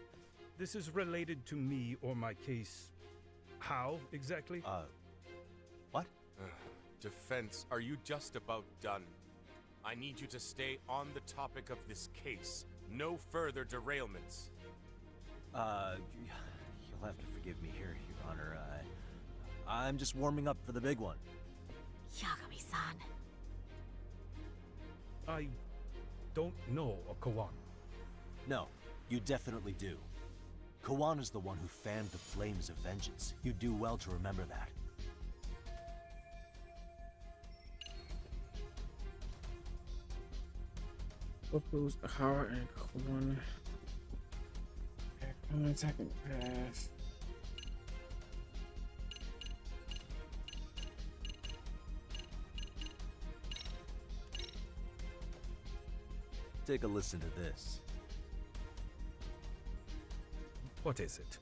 this is related to me or my case. How exactly? What? Defense, are you just about done? I need you to stay on the topic of this case. No further derailments. You'll have to forgive me here, Your Honor. I'm just warming up for the big one. Yagami-san. I don't know a Kuwana. No, you definitely do. Kawana's the one who fanned the flames of vengeance. You do well to remember that. What proves Ihara and Kuwana? Attacking the past. Take a listen to this. What is it?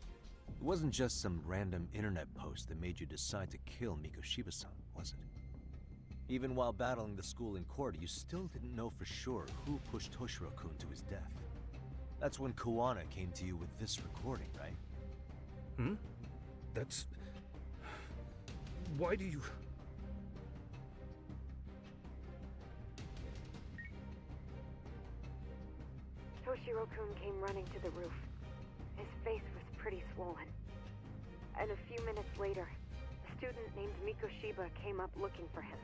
It wasn't just some random internet post that made you decide to kill Mikoshiba-san, was it? Even while battling the school in court, you still didn't know for sure who pushed Toshiro-kun to his death. That's when Kuwana came to you with this recording, right? Hmm? That's... Why do you... Toshiro-kun came running to the roof. His face was pretty swollen. And a few minutes later, a student named Mikoshiba came up looking for him.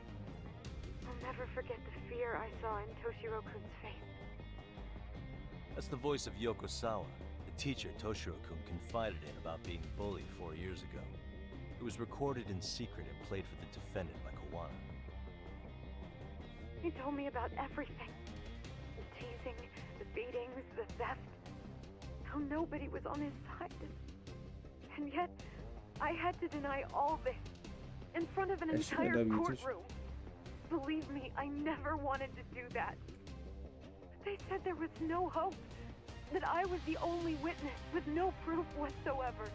I'll never forget the fear I saw in Toshiro-kun's face. That's the voice of Yokosawa, the teacher Toshiro-kun confided in about being bullied 4 years ago. It was recorded in secret and played for the defendant by Kuwana. He told me about everything. The teasing, the beatings, the theft. How nobody was on his side. And yet, I had to deny all this in front of an entire courtroom. Believe me, I never wanted to do that. They said there was no hope, that I was the only witness with no proof whatsoever.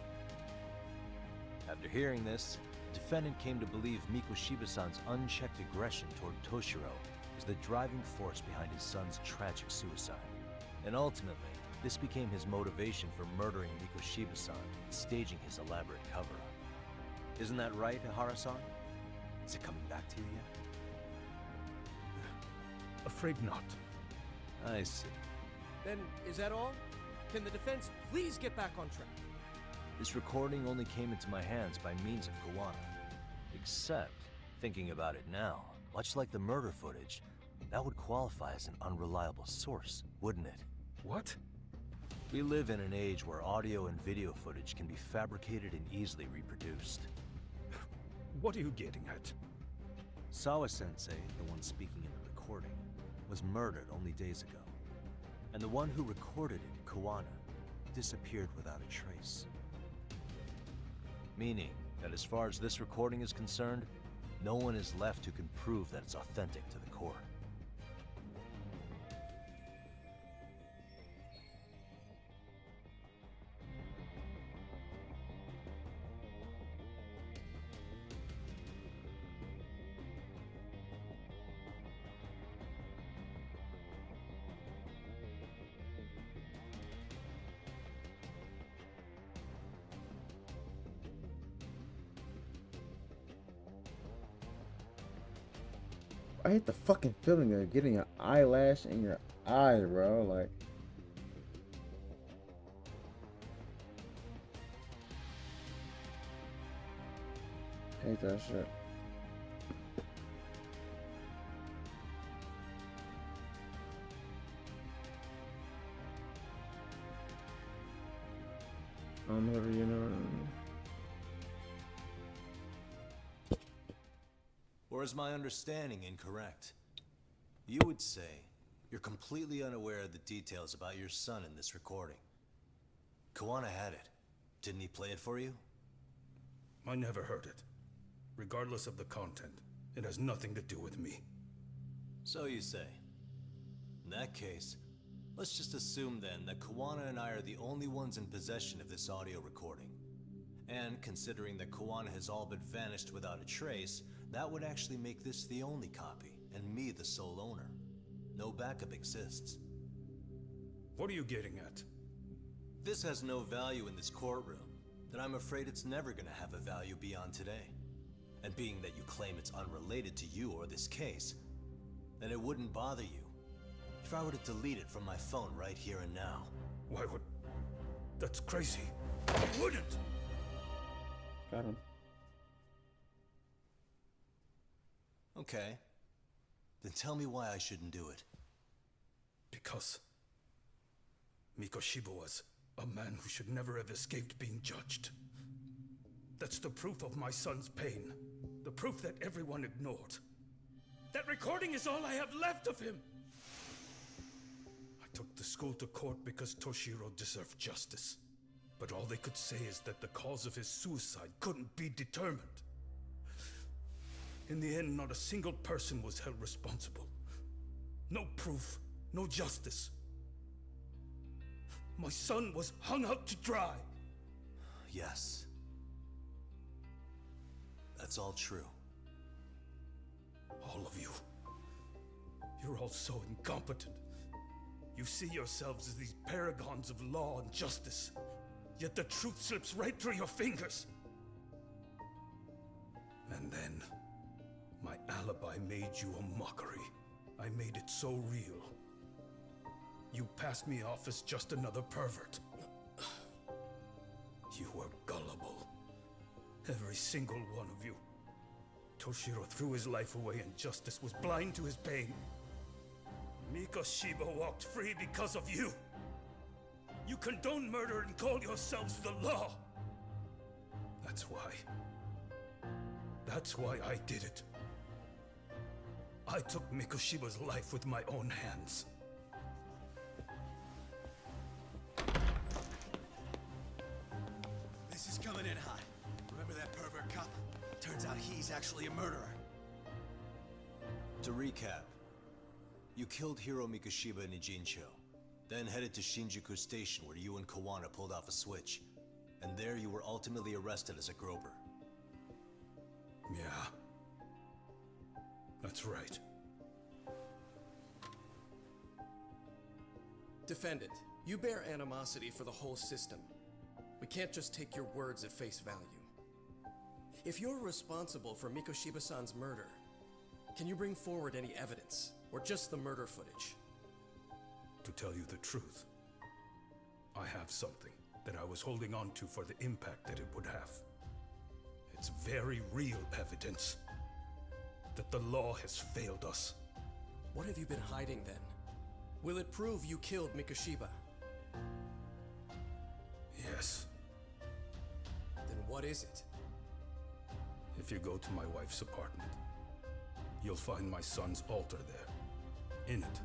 After hearing this, the defendant came to believe Mikoshiba-san's unchecked aggression toward Toshiro was the driving force behind his son's tragic suicide. And ultimately, this became his motivation for murdering Mikoshiba-san and staging his elaborate cover-up. Isn't that right, Ihara-san? Is it coming back to you yet? Afraid not. I see. Then, is that all? Can the defense please get back on track? This recording only came into my hands by means of Kuwana. Except, thinking about it now, much like the murder footage, that would qualify as an unreliable source, wouldn't it? What? We live in an age where audio and video footage can be fabricated and easily reproduced. What are you getting at? Sawa-sensei, the one speaking in the recording, was murdered only days ago. And the one who recorded it, Kuwana, disappeared without a trace. Meaning that as far as this recording is concerned, no one is left who can prove that it's authentic to the court. I hate the fucking feeling of getting an eyelash in your eye, bro. Like, hate that shit. Whatever, you know. Or is my understanding incorrect? You would say you're completely unaware of the details about your son in this recording. Kuwana had it. Didn't he play it for you? I never heard it. Regardless of the content, it has nothing to do with me. So you say. In that case, let's just assume then that Kuwana and I are the only ones in possession of this audio recording. And considering that Kuwana has all but vanished without a trace, that would actually make this the only copy, and me the sole owner. No backup exists. What are you getting at? This has no value in this courtroom, then I'm afraid it's never gonna have a value beyond today. And being that you claim it's unrelated to you or this case, then it wouldn't bother you if I were to delete it from my phone right here and now. Why would... That's crazy. I wouldn't! Got him. Okay. Then tell me why I shouldn't do it. Because Mikoshiba was a man who should never have escaped being judged. That's the proof of my son's pain. The proof that everyone ignored. That recording is all I have left of him! I took the school to court because Toshiro deserved justice. But all they could say is that the cause of his suicide couldn't be determined. In the end, not a single person was held responsible. No proof, no justice. My son was hung out to dry. Yes. That's all true. All of you. You're all so incompetent. You see yourselves as these paragons of law and justice, yet the truth slips right through your fingers. And then, my alibi made you a mockery. I made it so real. You passed me off as just another pervert. You were gullible. Every single one of you. Toshiro threw his life away and justice was blind to his pain. Mikoshiba walked free because of you. You condone murder and call yourselves the law. That's why. That's why I did it. I took Mikoshiba's life with my own hands. This is coming in hot. Remember that pervert cop? Turns out he's actually a murderer. To recap, you killed Hiro Mikoshiba in Ijincho, then headed to Shinjuku Station where you and Kawana pulled off a switch. And there you were ultimately arrested as a groper. Yeah. That's right. Defendant, you bear animosity for the whole system. We can't just take your words at face value. If you're responsible for Mikoshiba-san's murder, can you bring forward any evidence, or just the murder footage? To tell you the truth, I have something that I was holding on to for the impact that it would have. It's very real evidence that the law has failed us. What have you been hiding then? Will it prove you killed Mikoshiba? Yes. Then what is it? If you go to my wife's apartment, you'll find my son's altar there. In it,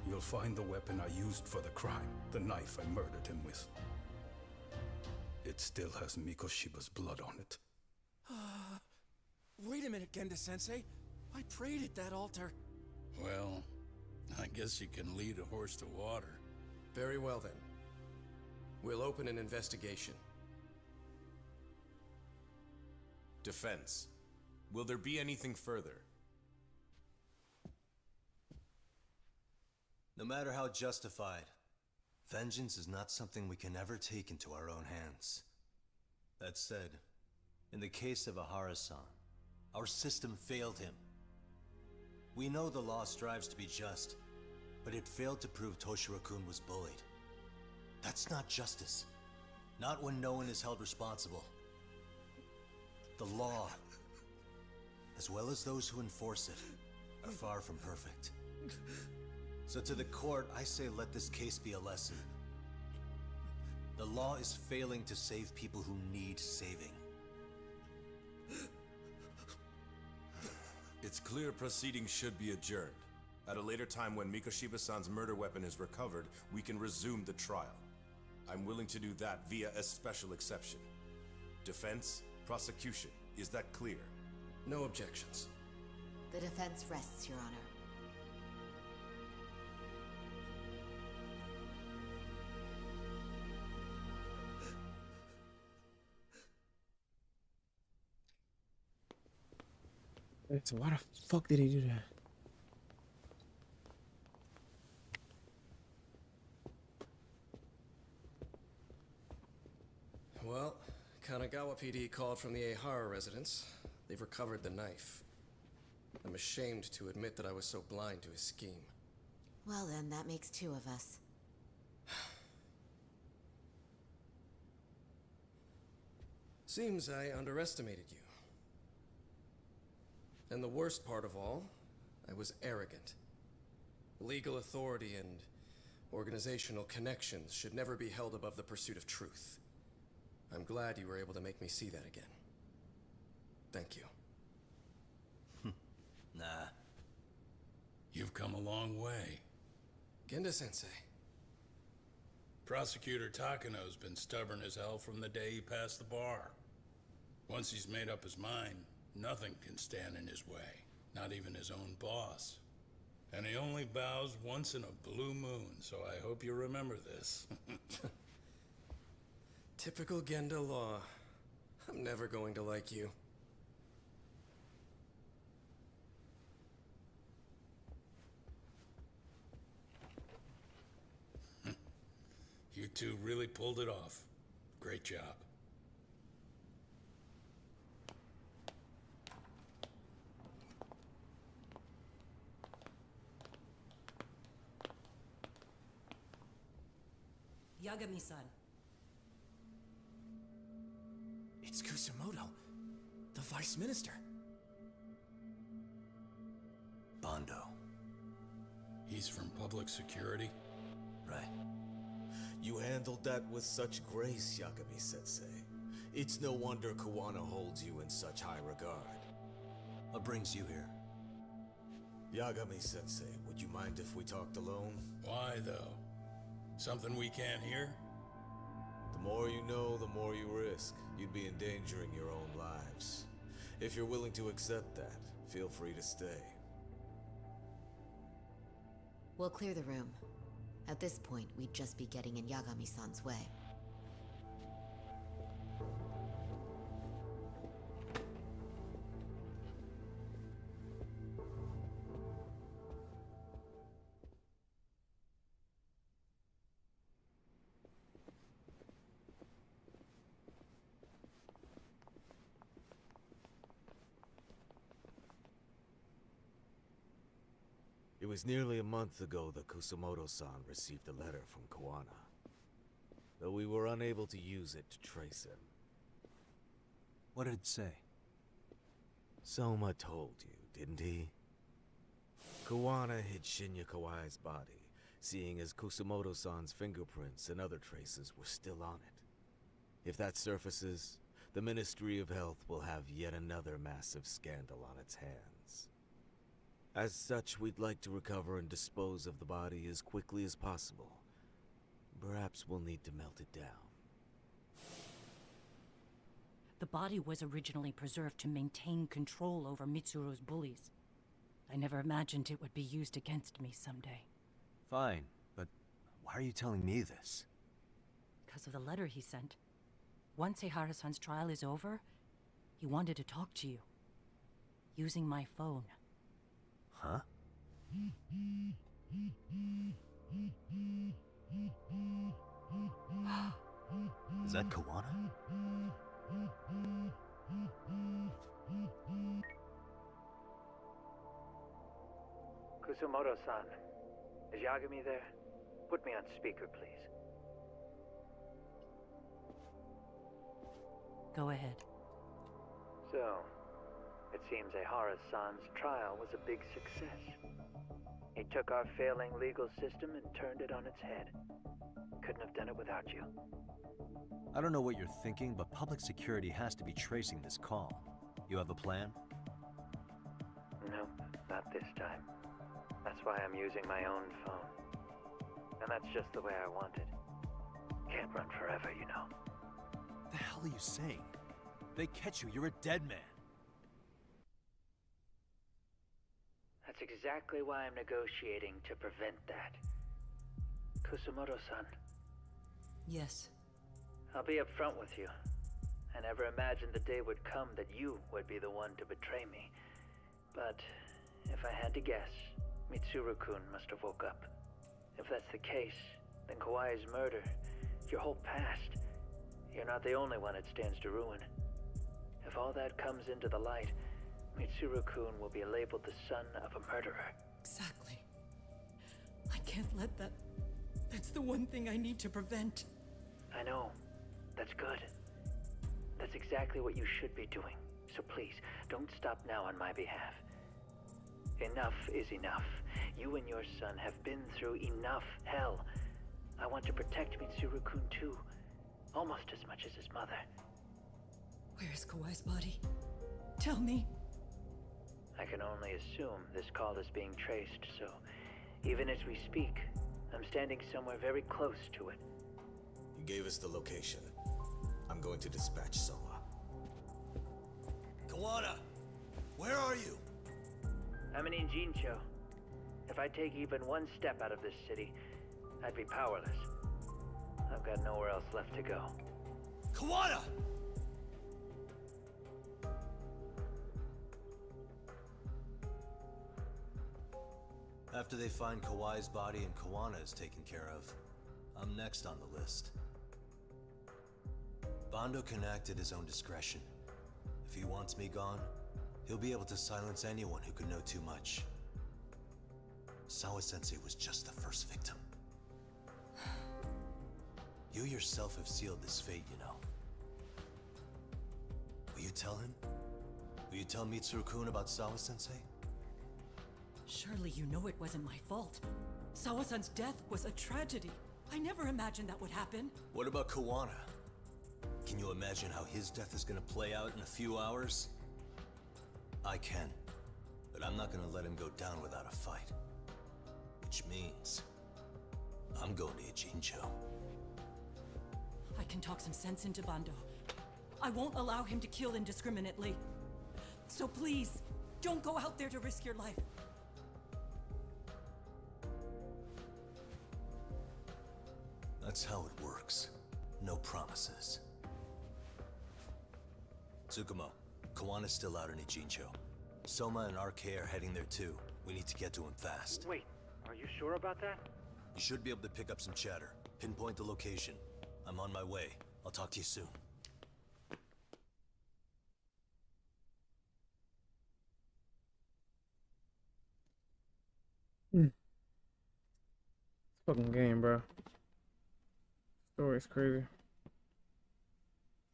you'll find the weapon I used for the crime, the knife I murdered him with. It still has Mikoshiba's blood on it. Wait a minute, Genda-sensei. I prayed at that altar. Well, I guess you can lead a horse to water. Very well then. We'll open an investigation. Defense. Will there be anything further? No matter how justified, vengeance is not something we can ever take into our own hands. That said, in the case of Ahara-san, our system failed him. We know the law strives to be just, but it failed to prove Toshiro-kun was bullied. That's not justice. Not when no one is held responsible. The law, as well as those who enforce it, are far from perfect. So to the court, I say let this case be a lesson. The law is failing to save people who need saving. It's clear proceedings should be adjourned. At a later time when Mikoshiba-san's murder weapon is recovered, we can resume the trial. I'm willing to do that via a special exception. Defense, prosecution, is that clear? No objections. The defense rests, Your Honor. So why the fuck did he do that? Well, Kanagawa PD called from the Ehara residence. They've recovered the knife. I'm ashamed to admit that I was so blind to his scheme. Well then, that makes two of us. Seems I underestimated you. And the worst part of all, I was arrogant. Legal authority and organizational connections should never be held above the pursuit of truth. I'm glad you were able to make me see that again. Thank you. Nah. You've come a long way. Genda-sensei. Prosecutor Takano's been stubborn as hell from the day he passed the bar. Once he's made up his mind, nothing can stand in his way, not even his own boss. And he only bows once in a blue moon, so I hope you remember this. Typical Genda law. I'm never going to like you. You two really pulled it off. Great job. Yagami-san. It's Kusamoto, the Vice Minister. Bondo. He's from public security? Right. You handled that with such grace, Yagami-sensei. It's no wonder Kawana holds you in such high regard. What brings you here? Yagami-sensei, would you mind if we talked alone? Why, though? Something we can't hear? The more you know, the more you risk. You'd be endangering your own lives. If you're willing to accept that, feel free to stay. We'll clear the room. At this point, we'd just be getting in Yagami-san's way. It was nearly a month ago that Kusamoto-san received a letter from Kawana, though we were unable to use it to trace him. What did it say? Soma told you, didn't he? Kawana hid Shinya Kawai's body, seeing as Kusamoto-san's fingerprints and other traces were still on it. If that surfaces, the Ministry of Health will have yet another massive scandal on its hands. As such, we'd like to recover and dispose of the body as quickly as possible. Perhaps we'll need to melt it down. The body was originally preserved to maintain control over Mitsuru's bullies. I never imagined it would be used against me someday. Fine, but why are you telling me this? Because of the letter he sent. Once Eihara-san's trial is over, he wanted to talk to you. Using my phone. Huh? Is that Kawana? Kusamoto-san, is Yagami there? Put me on speaker, please. Go ahead. So, it seems Eihara-san's trial was a big success. He took our failing legal system and turned it on its head. Couldn't have done it without you. I don't know what you're thinking, but public security has to be tracing this call. You have a plan? Nope, not this time. That's why I'm using my own phone. And that's just the way I want it. Can't run forever, you know. The hell are you saying? They catch you, you're a dead man. That's exactly why I'm negotiating to prevent that. Kusamoto-san. Yes. I'll be upfront with you. I never imagined the day would come that you would be the one to betray me. But if I had to guess, Mitsuru-kun must have woke up. If that's the case, then Kawai's murder, your whole past, you're not the only one it stands to ruin. If all that comes into the light, Mitsuru-kun will be labeled the son of a murderer. Exactly. I can't let that... That's the one thing I need to prevent. I know. That's good. That's exactly what you should be doing. So please, don't stop now on my behalf. Enough is enough. You and your son have been through enough hell. I want to protect Mitsuru-kun too. Almost as much as his mother. Where is Kawai's body? Tell me. I can only assume this call is being traced, so even as we speak, I'm standing somewhere very close to it. You gave us the location. I'm going to dispatch Soma. Kawana! Where are you? I'm in Injincho. If I take even one step out of this city, I'd be powerless. I've got nowhere else left to go. Kawana! After they find Kawai's body and Kawana is taken care of, I'm next on the list. Bando can act at his own discretion. If he wants me gone, he'll be able to silence anyone who could know too much. Sawa-sensei was just the first victim. You yourself have sealed this fate, you know. Will you tell him? Will you tell Mitsuru-kun about Sawa-sensei? Surely you know it wasn't my fault. Sawa-san's death was a tragedy. I never imagined that would happen. What about Kawana? Can you imagine how his death is gonna play out in a few hours? I can, but I'm not gonna let him go down without a fight. Which means, I'm going to Ijincho. I can talk some sense into Bando. I won't allow him to kill indiscriminately. So please, don't go out there to risk your life. That's how it works. No promises. Tsukumo, Kawana's still out in Ijincho. Soma and RK are heading there too. We need to get to him fast. Wait, are you sure about that? You should be able to pick up some chatter. Pinpoint the location. I'm on my way. I'll talk to you soon. Fucking game, bro. Story's crazy.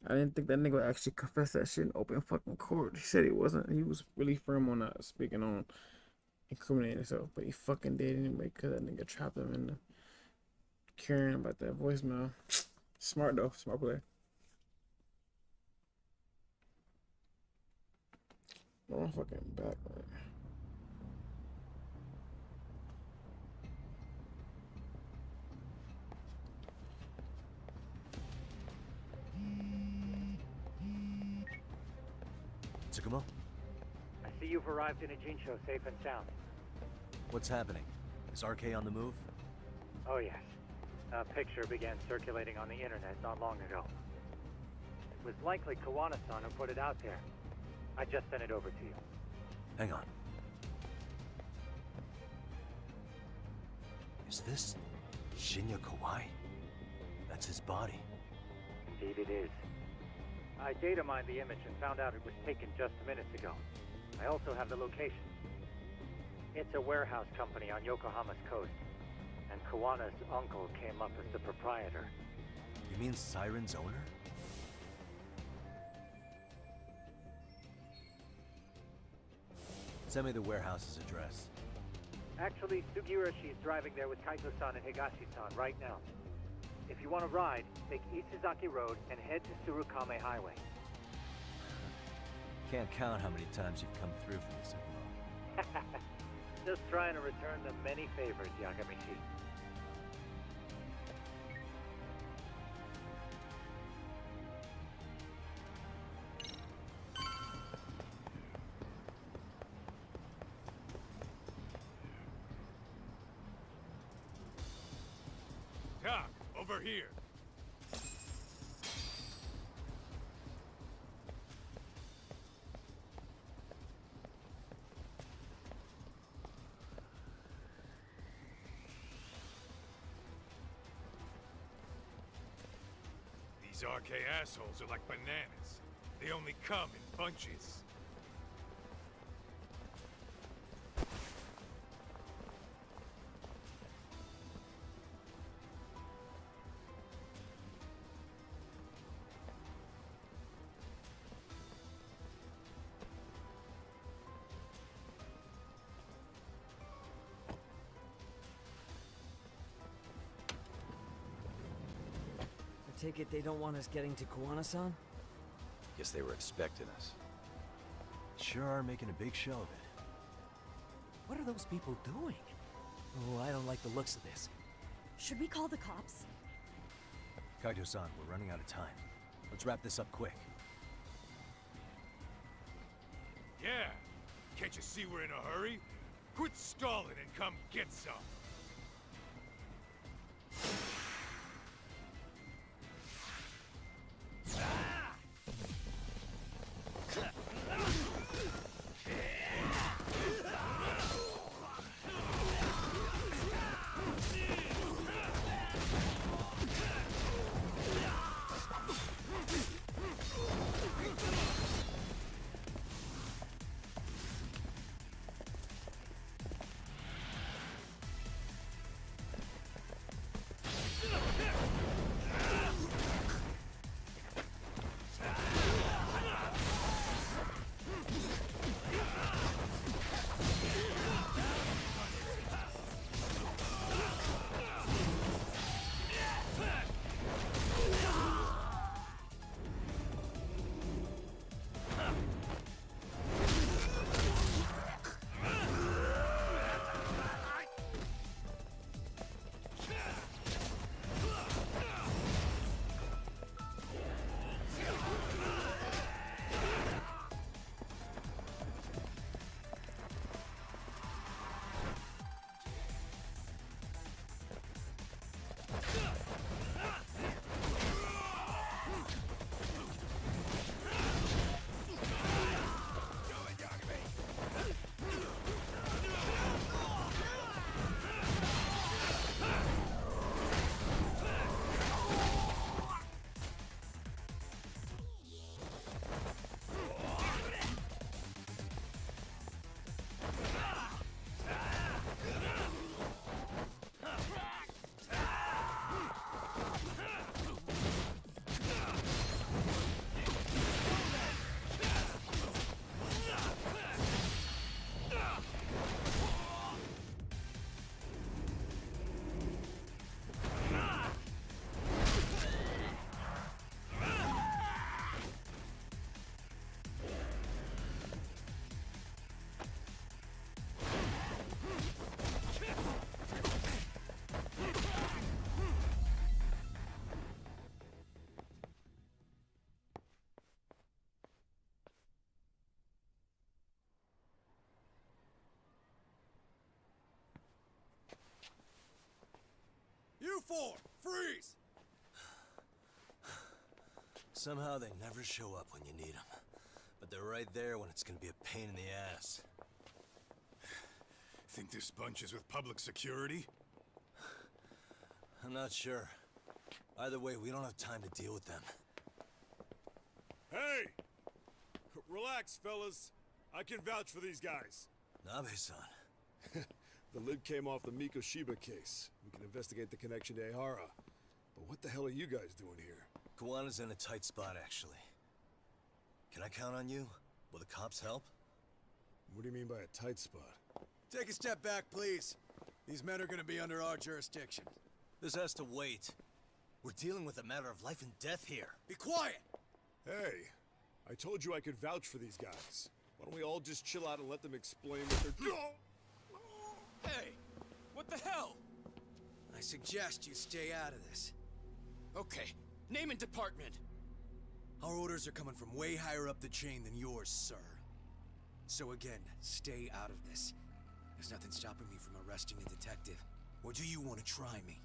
I didn't think that nigga would actually confess that shit in open fucking court. He said he wasn't. He was really firm on not speaking on incriminating himself, but he fucking did anyway because that nigga trapped him in the caring about that voicemail. Smart though, smart play. Oh, I'm fucking back, man. Tsukumo? I see you've arrived in Ijincho safe and sound. What's happening? Is RK on the move? Oh yes. A picture began circulating on the internet not long ago. It was likely Kawana-san who put it out there. I just sent it over to you. Hang on. Is this Shinya Kawai? That's his body. Indeed it is. I data mined the image and found out it was taken just minutes ago. I also have the location. It's a warehouse company on Yokohama's coast, and Kawana's uncle came up as the proprietor. You mean Siren's owner? Send me the warehouse's address. Actually, Sugiroshi's driving there with Kaito-san and Higashi-san right now. If you want to ride, take Isizaki Road and head to Tsurukame Highway. Can't count how many times you've come through for this, Tsukumo. Just trying to return the many favors, Yagamishi. Doc, over here. These RK assholes are like bananas. They only come in bunches. I take it they don't want us getting to Kawana-san? Guess they were expecting us. Sure are making a big show of it. What are those people doing? Oh, I don't like the looks of this. Should we call the cops? Kaito-san, we're running out of time. Let's wrap this up quick. Yeah. Can't you see we're in a hurry? Quit stalling and Come get some. You four, freeze! Somehow they never show up when you need them. But they're right there when it's gonna be a pain in the ass. Think this bunch is with public security? I'm not sure. Either way, we don't have time to deal with them. Hey! Relax, fellas. I can vouch for these guys. Nabe-san. The lid came off the Mikoshiba case. We can investigate the connection to Ehara. But what the hell are you guys doing here? Kawana's in a tight spot, actually. Can I count on you? Will the cops help? What do you mean by a tight spot? Take a step back, please. These men are gonna be under our jurisdiction. This has to wait. We're dealing with a matter of life and death here. Be quiet! Hey, I told you I could vouch for these guys. Why don't we all just chill out and let them explain what they're doing? Hey! What the hell? I suggest you stay out of this. Okay, name and department. Our orders are coming from way higher up the chain than yours, sir. So again, stay out of this. There's nothing stopping me from arresting a detective. Or do you want to try me?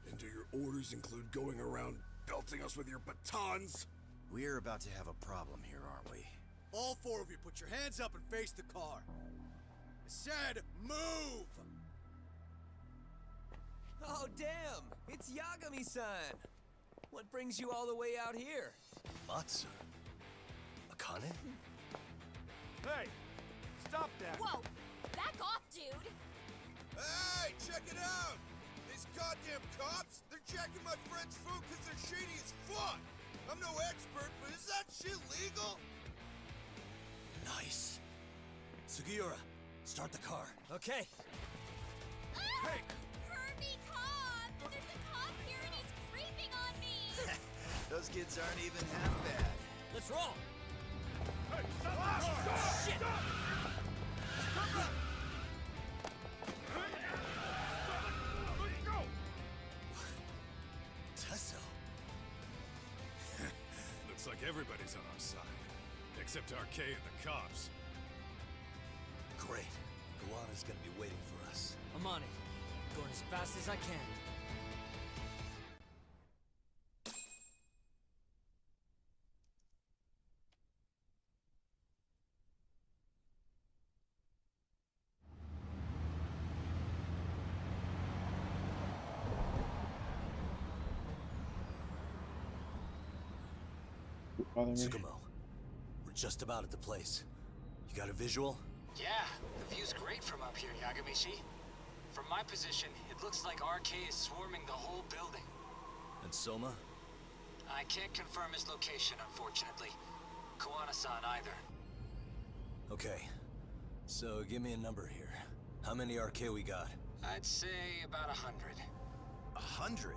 And do your orders include going around belting us with your batons? We're about to have a problem here, aren't we? All four of you, put your hands up and face the car. I said, move! Oh, damn! It's Yagami-san! What brings you all the way out here? Matsu? Akane? Hey! Stop that! Whoa! Back off, dude! Hey, check it out! These goddamn cops, they're jacking my friend's food because they're shady as fuck! I'm no expert, but is that shit legal? Nice. Sugiura, start the car. Okay. Hey! Pervy cop! There's a cop here and he's creeping on me! Those kids aren't even half bad. Let's roll! Hey, stop! Stop! Shit! Tesso. Looks like everybody's on our side. Except RK and the cops. Great. Kawana's gonna be waiting for us. I'm on it. Going as fast as I can. Tsukumo, we're just about at the place. You got a visual? Yeah, the view's great from up here, Yagamishi. From my position, it looks like RK is swarming the whole building. And Soma? I can't confirm his location, unfortunately. Kawana-san either. Okay, so give me a number here. How many RK we got? I'd say about 100. 100?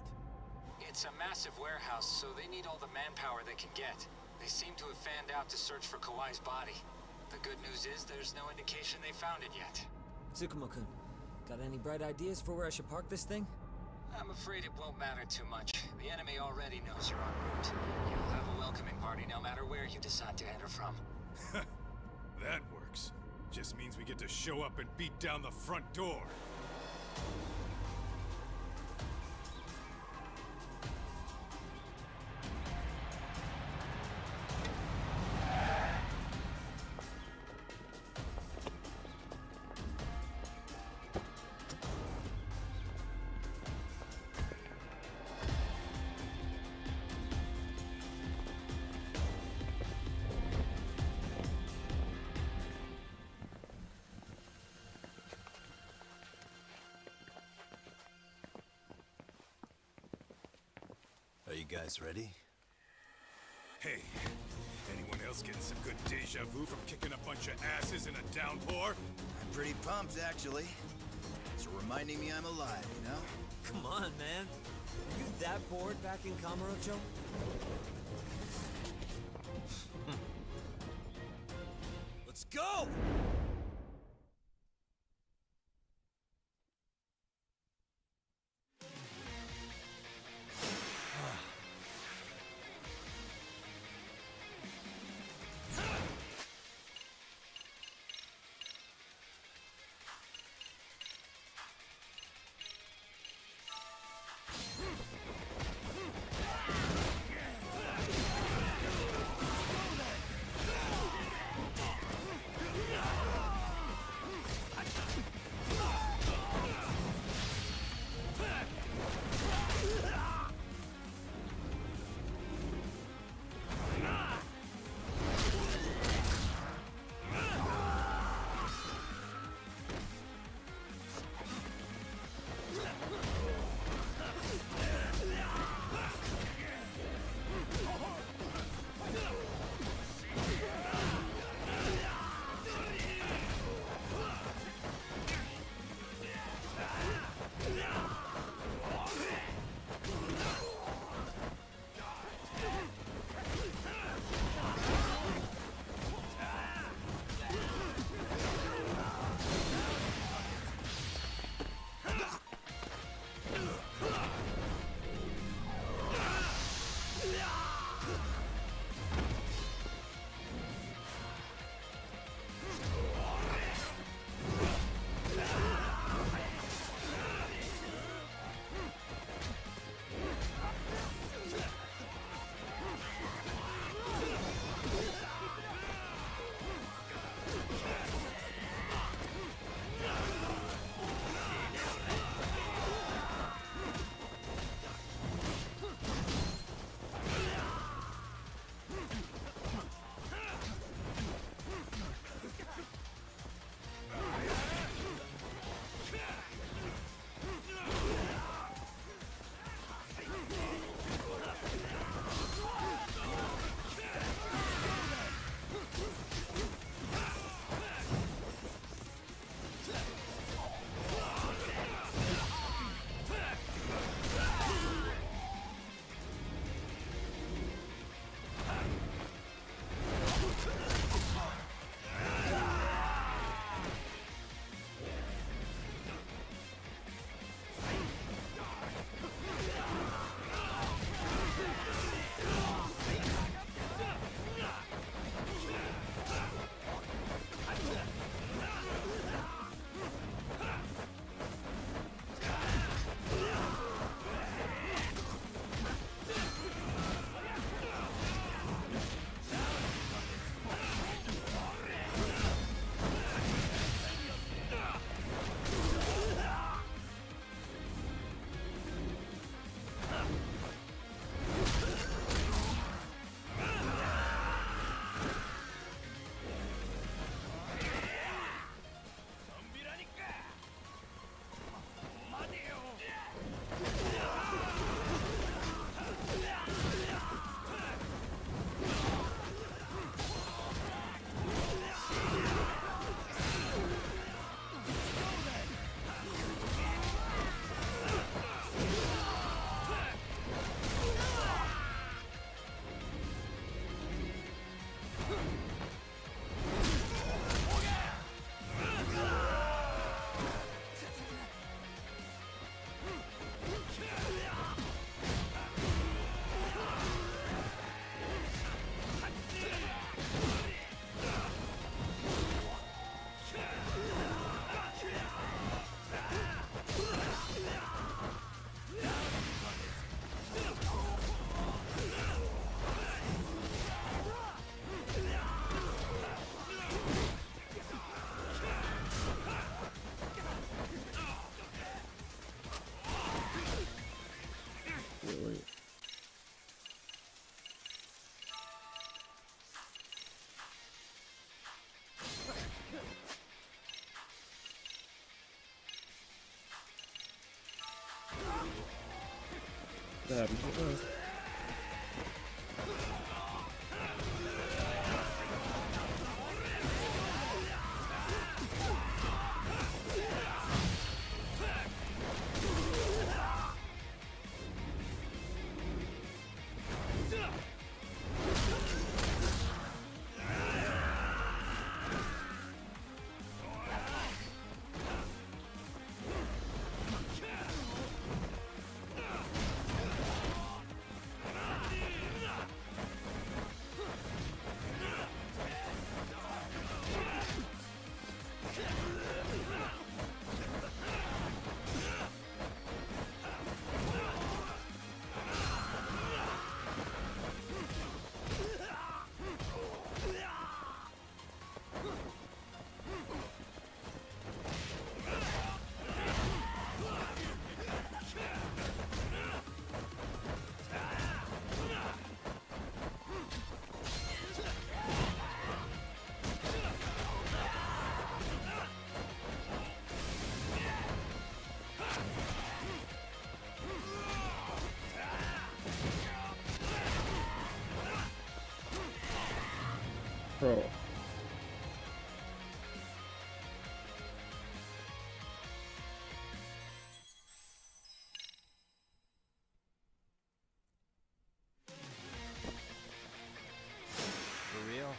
It's a massive warehouse, so they need all the manpower they can get. They seem to have fanned out to search for Kawai's body. The good news is there's no indication they found it yet. Tsukumo-kun, got any bright ideas for where I should park this thing? I'm afraid it won't matter too much. The enemy already knows you're en route. You'll have a welcoming party no matter where you decide to enter from. That works. Just means we get to show up and beat down the front door. Are you guys ready? Hey, anyone else getting some good deja vu from kicking a bunch of asses in a downpour? I'm pretty pumped, actually. It's reminding me I'm alive, you know? Come on, man. Are you that bored back in Kamurocho? Let's go! Yeah! What happened? What was- Bro. For real?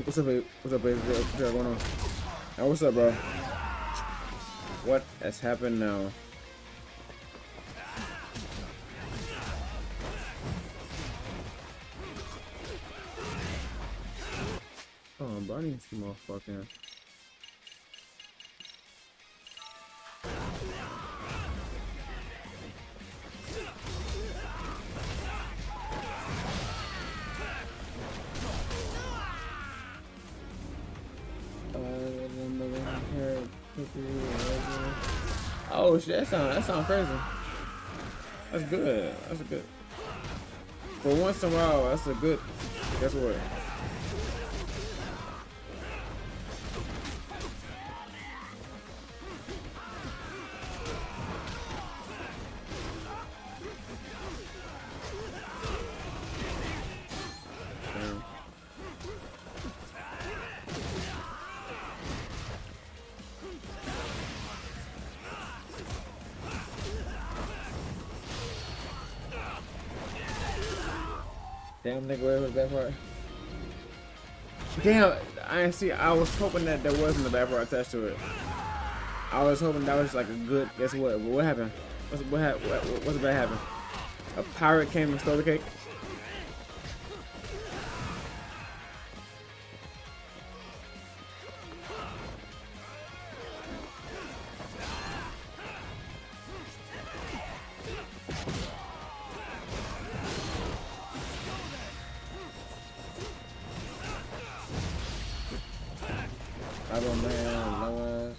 What's up, babe? What's up, baby? What's going on? Hey, what's up, bro? What has happened now? Oh, bro, I need some motherfucking. Oh shit, that sound crazy. That's good. That's a good. For once in a while, that's a good. Guess what? Damn nigga, where was that part? Damn, I ain't see. I was hoping that there wasn't a bad part attached to it. I was hoping that was like a good. Guess what? What happened? What's bad happened? A pirate came and stole the cake. I don't man, no ass.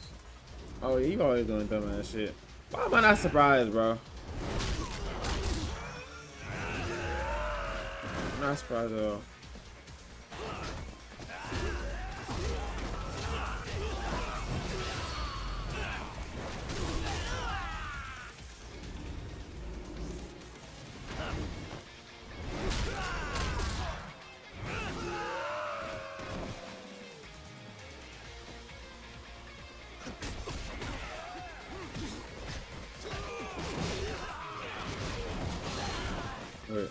Oh, you always doing dumbass shit. Why am I not surprised, bro? I'm not surprised at all. Wait.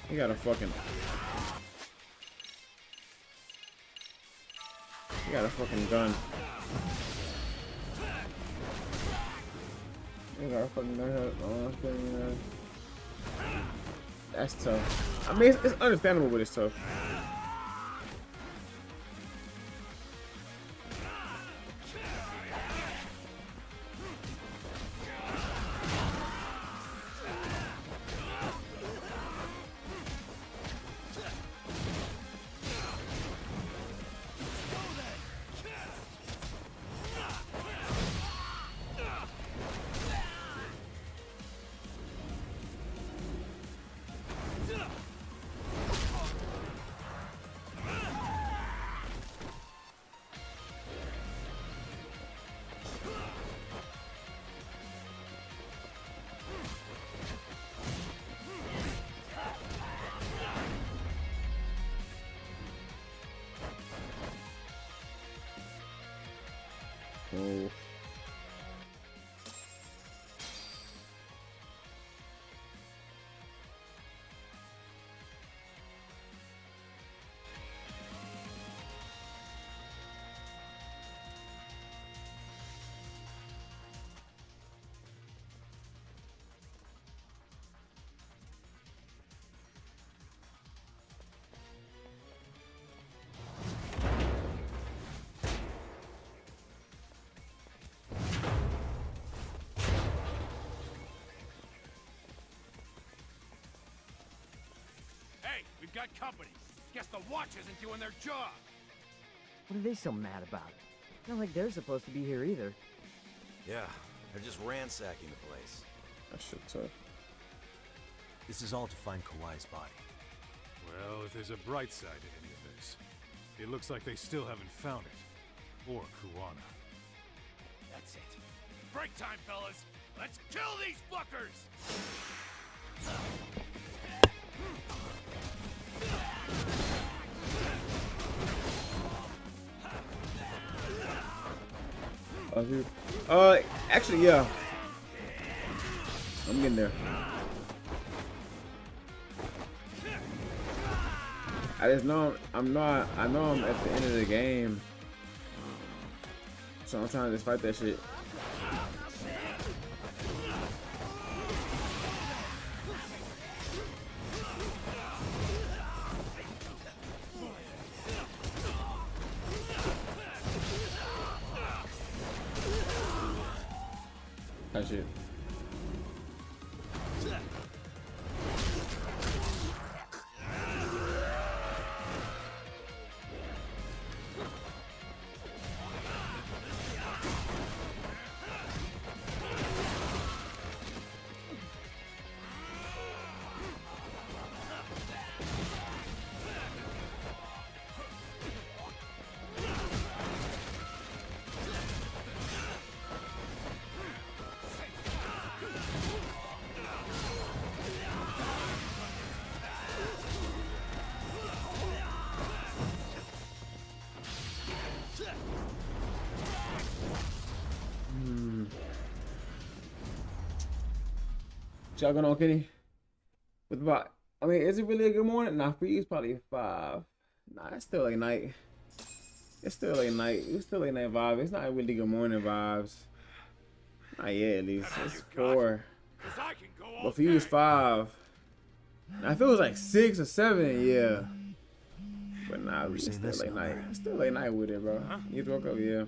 He got a fucking. He got a fucking gun. He got a fucking gun. That's tough. I mean, it's understandable, but it's tough. Oh. We've got company. Guess the watch isn't doing their job. What are they so mad about? Not like they're supposed to be here either. Yeah, they're just ransacking the place. That shit tough. This is all to find Kawhi's body. Well, if there's a bright side to any of this, it looks like they still haven't found it. Or Kuwana. That's it. Break time, fellas. Let's kill these fuckers! Oh, dude. Actually, yeah. I'm getting there. I just know I know I'm at the end of the game. So I'm trying to just fight that shit. That shit. Y'all going on, Kenny? With about, I mean, is it really a good morning? Nah, for you it's probably 5. Nah, it's still late night. It's still late night. It's still late night vibe. It's not really good morning vibes. Not yet, at least. It's 4. But for you it's 5. Now, if it was like 6 or 7, yeah. But nah, it's still late night. It's still late night with it, bro. You woke up, yeah.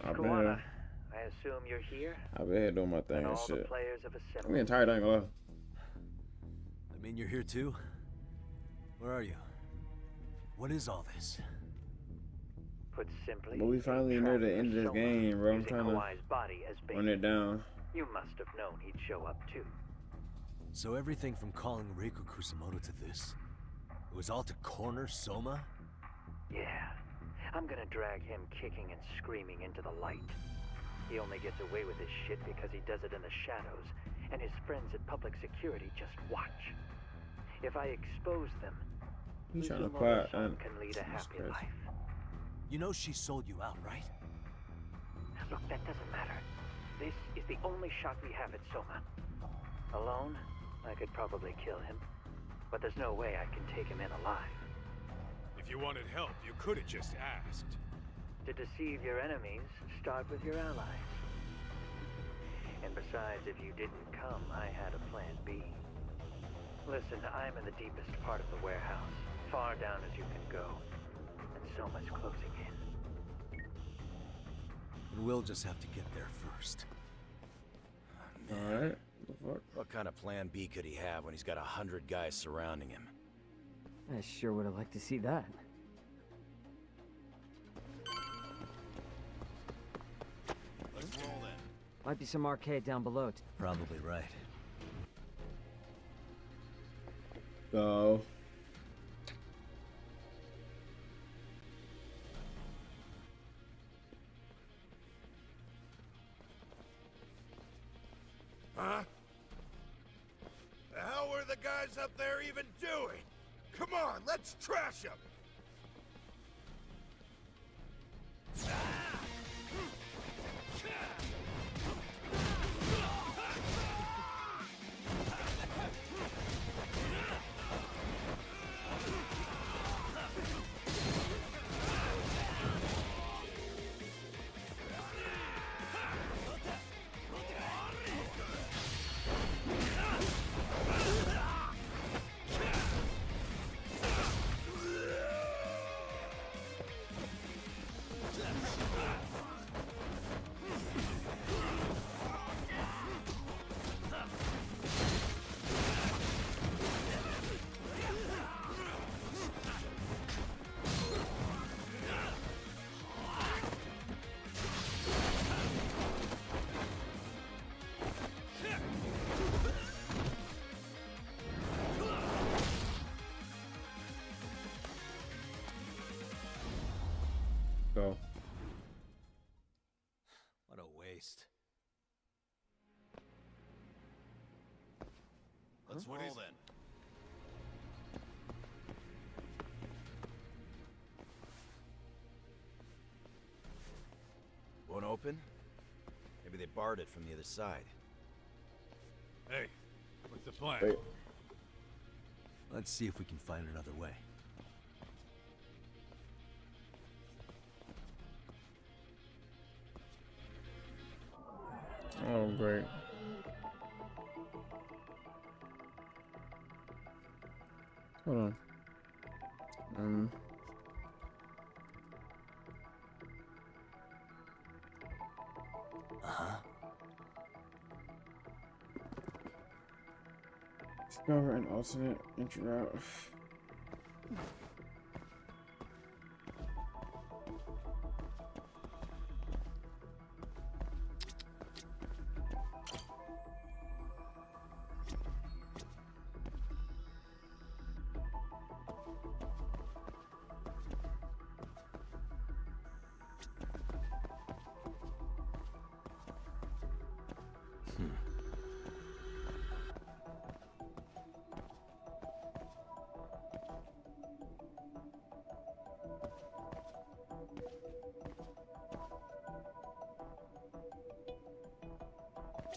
I've been here. I assume you're here? I've been here doing my thing and all shit. the players have assembled. I'm getting tired, I ain't gonna lie. I mean, you're here too? Where are you? What is all this? Put simply, But we finally near the end of this game, bro. I'm trying to run it down. You must have known he'd show up too. So everything from calling Reiko Kusamoto to this, it was all to corner Soma? Yeah. I'm gonna drag him kicking and screaming into the light. He only gets away with his shit because he does it in the shadows, and his friends at public security just watch. If I expose them, He's trying to Kusamoto-san can lead a happy life. You know she sold you out, right? Look, that doesn't matter. This is the only shot we have at Soma. Alone, I could probably kill him, but there's no way I can take him in alive. If you wanted help, you could have just asked. To deceive your enemies, start with your allies. And besides, if you didn't come, I had a plan B. Listen, I'm in the deepest part of the warehouse, far down as you can go, and Soma's closing in. And we'll just have to get there first. Alright. What kind of plan B could he have when he's got 100 guys surrounding him? I sure would have liked to see that. Let's roll in. Might be some arcade down below. Probably right. Go. Huh? The hell were the guys up there even doing? Come on, let's trash them! Go. What a waste. Let's roll then. Won't open? Maybe they barred it from the other side. Hey, what's the plan? Wait. Let's see if we can find another way. Oh, great. Hold on. Uh-huh. Discover an alternate entry route.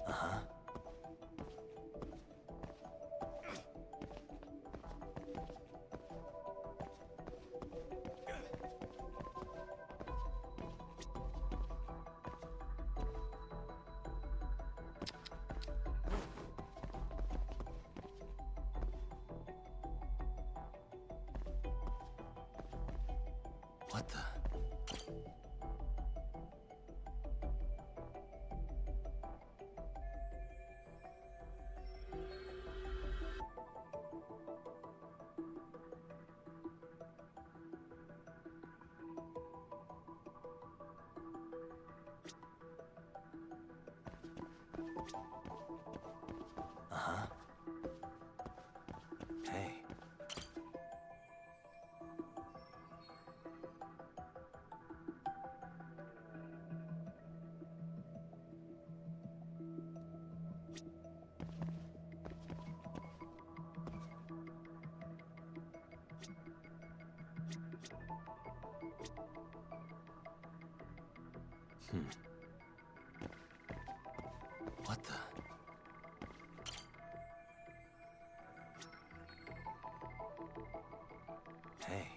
Uh-huh. What the? Hey.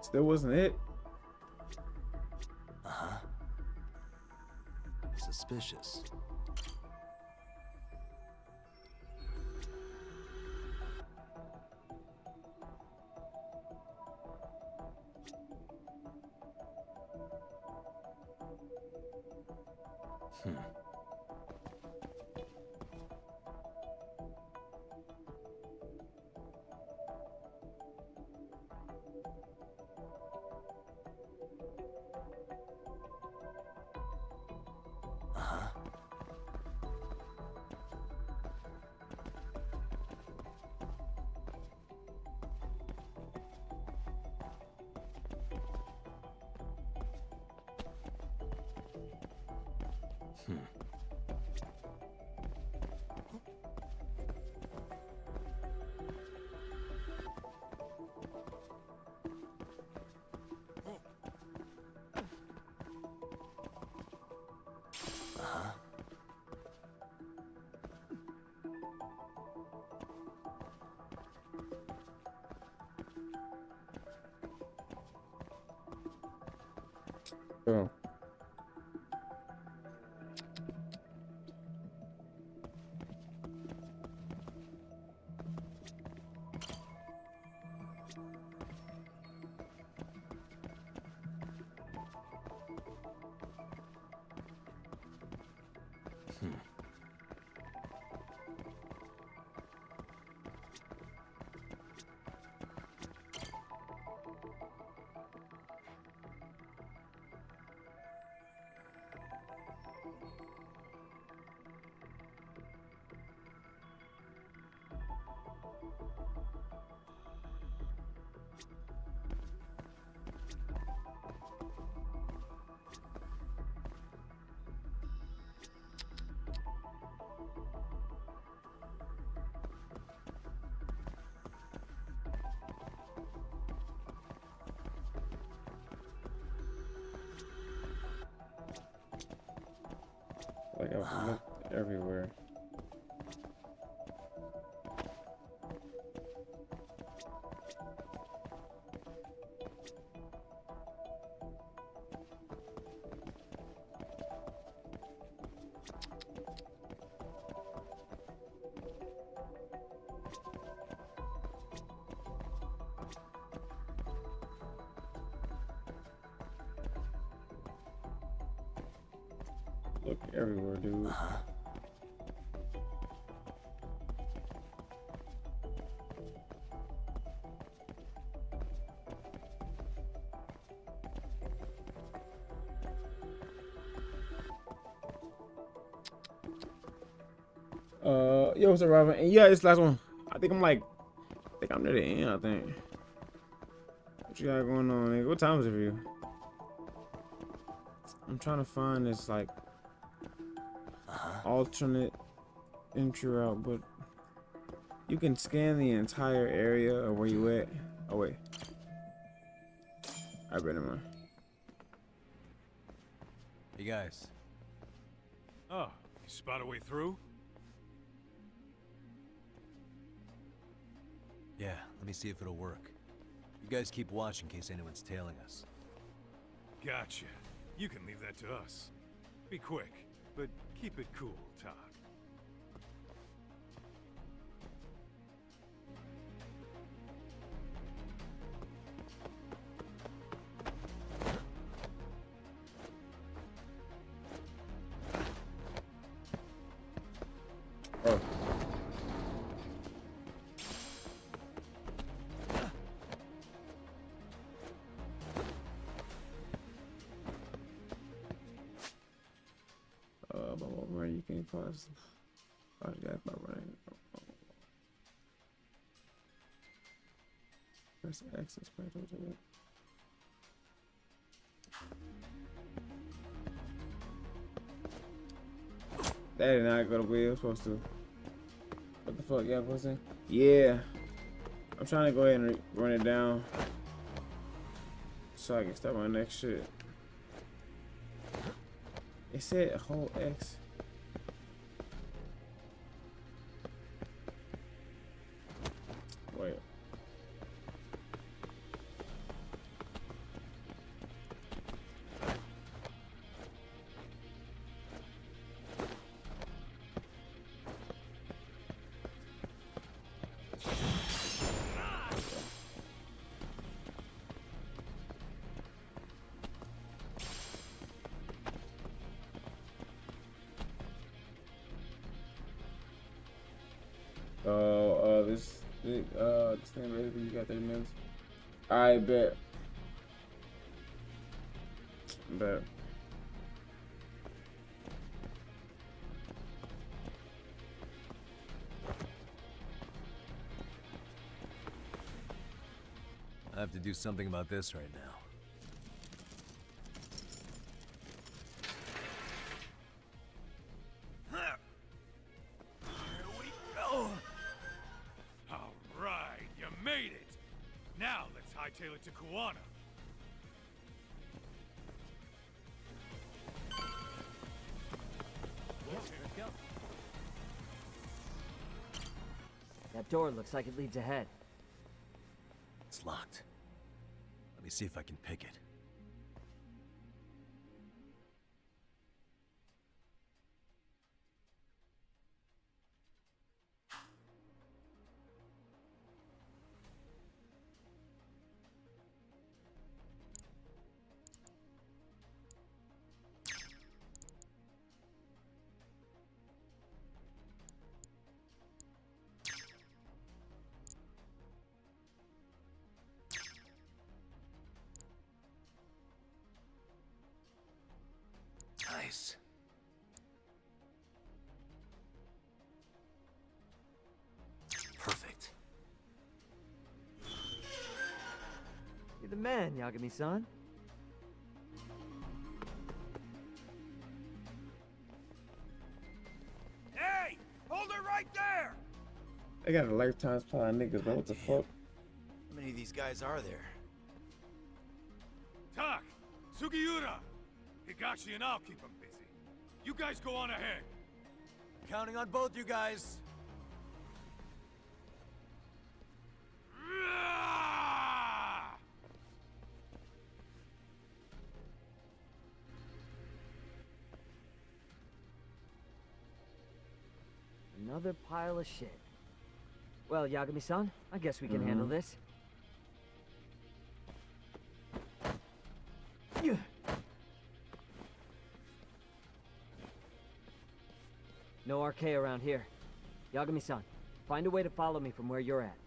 Still wasn't it. Uh-huh. Suspicious. Uh-huh. Uh-huh. Oh. Like I've looked everywhere. Look everywhere, dude. Uh-huh. Yo, what's up, Robin? And yeah, this last one. I think I'm near the end, I think. What you got going on, nigga? What time is it for you? I'm trying to find this like alternate entry route, but you can scan the entire area of where you at. Oh wait. I read it, man. Hey guys. Oh, you spot a way through? Yeah, let me see if it'll work. You guys keep watch in case anyone's tailing us. Gotcha. You can leave that to us. Be quick, but keep it cool, Todd. Oh. Where you can pause. Oh, yeah, by running. Press X. That did not go the way it was supposed to. What the fuck, yeah, pussy? Yeah. I'm trying to go ahead and run it down so I can start my next shit. It said a whole X. Wait. This thing ready for you got 30 minutes. I bet. I have to do something about this right now. Here we go. All right, you made it. Now let's hightail it to Kuwana. Let's go. That door looks like it leads ahead. It's locked. Let me see if I can pick it. Nice. Perfect. You're the man, Yagami-san. Hey! Hold it right there! They got a lifetime supply of niggas, bro. What the fuck? How many of these guys are there? Tak! Sugiura! Higashi and I'll keep them busy. You guys go on ahead. Counting on both you guys. Another pile of shit. Well, Yagami-san, I guess we can handle this. No RK around here. Yagami-san, find a way to follow me from where you're at.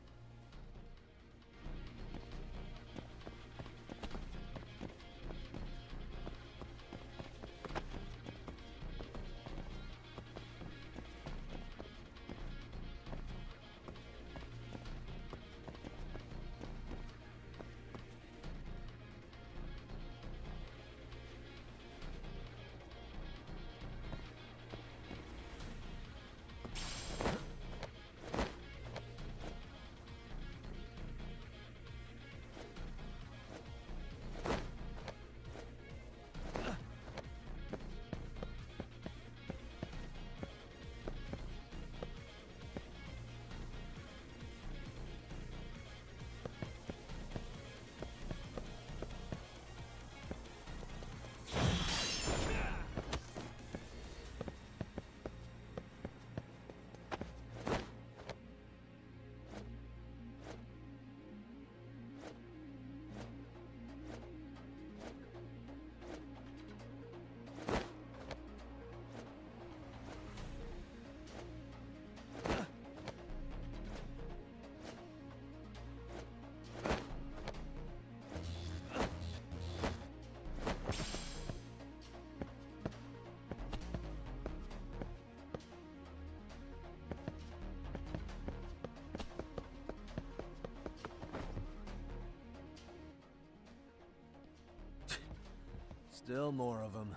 Still more of them.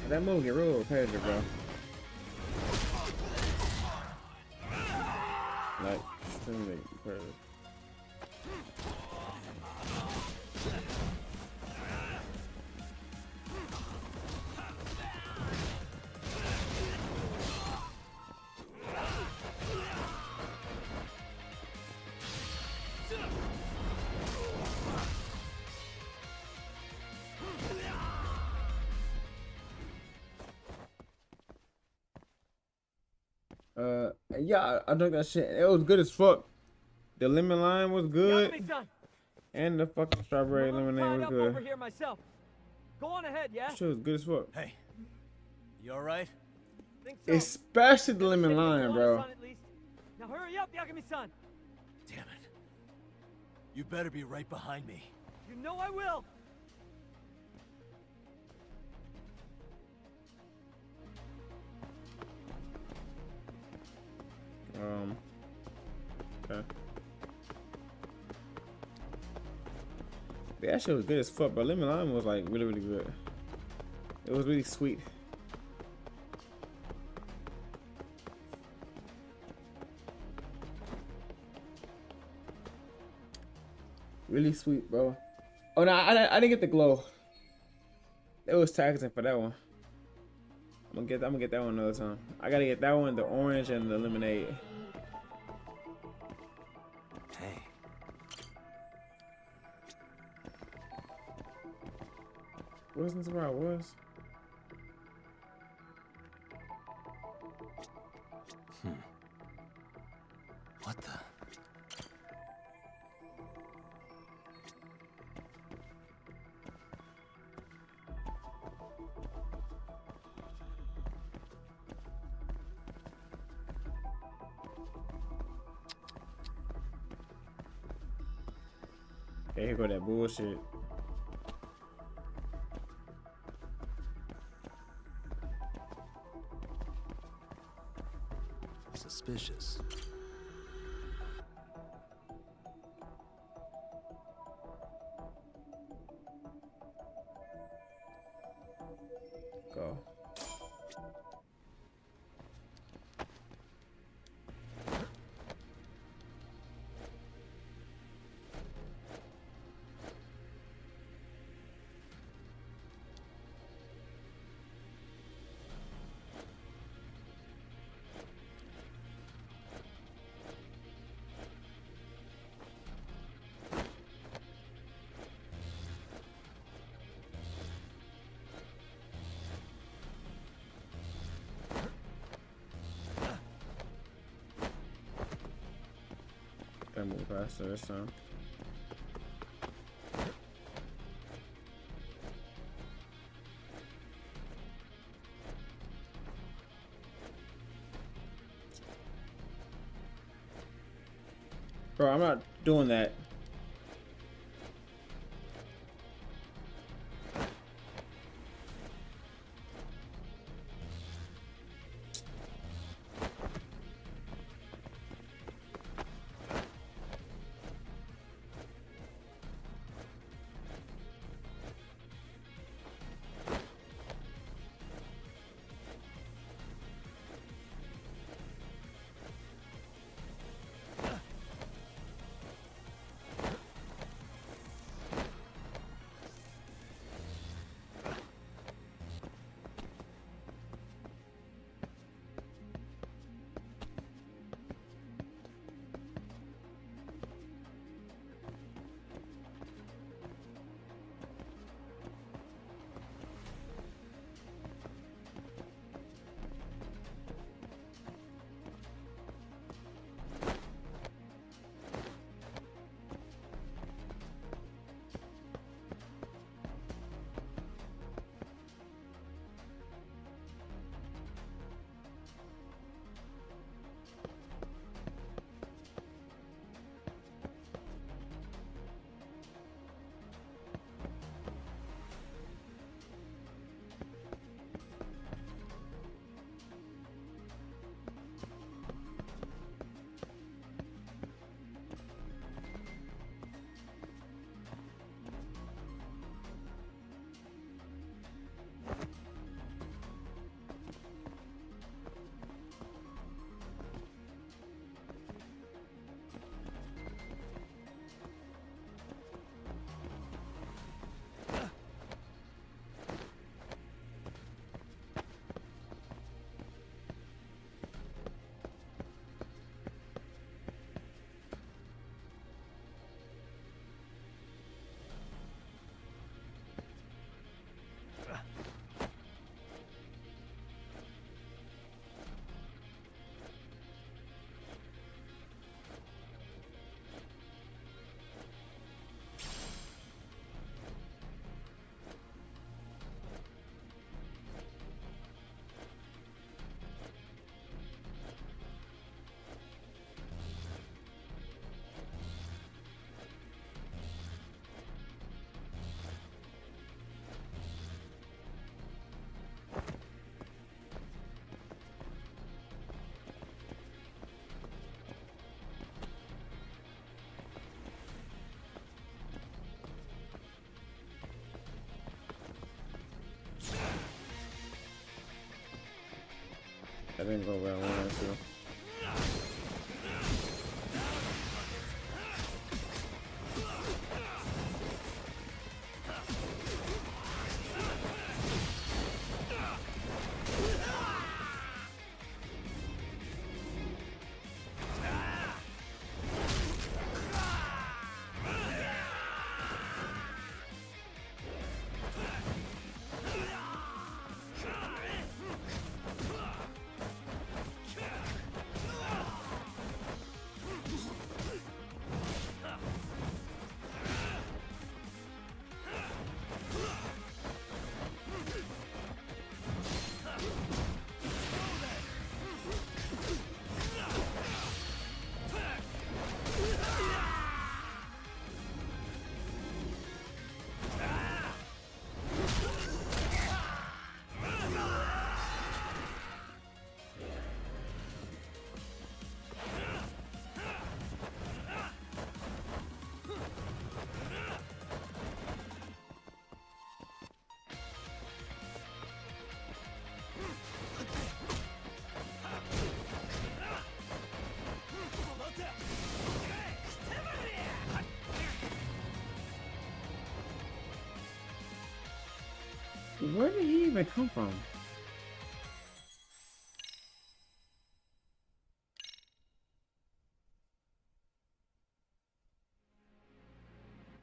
That move get real repetitive, bro. Like, extremely repetitive. Yeah, I drank that shit. It was good as fuck. The lemon lime was good, and the fucking strawberry lemonade was good. Over here myself. Go on ahead, yeah? Shit was good as fuck. Hey, you alright? Think so. Especially the lemon lime, bro. Now hurry up, Yagami-san. Damn it. You better be right behind me. You know I will. Okay. That shit was good as fuck, but lemon lime was like really, really good. It was really sweet. Really sweet, bro. Oh no, I didn't get the glow. It was taxing for that one. I'm gonna get that one another time. I gotta get that one, the orange and the lemonade. Hey. Wasn't this where I was? What the? Okay, here go that bullshit. Suspicious. Go. Gotta move faster this time. Bro, I'm not doing that. I didn't go where I wanted to. Where did he even come from?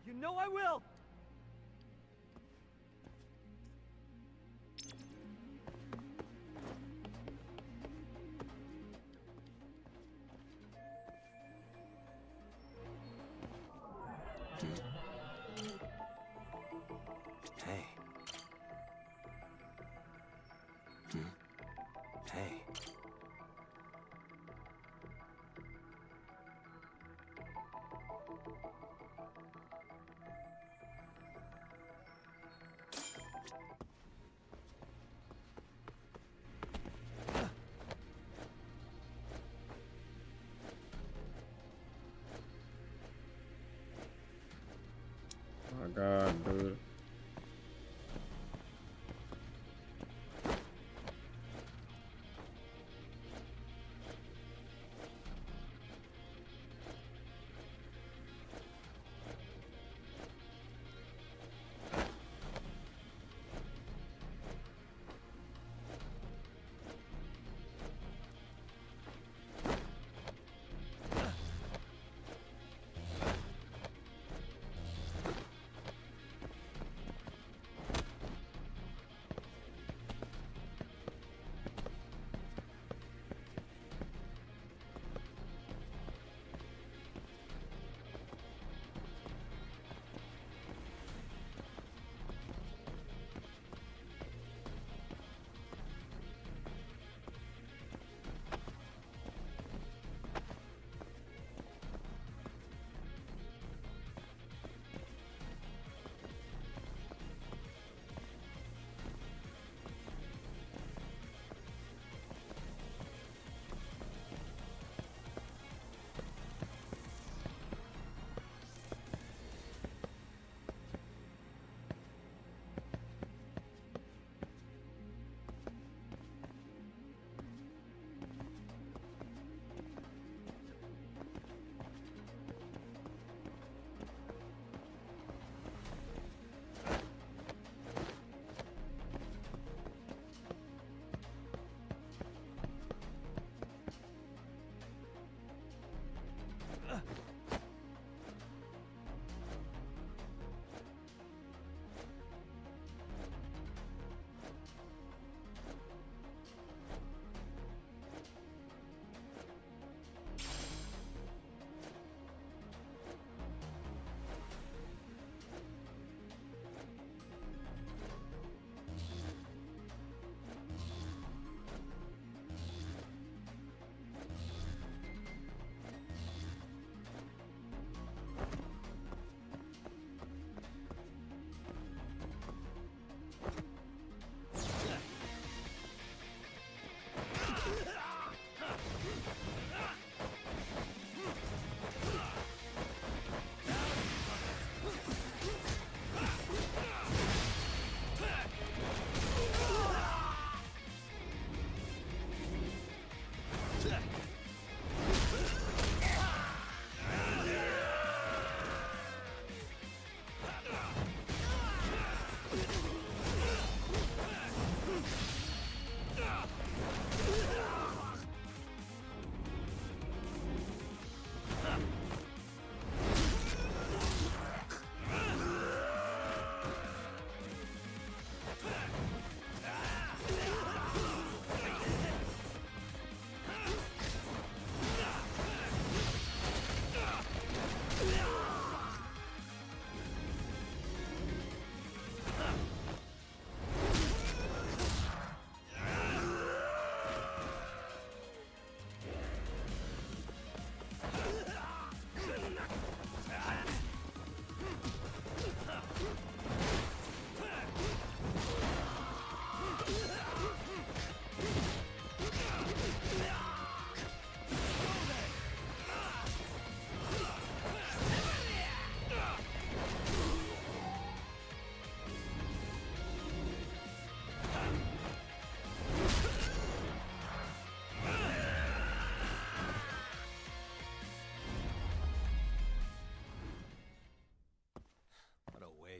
You know I will! Hey. Hey. Oh my god, dude.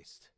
waste.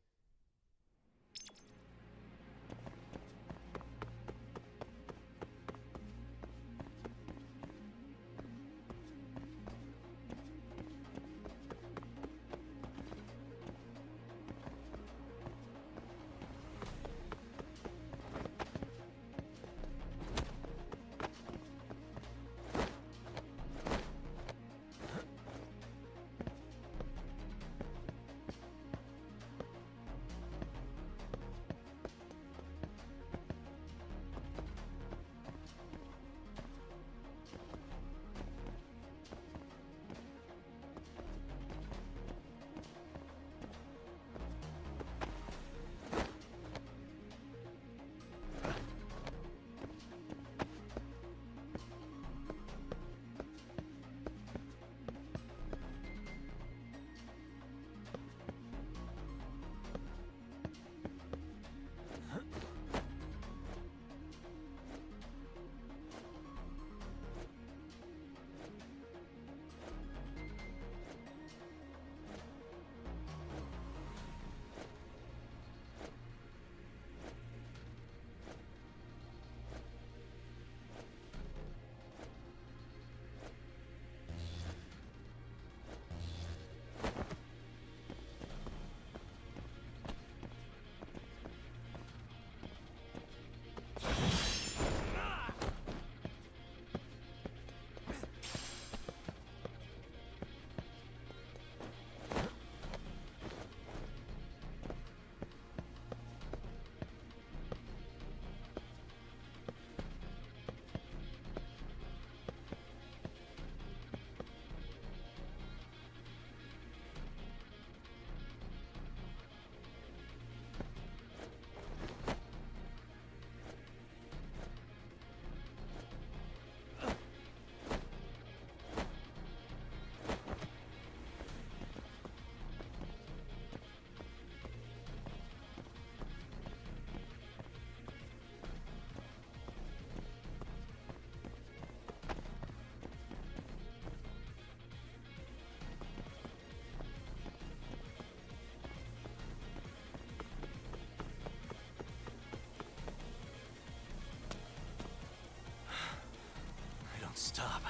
Stop.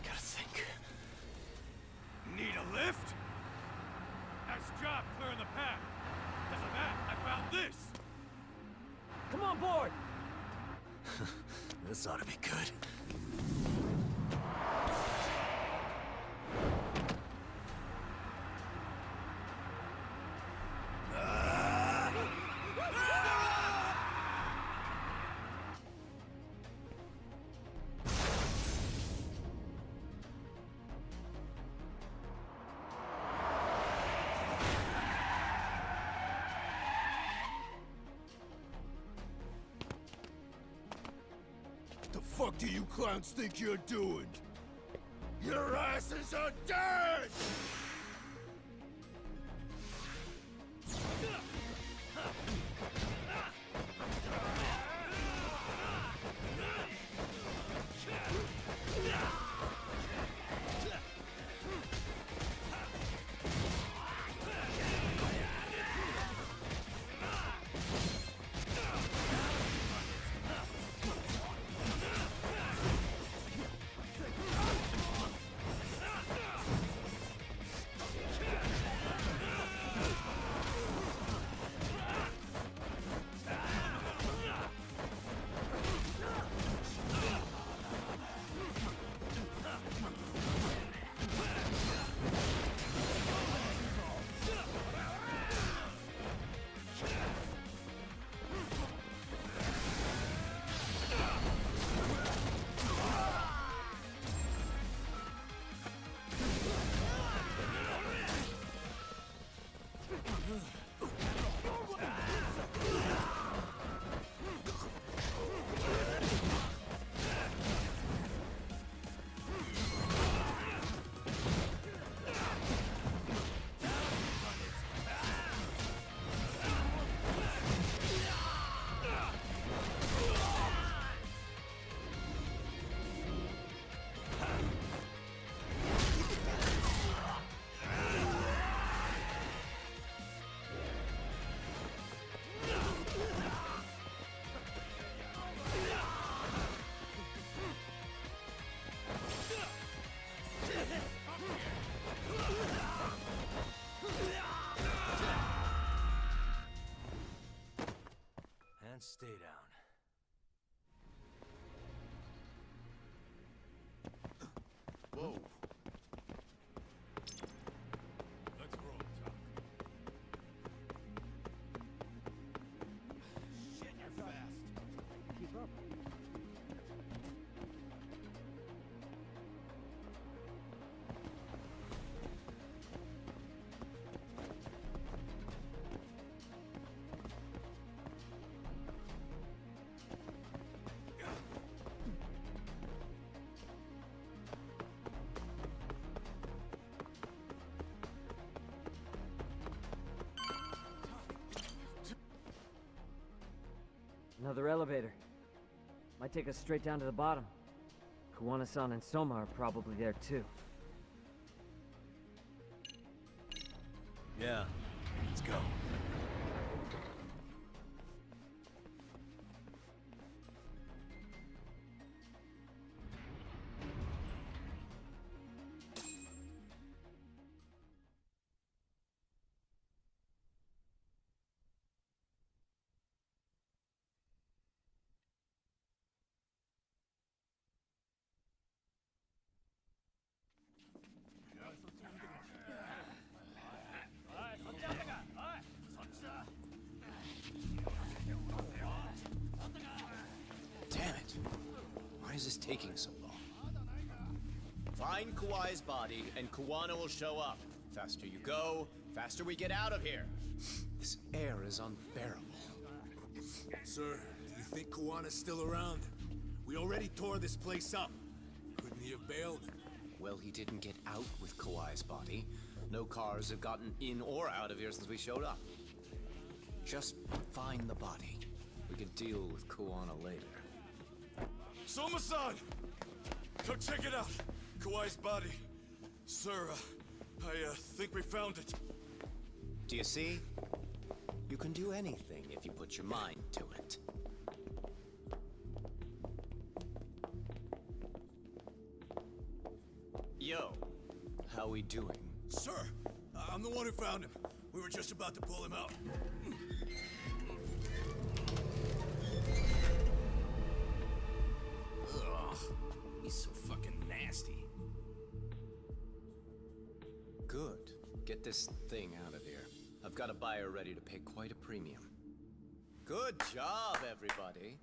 Gotta think. Need a lift? Nice job clearing the path. Because of that, I found this. Come on board! This ought to be good. The fuck do you clowns think you're doing? Your asses are dead! Another elevator. Might take us straight down to the bottom. Kuwana-san and Soma are probably there too. Yeah, let's go. Damn it! Why is this taking so long? Find Kawai's body, and Kuwana will show up. Faster you go, faster we get out of here. This air is unbearable. Sir, do you think Kuwana's still around? We already tore this place up. Couldn't he have bailed? Well, he didn't get out with Kawai's body. No cars have gotten in or out of here since we showed up. Just find the body. We can deal with Kuwana later. Soma-san! Come check it out! Kawai's body. Sir, I think we found it. Do you see? You can do anything if you put your mind to it. Yo, how we doing? Sir, I'm the one who found him. We were just about to pull him out. Ugh, he's so fucking nasty. Good. Get this thing out of here. I've got a buyer ready to pay quite a premium. Good job, everybody.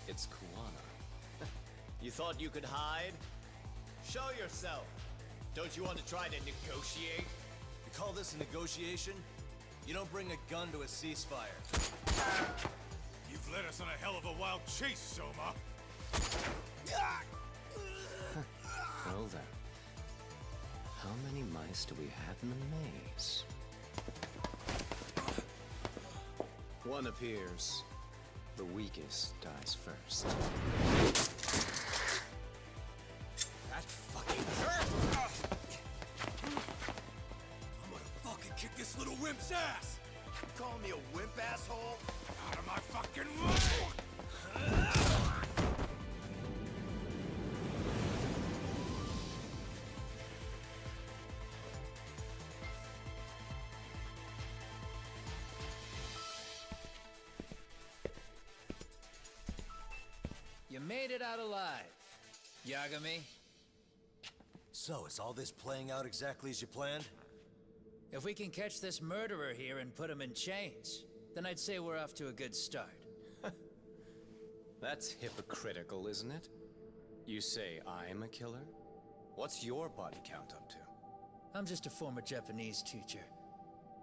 It's Kuwana. You thought you could hide? Show yourself. Don't you want to try to negotiate? You call this a negotiation? You don't bring a gun to a ceasefire. You've led us on a hell of a wild chase, Soma. Well then. How many mice do we have in the maze? One appears. The weakest dies first. That fucking hurt! I'm gonna fucking kick this little wimp's ass! You calling me a wimp, asshole? Out of my fucking way! You made it out alive, Yagami. So, is all this playing out exactly as you planned? If we can catch this murderer here and put him in chains, then I'd say we're off to a good start. That's hypocritical, isn't it? You say I'm a killer? What's your body count up to? I'm just a former Japanese teacher.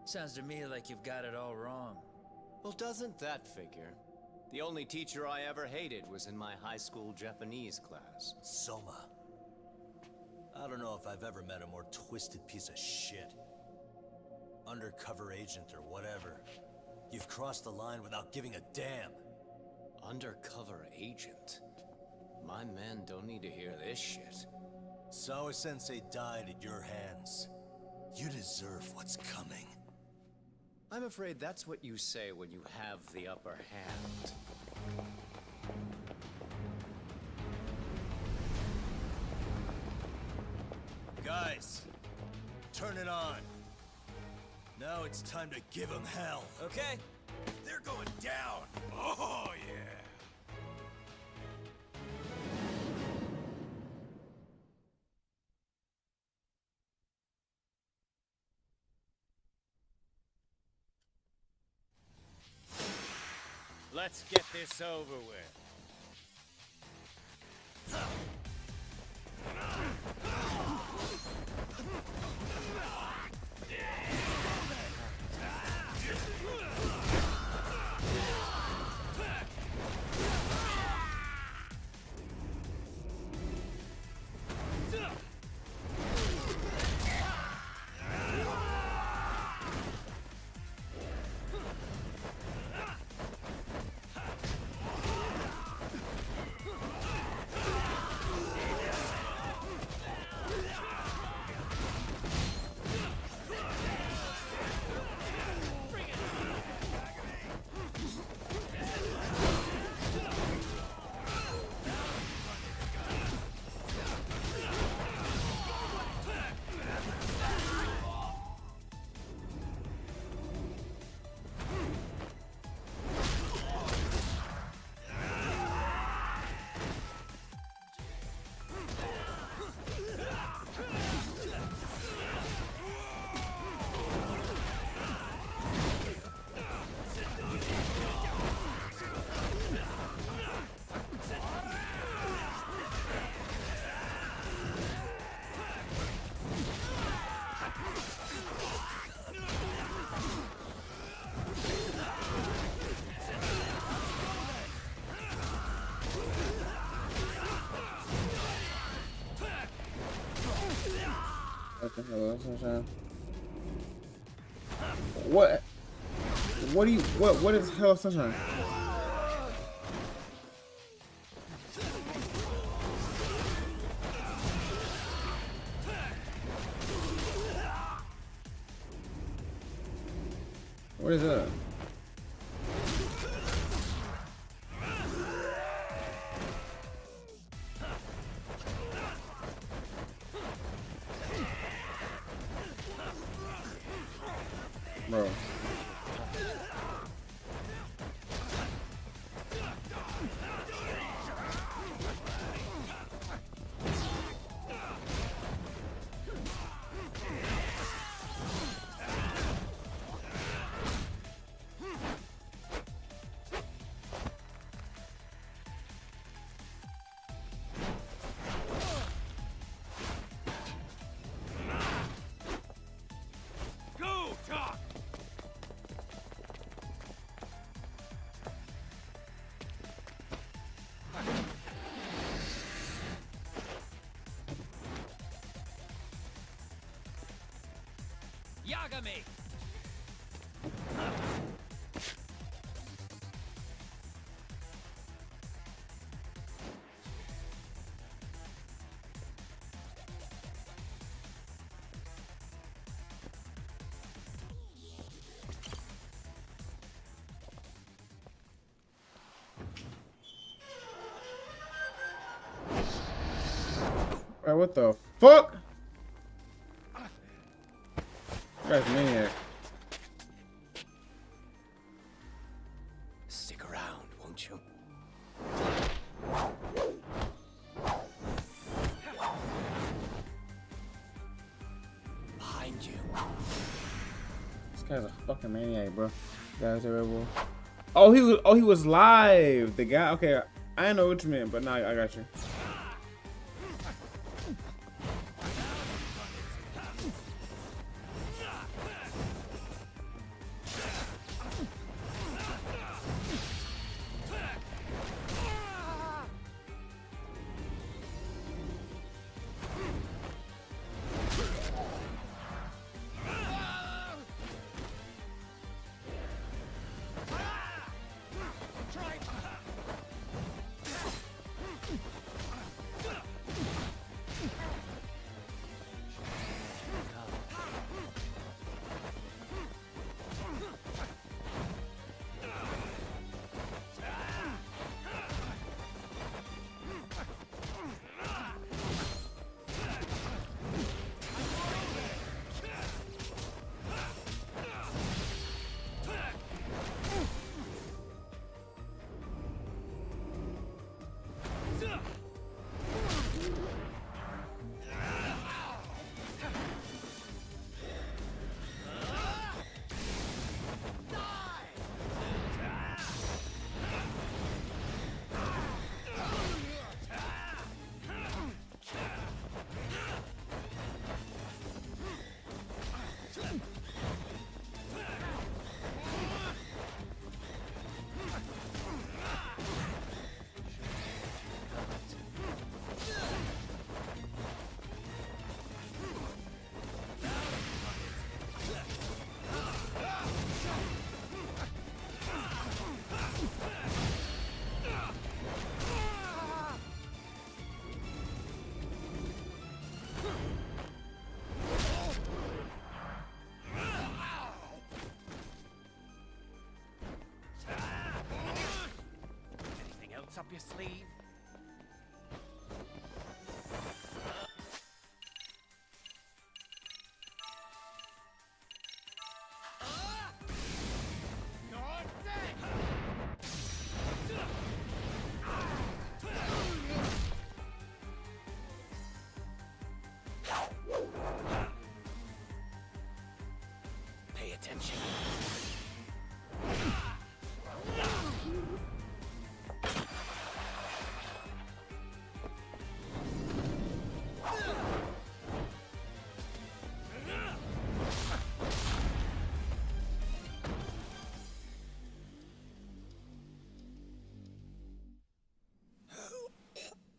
Sounds to me like you've got it all wrong. Well, doesn't that figure? The only teacher I ever hated was in my high school Japanese class. Soma. I don't know if I've ever met a more twisted piece of shit. Undercover agent or whatever. You've crossed the line without giving a damn. Undercover agent? My men don't need to hear this shit. Sawa-sensei died at your hands. You deserve what's coming. I'm afraid that's what you say when you have the upper hand. Guys, turn it on. Now it's time to give them hell. Okay. They're going down. Oh, yeah. Let's get this over with. What the hell is sunshine? What? What do you? What is hell sunshine? What is that? Bro. Go, Doc! Yagami! Bro, what the fuck? You guys maniac. Stick around, won't you? Behind you. This guy's a fucking maniac, bro. Guys are rebel. Oh, he was live. The guy. Okay, I didn't know what you meant, but now I got you. Up your sleeve. Pay attention.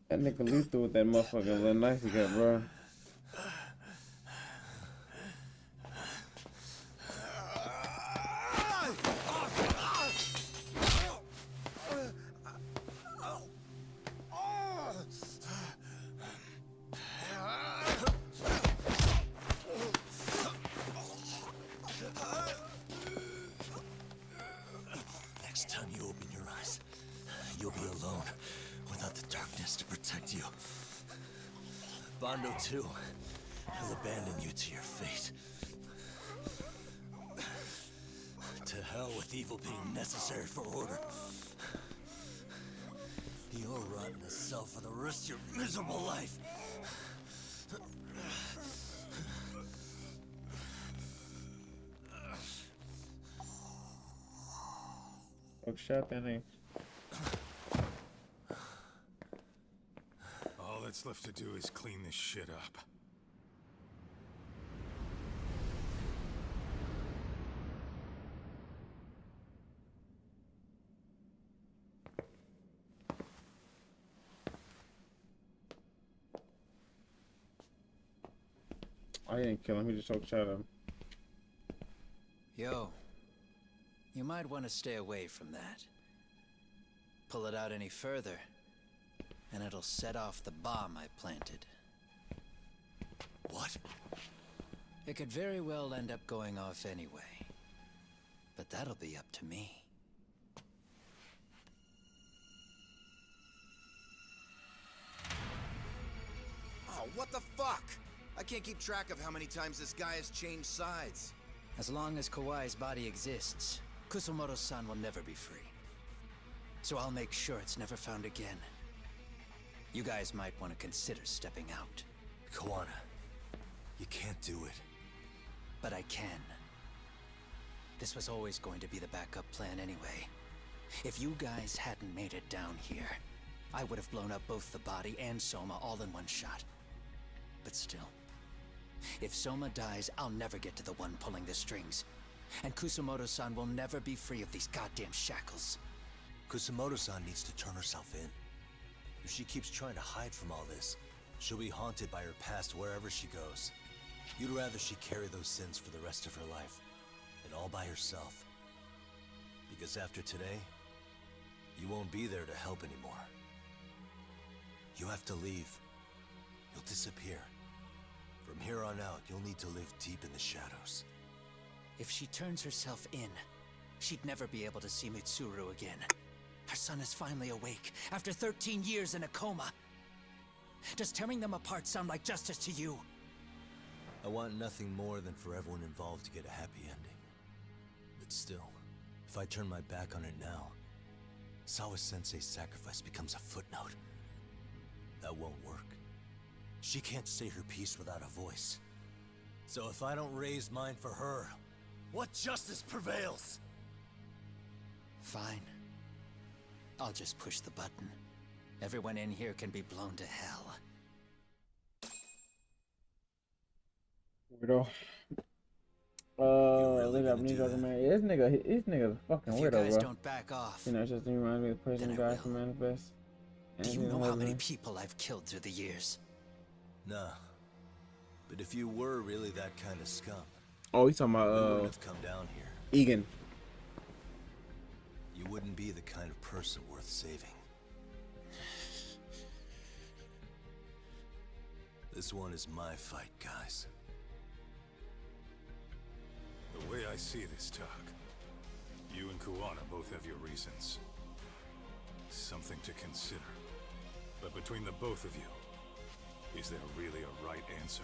That nigga lethal with that motherfucking little knife he got, bro. you'll be alone, without the darkness to protect you. Bando, too. He'll abandon you to your fate. To hell with evil being necessary for order. You'll rot in a cell for the rest of your miserable life. Oh, shut that name. All that's left to do is clean this shit up. I didn't kill him, he just shot him. Yo, you might want to stay away from that. Pull it out any further, and it'll set off the bomb I planted. What? It could very well end up going off anyway. But that'll be up to me. Oh, what the fuck? I can't keep track of how many times this guy has changed sides. As long as Kawai's body exists, Kusumoto-san will never be free. So I'll make sure it's never found again. You guys might want to consider stepping out. Kawana, you can't do it. But I can. This was always going to be the backup plan anyway. If you guys hadn't made it down here, I would have blown up both the body and Soma all in one shot. But still, if Soma dies, I'll never get to the one pulling the strings. And Kusumoto-san will never be free of these goddamn shackles. Kusumoto-san needs to turn herself in. If she keeps trying to hide from all this, she'll be haunted by her past wherever she goes. You'd rather she carry those sins for the rest of her life, and all by herself. Because after today, you won't be there to help anymore. You have to leave. You'll disappear. From here on out, you'll need to live deep in the shadows. If she turns herself in, she'd never be able to see Mitsuru again. Her son is finally awake, after 13 years in a coma. Does tearing them apart sound like justice to you? I want nothing more than for everyone involved to get a happy ending. But still, if I turn my back on it now, Sawa-sensei's sacrifice becomes a footnote. That won't work. She can't say her piece without a voice. So if I don't raise mine for her, what justice prevails? Fine. I'll just push the button. Everyone in here can be blown to hell. Weirdo. Look up Nico, man. Yeah, this nigga's a fucking If weirdo, you guys bro. don't back off, You know, it just reminds me of the person guy from Manifest. do you know how many people I've killed through the years? Nah. But if you were really that kind of scum, Oh, he's talking you about wouldn't have come down here. Egan. You wouldn't be the kind of person worth saving. This one is my fight, guys. The way I see this, Tak, you and Kuwana both have your reasons. Something to consider. But between the both of you, is there really a right answer?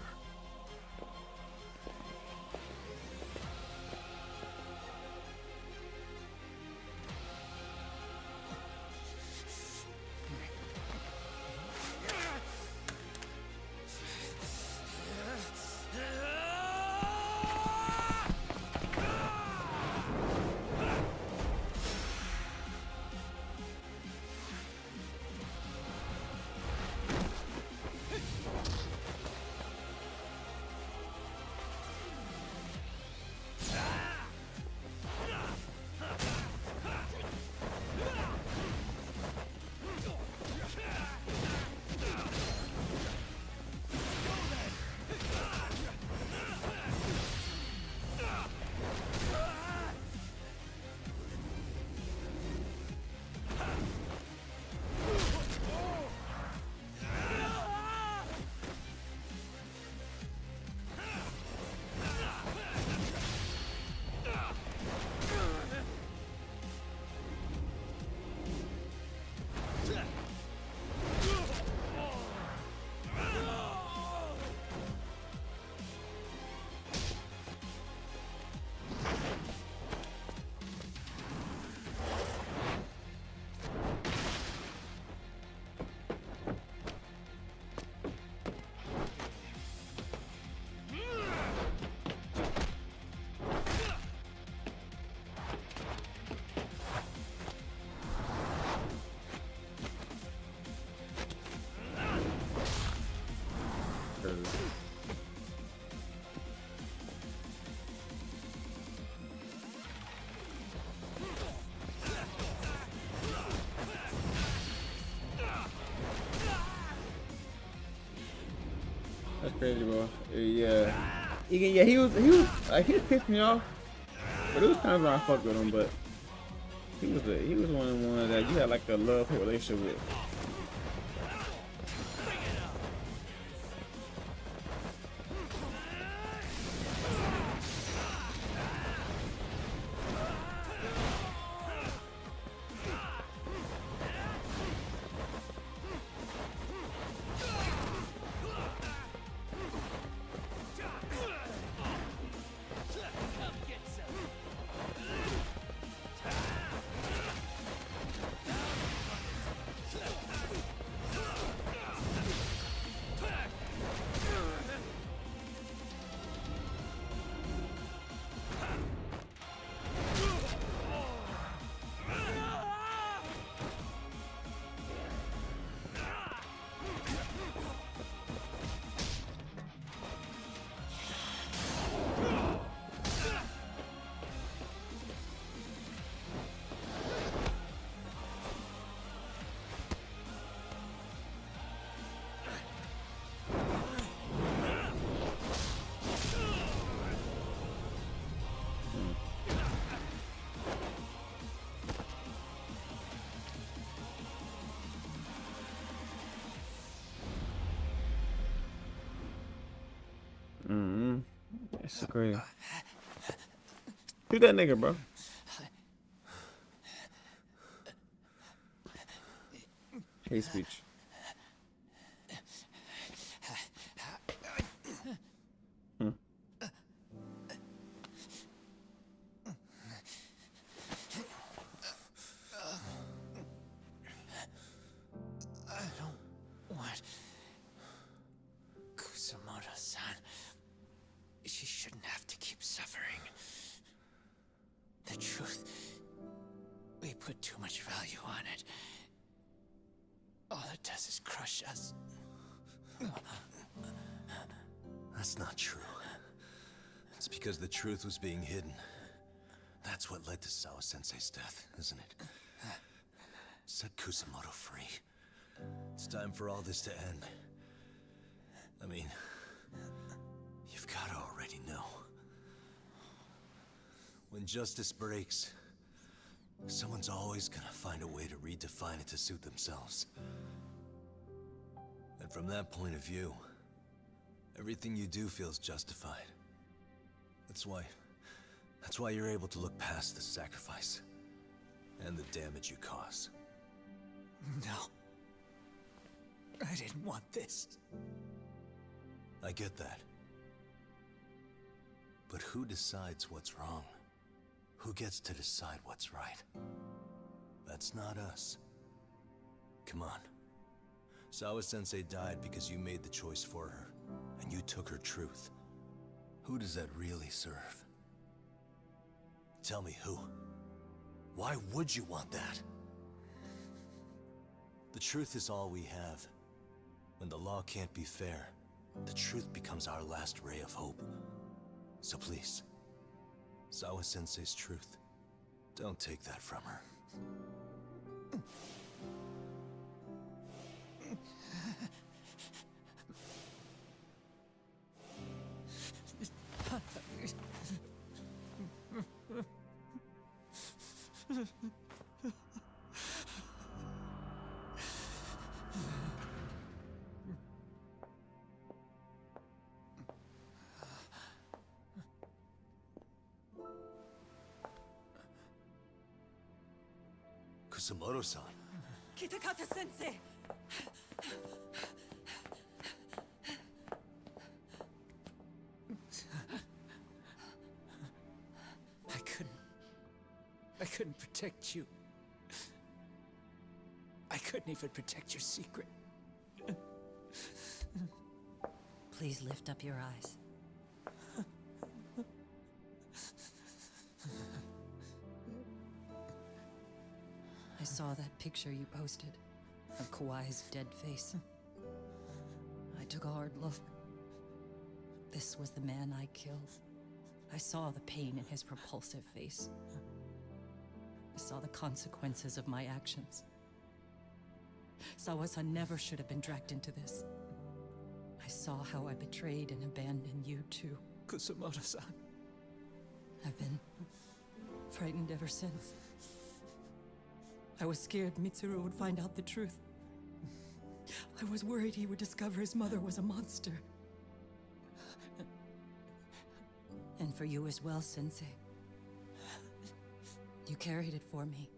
crazy, bro. Yeah. He was he pissed me off. But it was times where I fucked with him, but he was one of the ones that you had like a love-hate relationship with. That's crazy. Shoot that nigga, bro. Hate speech. I don't want Kusamoto-san. She shouldn't have to keep suffering. The truth, we put too much value on it. All it does is crush us. That's not true. It's because the truth was being hidden. That's what led to Sawa-sensei's death, isn't it? Set Kusamoto free. It's time for all this to end. I mean, you've got to already know. When justice breaks, someone's always gonna find a way to redefine it to suit themselves. And from that point of view, everything you do feels justified. That's why you're able to look past the sacrifice and the damage you cause. No. I didn't want this. I get that. But who decides what's wrong? Who gets to decide what's right? That's not us. Come on. Sawa-sensei died because you made the choice for her, and you took her truth. Who does that really serve? Tell me who. Why would you want that? The truth is all we have. When the law can't be fair, the truth becomes our last ray of hope. So please, Sawa-sensei's truth, don't take that from her. Kusamoto-san. Kitakata-sensei! I couldn't protect you. I couldn't even protect your secret. Please lift up your eyes. I saw that picture you posted of Kawai's dead face. I took a hard look. This was the man I killed. I saw the pain in his repulsive face. I saw the consequences of my actions. Sawa-san never should have been dragged into this. I saw how I betrayed and abandoned you too, Kusumoto-san. I've been frightened ever since. I was scared Mitsuru would find out the truth. I was worried he would discover his mother was a monster. And for you as well, Sensei. You carried it for me.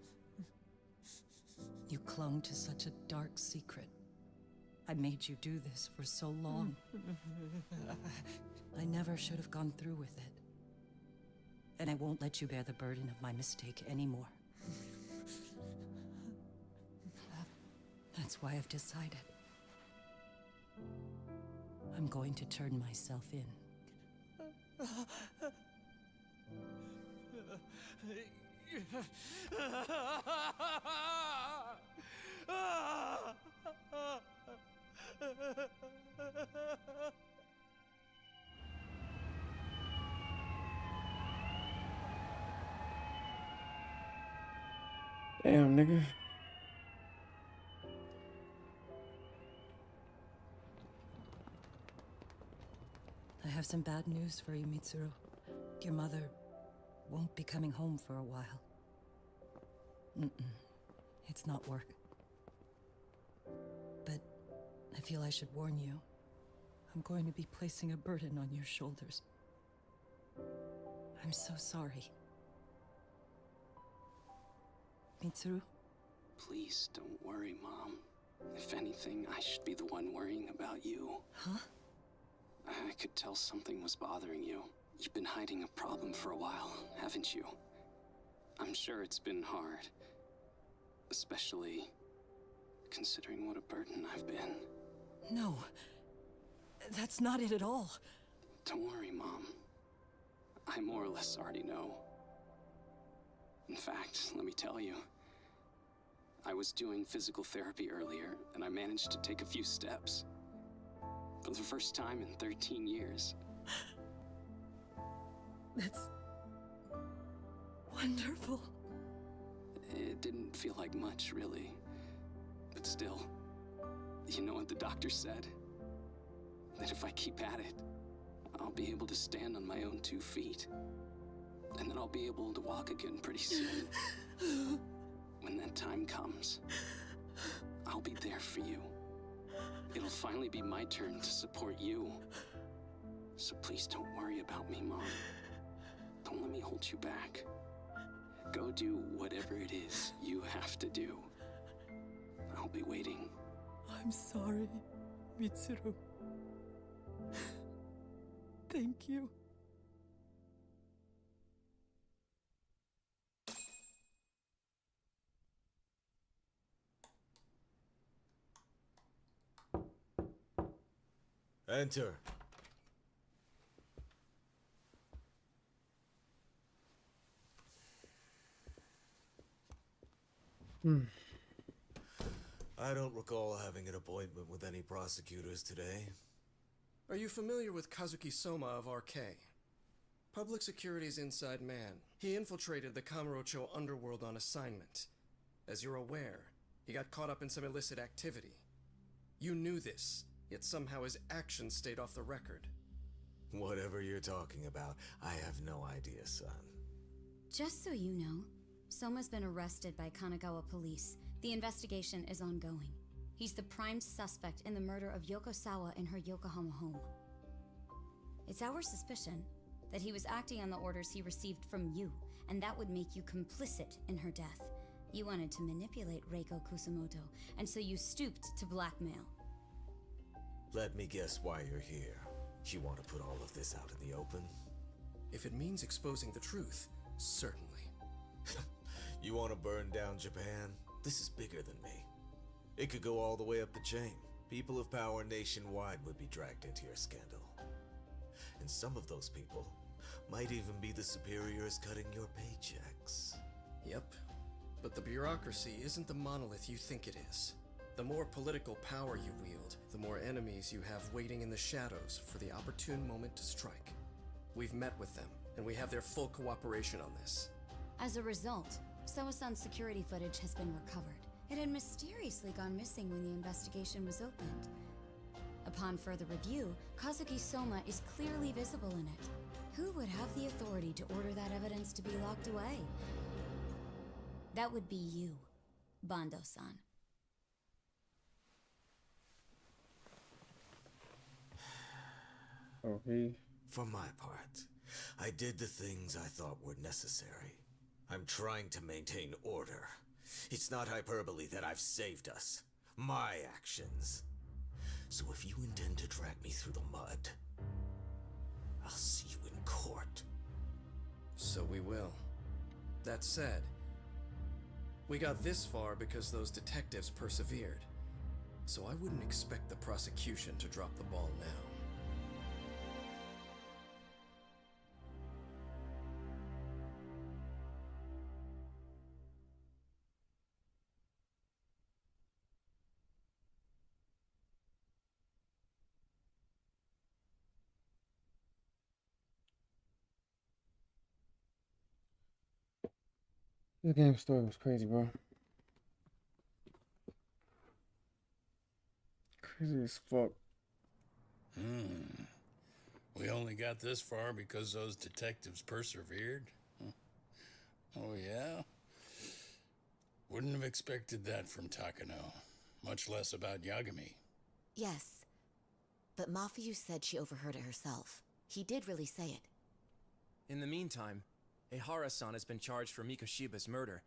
You clung to such a dark secret. I made you do this for so long. I never should have gone through with it. And I won't let you bear the burden of my mistake anymore. That's why I've decided. I'm going to turn myself in. Damn, nigga. I have some bad news for you, Mitsuru. Your mother won't be coming home for a while. It's not work. But I feel I should warn you. I'm going to be placing a burden on your shoulders. I'm so sorry. Mitsuru? Please don't worry, Mom. If anything, I should be the one worrying about you. Huh? I could tell something was bothering you. You've been hiding a problem for a while, haven't you? I'm sure it's been hard. Especially considering what a burden I've been. No. That's not it at all. Don't worry, Mom. I more or less already know. In fact, let me tell you. I was doing physical therapy earlier, and I managed to take a few steps. For the first time in 13 years. That's wonderful. It didn't feel like much, really. But still, you know what the doctor said? That if I keep at it, I'll be able to stand on my own 2 feet. And then I'll be able to walk again pretty soon. When that time comes, I'll be there for you. It'll finally be my turn to support you. So please don't worry about me, Mom. Don't let me hold you back. Go do whatever it is you have to do. I'll be waiting. I'm sorry, Mitsuru. Thank you. Enter. I don't recall having an appointment with any prosecutors today. Are you familiar with Kazuki Soma of RK? Public Security's inside man. He infiltrated the Kamurocho underworld on assignment. As you're aware, he got caught up in some illicit activity. You knew this, yet somehow his actions stayed off the record. Whatever you're talking about, I have no idea, son. Just so you know, Soma's been arrested by Kanagawa police. The investigation is ongoing. He's the prime suspect in the murder of Yoko Sawa in her Yokohama home. It's our suspicion that he was acting on the orders he received from you, and that would make you complicit in her death. You wanted to manipulate Reiko Kusumoto, and so you stooped to blackmail. Let me guess why you're here. You want to put all of this out in the open? If it means exposing the truth, certainly. You want to burn down Japan? This is bigger than me. It could go all the way up the chain. People of power nationwide would be dragged into your scandal. And some of those people might even be the superiors cutting your paychecks. Yep. But the bureaucracy isn't the monolith you think it is. The more political power you wield, the more enemies you have waiting in the shadows for the opportune moment to strike. We've met with them, and we have their full cooperation on this. As a result, Soa-san's security footage has been recovered. It had mysteriously gone missing when the investigation was opened. Upon further review, Kazuki Soma is clearly visible in it. Who would have the authority to order that evidence to be locked away? That would be you, Bando-san. Oh, For my part, I did the things I thought were necessary. I'm trying to maintain order. It's not hyperbole that I've saved us. My actions. So if you intend to drag me through the mud, I'll see you in court. So we will. That said, we got this far because those detectives persevered. So I wouldn't expect the prosecution to drop the ball now. This game story was crazy, bro. Crazy as fuck. We only got this far because those detectives persevered? Huh. Oh, yeah? Wouldn't have expected that from Takano. Much less about Yagami. Yes. But Mafuyu said she overheard it herself. He did really say it. In the meantime, Ehara-san has been charged for Mikoshiba's murder,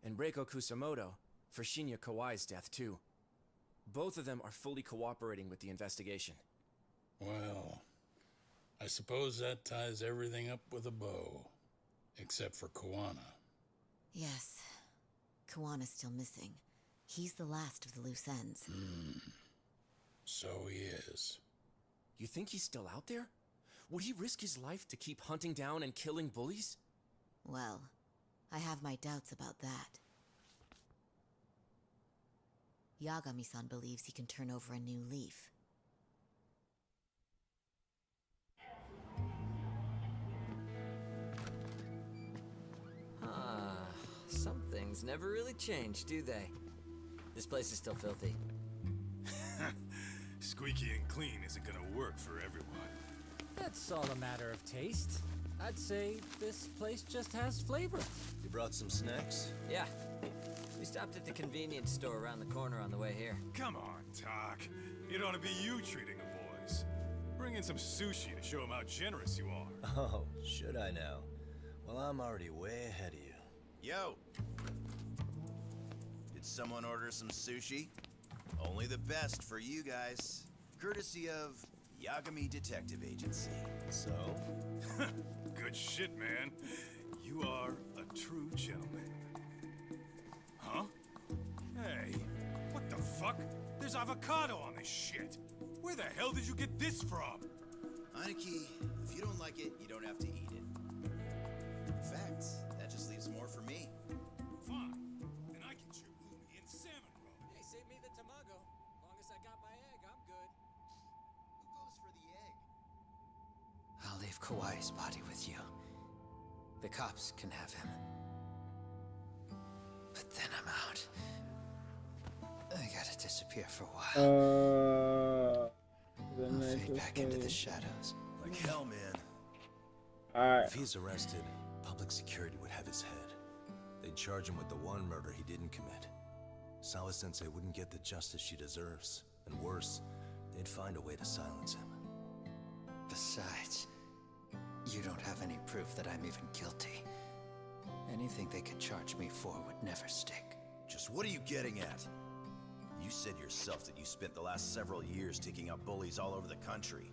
and Reiko Kusamoto for Shinya Kawai's death, too. Both of them are fully cooperating with the investigation. Well, I suppose that ties everything up with a bow. Except for Kawana. Yes. Kawana's still missing. He's the last of the loose ends. So he is. You think he's still out there? Would he risk his life to keep hunting down and killing bullies? Well, I have my doubts about that. Yagami-san believes he can turn over a new leaf. Some things never really change, do they? This place is still filthy. Squeaky and clean isn't gonna work for everyone. That's all a matter of taste. I'd say this place just has flavor. You brought some snacks? Yeah. We stopped at the convenience store around the corner on the way here. Come on, Talk. It ought to be you treating the boys. Bring in some sushi to show them how generous you are. Oh, should I now? Well, I'm already way ahead of you. Yo! Did someone order some sushi? Only the best for you guys. Courtesy of Yagami Detective Agency. So? Good shit, man. You are a true gentleman. Huh? Hey, what the fuck? There's avocado on this shit. Where the hell did you get this from? Aniki, if you don't like it, you don't have to eat it. In fact, that just leaves more for me. Fine. Then I get your umi and salmon roll. Hey, save me the tamago. Long as I got my egg, I'm good. Who goes for the egg? I'll leave Kawai's body with you. The cops can have him. But then I'm out. I gotta disappear for a while. I'll fade back into the shadows. Like hell, man. Alright. If he's arrested, public security would have his head. They'd charge him with the one murder he didn't commit. Sawa-sensei wouldn't get the justice she deserves. And worse, they'd find a way to silence him. Besides, you don't have any proof that I'm even guilty. Anything they could charge me for would never stick. Just what are you getting at? You said yourself that you spent the last several years taking out bullies all over the country.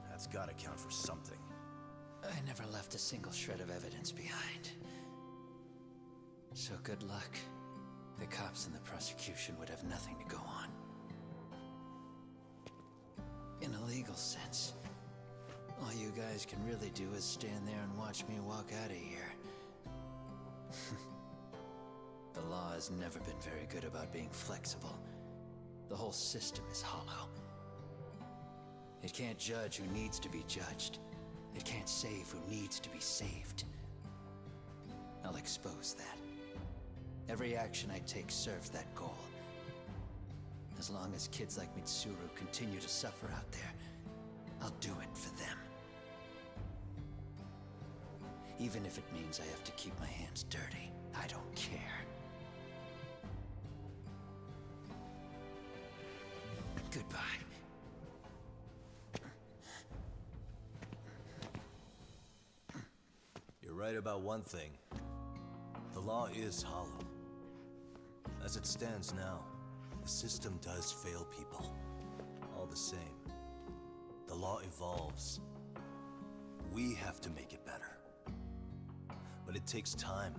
That's gotta count for something. I never left a single shred of evidence behind. So good luck. The cops and the prosecution would have nothing to go on. In a legal sense, all you guys can really do is stand there and watch me walk out of here. The law has never been very good about being flexible. The whole system is hollow. It can't judge who needs to be judged. It can't save who needs to be saved. I'll expose that. Every action I take serves that goal. As long as kids like Mitsuru continue to suffer out there, I'll do it for them. Even if it means I have to keep my hands dirty, I don't care. Goodbye. You're right about one thing. The law is hollow. As it stands now, the system does fail people. All the same, the law evolves. We have to make it better. But it takes time,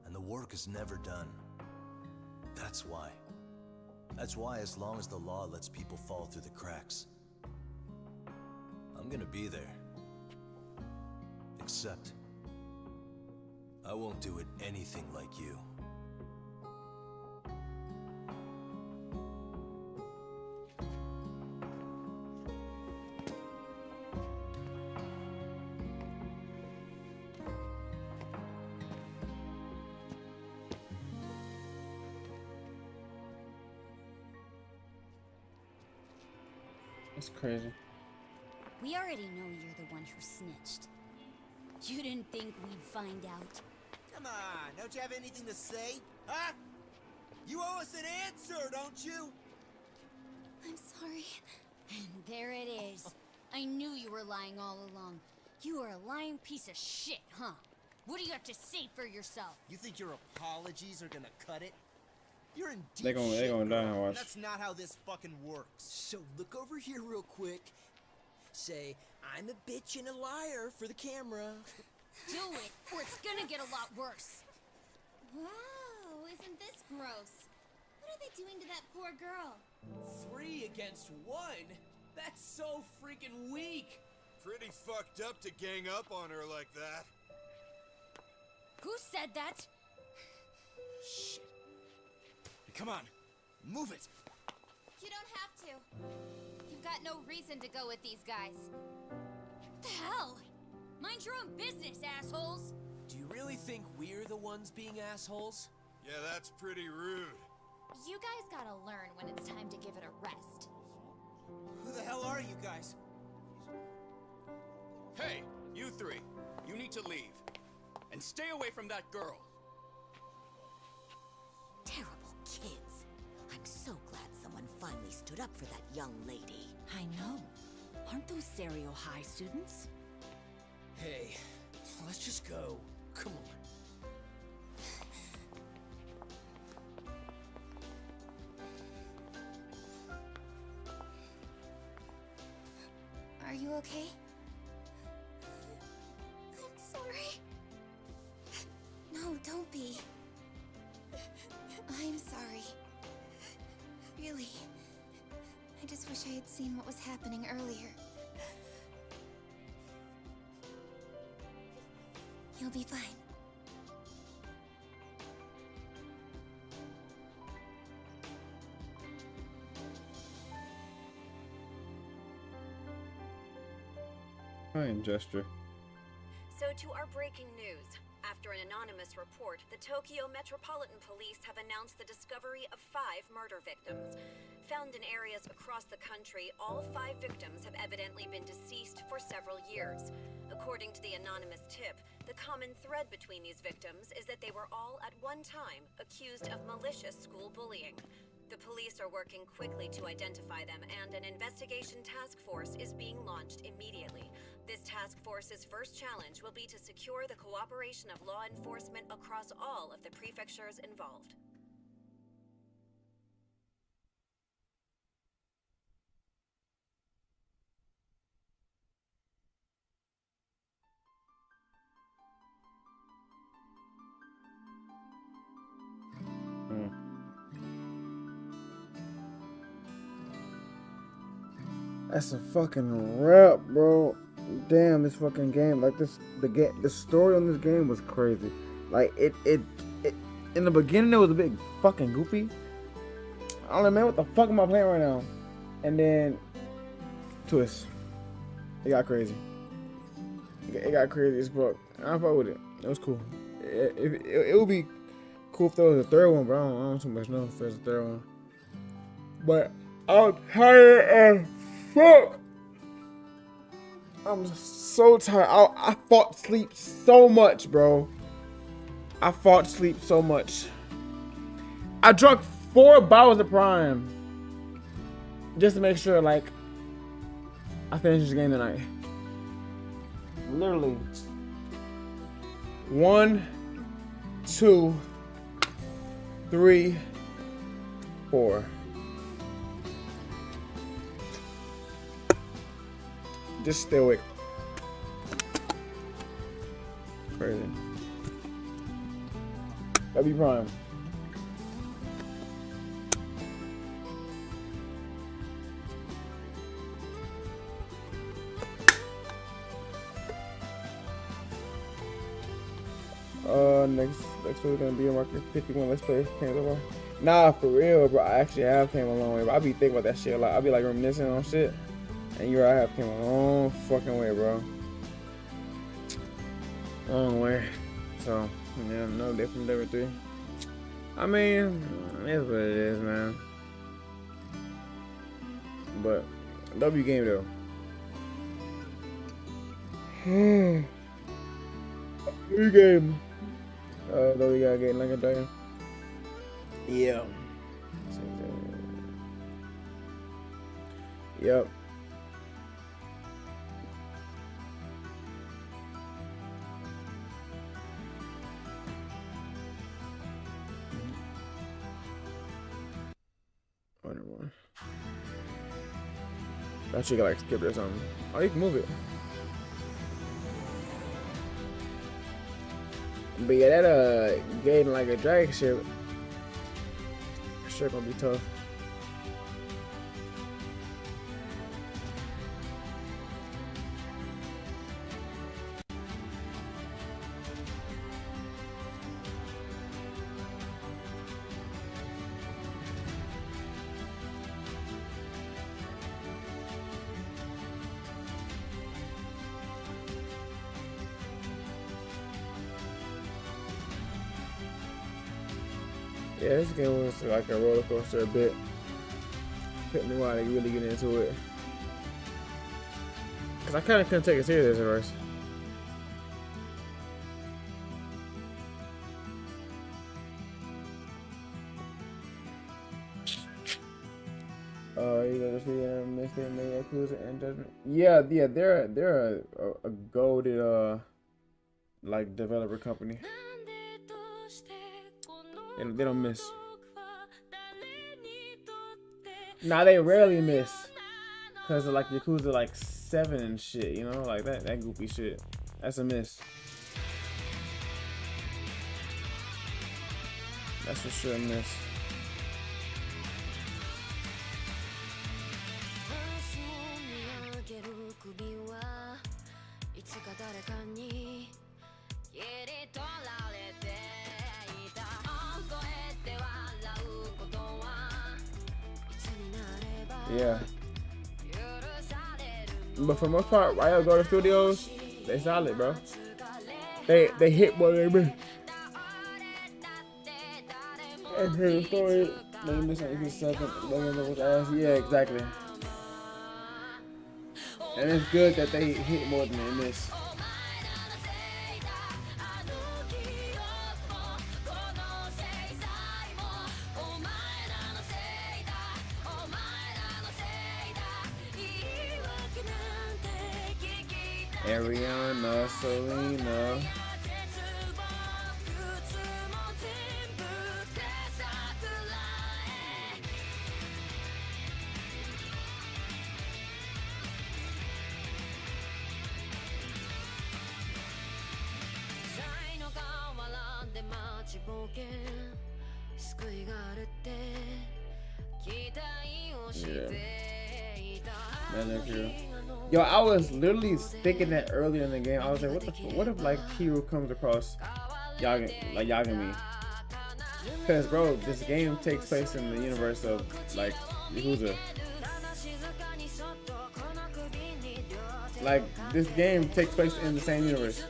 and the work is never done. That's why. That's why as long as the law lets people fall through the cracks, I'm gonna be there. Except, I won't do it anything like you. That's crazy. We already know you're the one who snitched. You didn't think we'd find out. Come on, don't you have anything to say? Huh? You owe us an answer, don't you? I'm sorry. And there it is. I knew you were lying all along. You are a lying piece of shit, huh? What do you have to say for yourself? You think your apologies are gonna cut it? You're in deep They gonna die and watch. That's not how this fucking works. So look over here real quick. Say, I'm a bitch and a liar for the camera. Do it, or it's gonna get a lot worse. Wow, isn't this gross? What are they doing to that poor girl? 3 against 1? That's so freaking weak. Pretty fucked up to gang up on her like that. Who said that? Shit. Come on, move it. You don't have to. You've got no reason to go with these guys. What the hell? Mind your own business, assholes. Do you really think we're the ones being assholes? Yeah, that's pretty rude. You guys gotta learn when it's time to give it a rest. Who the hell are you guys? Hey, you three. You need to leave. And stay away from that girl. Terrible kids. I'm so glad someone finally stood up for that young lady. I know. Aren't those Serio High students? Hey, let's just go. Come on. Are you okay? I'm sorry. No, don't be. I'm sorry. Really. I just wish I had seen what was happening earlier. You'll be fine. Fine gesture. So to our breaking news. After an anonymous report, the Tokyo Metropolitan Police have announced the discovery of 5 murder victims. Found in areas across the country, all 5 victims have evidently been deceased for several years. According to the anonymous tip, the common thread between these victims is that they were all at one time accused of malicious school bullying. The police are working quickly to identify them, and an investigation task force is being launched immediately. This task force's first challenge will be to secure the cooperation of law enforcement across all of the prefectures involved. That's a fucking rap, bro. Damn, this fucking game, like the story on this game was crazy. Like it in the beginning it was a bit fucking goofy. I don't know, man, what the fuck am I playing right now? And then twist, it got crazy. It got crazy as fuck. I fuck with it. It was cool. It would be cool if there was a third one, but I don't too much know if there's a third one. But I'm tired as fuck. I'm so tired. I fought sleep so much, bro. I fought sleep so much. I drank 4 bottles of Prime just to make sure, like, I finished this game tonight. Literally. 1, 2, 3, 4. Just stay awake. Crazy. W Prime. Next we're gonna be in market 51. Let's play Canada. Nah, for real, bro. I actually have came a long way. But I be thinking about that shit a lot. I be like reminiscing on shit. And you're right, I have came a long fucking way, bro. Long way. So, yeah, no different than 3. I mean, it's what it is, man. But, W game though. W game. Though we gotta get like a dragon. Yeah. Yep. One. That shit got like skipped or something. Oh, you can move it. But yeah, that getting like a dragon shit, sure gonna be tough. Yeah, this game was like a roller coaster a bit. Took me a while to really get into it. Cause I kinda couldn't take it serious at first. You gotta see Mr. Yakuza and Judgment. Yeah, they're a golded like developer company. And they don't miss. Nah, they rarely miss. Cause of like Yakuza like 7 and shit, you know, like that goofy shit. That's a miss. That's for sure a miss. Yeah. But for the most part, Ryo Go Studios, they solid, bro. They hit more than me. I heard the story. They missed like 7. Yeah, exactly. And it's good that they hit more than they miss. Ariana, Selena. Yeah. Yo, I was literally thinking that earlier in the game. I was like, what if like Hero comes across Yagami? Cause bro, this game takes place in the universe of like Yakuza. Like this game takes place in the same universe.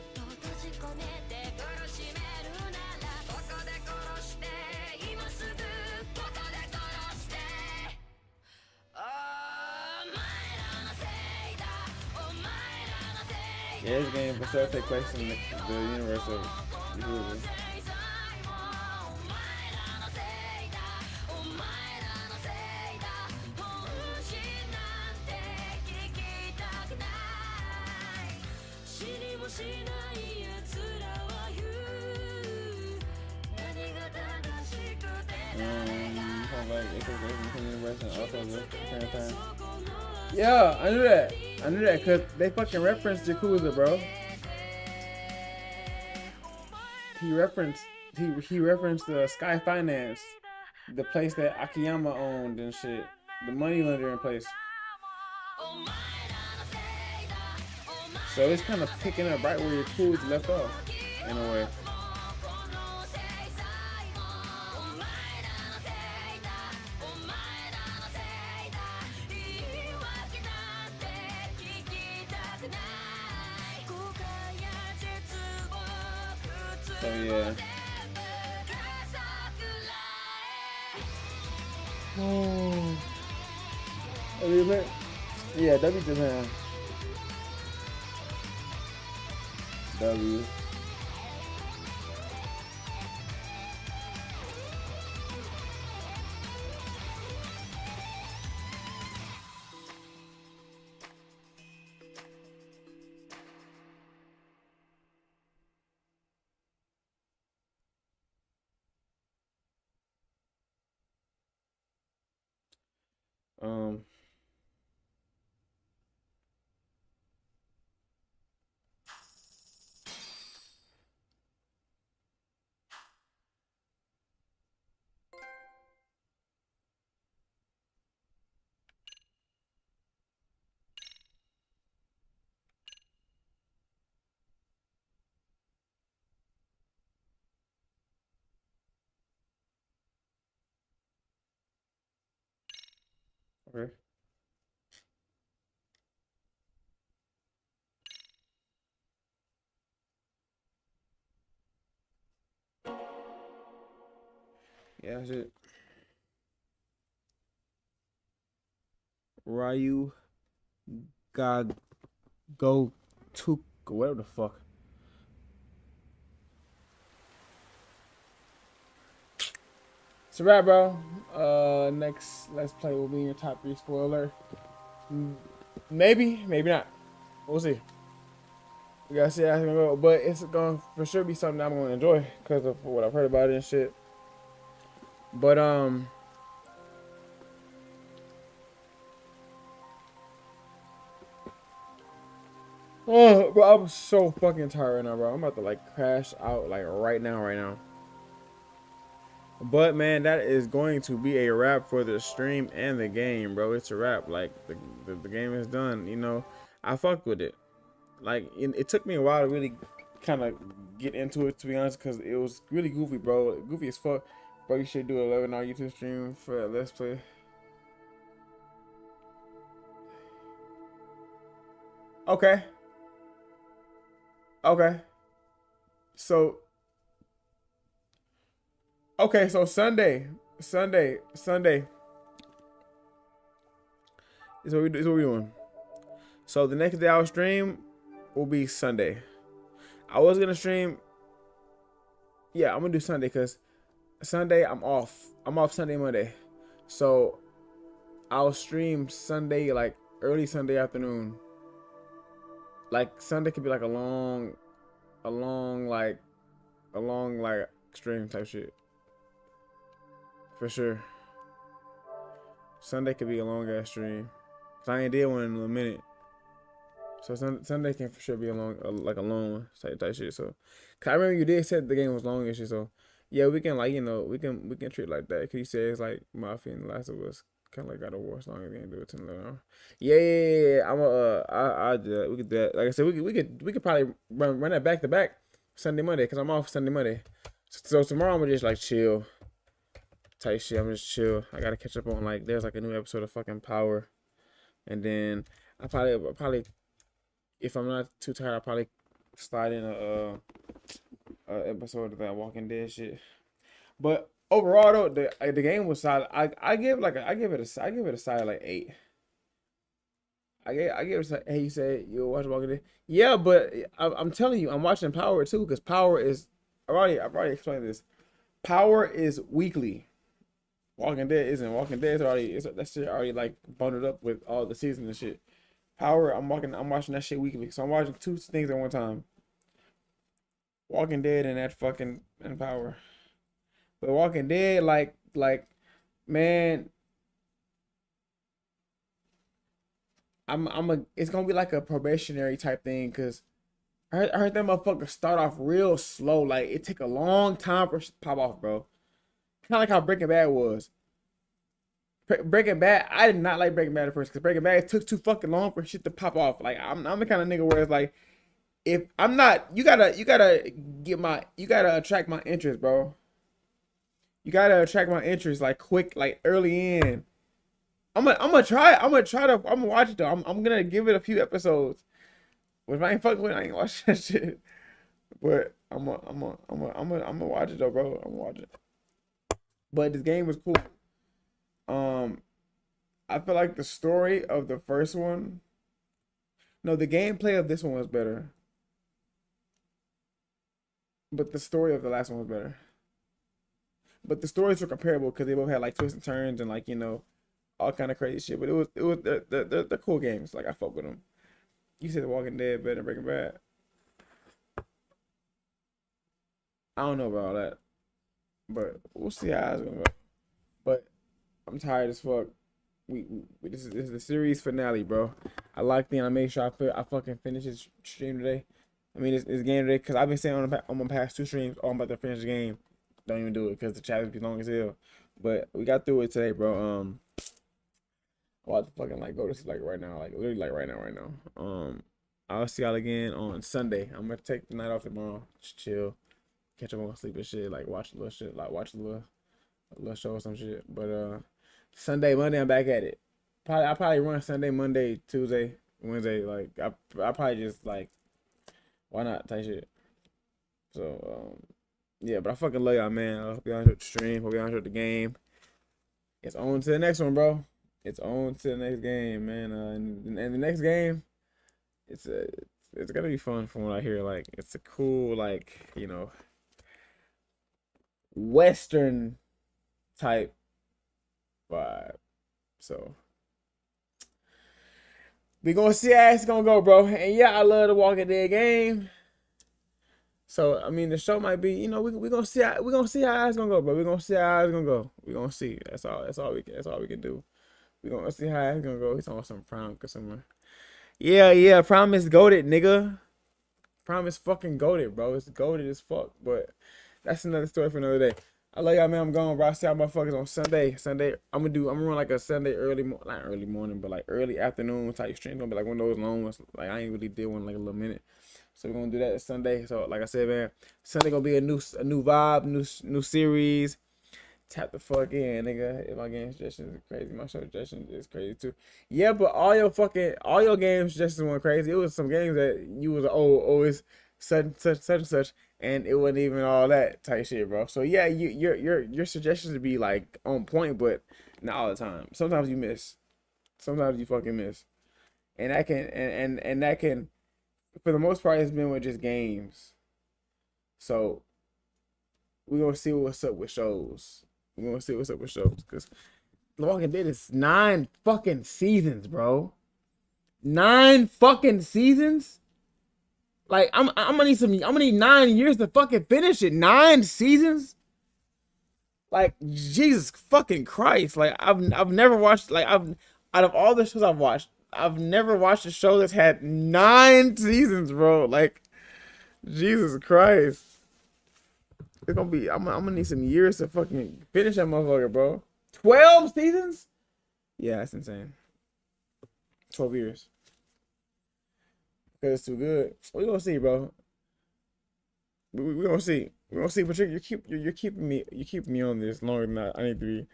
Yeah, this game for sure take place in the universe of Yakuza. Yeah, I knew that. I knew that because they fucking referenced Yakuza, bro. He referenced the Sky Finance, the place that Akiyama owned and shit, the money lending place. So it's kind of picking up right where Yakuza left off, in a way. So yeah. Oh. Yeah, W Japan. W. Um. Okay. Yeah, that's it. Ryu God go to whatever the fuck. It's a wrap, bro. Next Let's Play will be in your top 3 spoiler. Maybe, maybe not. We'll see. We gotta see how it's gonna go, but it's gonna for sure be something I'm gonna enjoy because of what I've heard about it and shit. But oh, bro, I'm so fucking tired right now, bro. I'm about to like crash out like right now. But man, that is going to be a wrap for the stream and the game, bro. It's a wrap. Like the game is done. You know, I fucked with it. Like it took me a while to really kind of get into it, to be honest, because it was really goofy, bro. Goofy as fuck. Bro, you should do an 11-hour YouTube stream for a Let's Play. Okay. Okay. So. Okay, so Sunday is what we doing. So the next day I'll stream will be Sunday. I was gonna stream. Yeah, I'm gonna do Sunday because Sunday I'm off. I'm off Sunday, Monday. So I'll stream Sunday like early Sunday afternoon. Like Sunday could be like a long stream type shit. For sure. Sunday could be a long ass stream. Cause I ain't did one in a minute. So Sunday can for sure be a long one type shit. So, cause I remember you did say the game was long and shit. So, yeah, we can like we can treat it like that. Cause you said it's like Mafia and The Last of Us, kind of like God of War. As long as we can do it 10 hours. Yeah. I'm I do that. We could do that. Like I said, we could probably run that back to back Sunday Monday. Cause I'm off Sunday Monday. So tomorrow I'm gonna just like chill. Type shit. I'm just chill. I gotta catch up on like there's like a new episode of fucking Power, and then I probably if I'm not too tired, I'll probably slide in a episode of that Walking Dead shit. But overall though, the game was solid. I give it a solid like 8. get. Hey, you said you watch Walking Dead. Yeah, but I'm telling you, I'm watching Power too because Power is. I've already explained this. Power is weekly. Walking Dead isn't. Walking Dead is already. That shit already like bundled up with all the seasons and shit. Power, I'm watching that shit weekly. So I'm watching two things at one time. Walking Dead and that fucking and Power. But Walking Dead, man, it's gonna be like a probationary type thing because I heard that motherfucker start off real slow. Like it take a long time for shit to pop off, bro. Kind of like how Breaking Bad was. Breaking Bad, I did not like Breaking Bad at first because Breaking Bad took too fucking long for shit to pop off. Like I'm the kind of nigga where it's like, if I'm not, you gotta attract my interest, bro. You gotta attract my interest like quick, like early in. I'm gonna try it. I'm gonna watch it though. I'm gonna give it a few episodes. But if I ain't fucking with it, I ain't watch that shit. But I'm gonna watch it though, bro. I'm gonna watch it. But this game was cool. I feel like the story of the first one. No, the gameplay of this one was better. But the story of the last one was better. But the stories were comparable because they both had like twists and turns and like, you know, all kind of crazy shit. But they're cool games. Like I fuck with them. You said The Walking Dead better than Breaking Bad. I don't know about all that, but we'll see how it's gonna go. But I'm tired as fuck. This is the series finale, bro. I like the. I made sure I fucking finish this stream today. I mean, this game today because I've been saying on my past two streams, oh, I'm about to finish the game. Don't even do it because the chapters be long as hell. But we got through it today, bro. I'm about to fucking like go to sleep like right now, like literally like right now. I'll see y'all again on Sunday. I'm gonna take the night off tomorrow, just chill, catch up on sleep and shit, like watch a little shit, like watch a little show or some shit. But Sunday, Monday, I'm back at it. I probably run Sunday, Monday, Tuesday, Wednesday. Like I probably just like why not type shit. So yeah, but I fucking love y'all, man. I hope y'all enjoyed the stream. Hope y'all enjoyed the game. It's on to the next one, bro. It's on to the next game, man. And the next game, it's gonna be fun from what I hear. Like it's a cool, like, you know, Western type vibe. So we gonna see how it's gonna go, bro. And yeah, I love the Walking Dead game. So I mean, the show might be, you know, we gonna see how it's gonna go, bro. We gonna see how it's gonna go. We gonna see. That's all we can do. We gonna see how it's gonna go. He's talking about some Prime somewhere. Yeah, Prime is goated, nigga. Prime is fucking goated, bro. It's goated as fuck. But that's another story for another day. I love y'all, man. I'm going, bro. I see y'all motherfuckers on Sunday. I'm gonna run like a Sunday not early morning, but like early afternoon type stream. Gonna be like one of those long ones. Like I ain't really did one like a little minute. So we're gonna do that Sunday. So like I said, man, Sunday gonna be a new vibe, new series. Tap the fuck in, nigga. If my game suggestions is crazy, my show suggestions is crazy too. Yeah, but all your game suggestions went crazy. It was some games that you was it's such and such, and it wasn't even all that type shit, bro. So yeah, your suggestions would be like on point, but not all the time. Sometimes you miss. Sometimes you fucking miss. And that can and that can, for the most part, it's been with just games. So we're gonna see what's up with shows. We're gonna see what's up with shows because The Walking Dead is 9 fucking seasons, bro. 9 fucking seasons. Like I'm gonna need 9 years to fucking finish it. 9 seasons. Like Jesus fucking Christ. Like I've never watched, like out of all the shows I've watched, I've never watched a show that's had 9 seasons, bro. Like Jesus Christ. It's gonna be, I'm gonna need some years to fucking finish that motherfucker, bro. 12 seasons? Yeah, that's insane. 12 years. Because it's too good. We gonna see, bro. We gonna see. We gonna see. But you're keeping me on this longer than I need to be.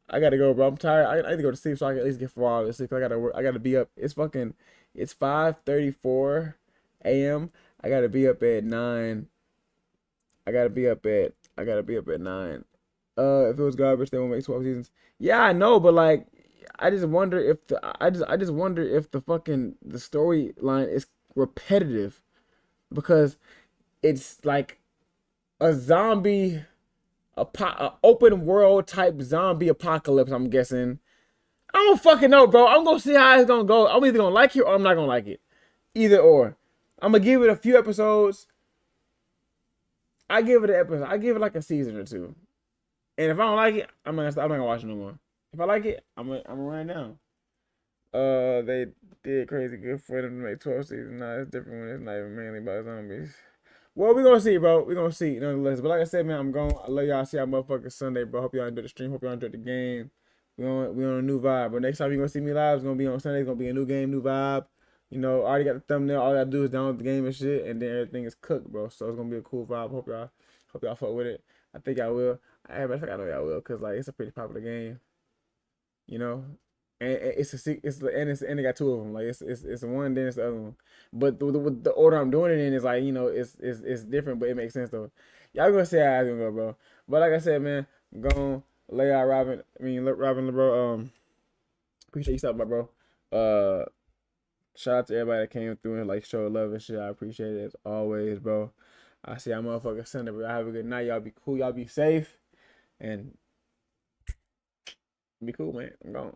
I gotta go, bro. I'm tired. I need to go to sleep so I can at least get 4 hours of sleep. I gotta work. I gotta be up. It's 5:34 a.m. I gotta be up at 9. I gotta be up at 9. If it was garbage, they won't make 12 seasons. Yeah, I know, but like, I just wonder if I just wonder if the storyline is repetitive, because it's like a a open world type zombie apocalypse, I'm guessing. I don't fucking know, bro. I'm gonna see how it's gonna go. I'm either gonna like it or I'm not gonna like it. Either or. I'm gonna give it a few episodes. I give it an episode. I give it like a season or two. And if I don't like it, I'm not gonna watch it no more. If I like it, I'm gonna run it down. They did crazy good for them to make 12 seasons. Nah, it's different when it's not even mainly about zombies. Well, we gonna see, bro. We gonna see, nonetheless. But like I said, man, I'm going. I love y'all. See y'all motherfucking Sunday, bro. Hope y'all enjoyed the stream. Hope y'all enjoyed the game. We on a new vibe. But next time you gonna see me live, it's gonna be on Sunday. It's gonna be a new game, new vibe. You know, I already got the thumbnail. All I gotta do is download the game and shit, and then everything is cooked, bro. So it's gonna be a cool vibe. Hope y'all fuck with it. I think I will. I think I know y'all will, cause like it's a pretty popular game. You know, and and it got two of them. Like it's one, then it's the other one. But the order I'm doing it in is like, you know, it's different, but it makes sense though. Y'all gonna see how it's gonna go, bro. But like I said, man, I'm gonna lay out Robin. Robin, bro. Appreciate you stopping by, bro. Shout out to everybody that came through and like showed love and shit. I appreciate it as always, bro. I see y'all motherfuckers Sunday, bro. Have a good night. Y'all be cool. Y'all be safe. And be cool, man. I'm gone.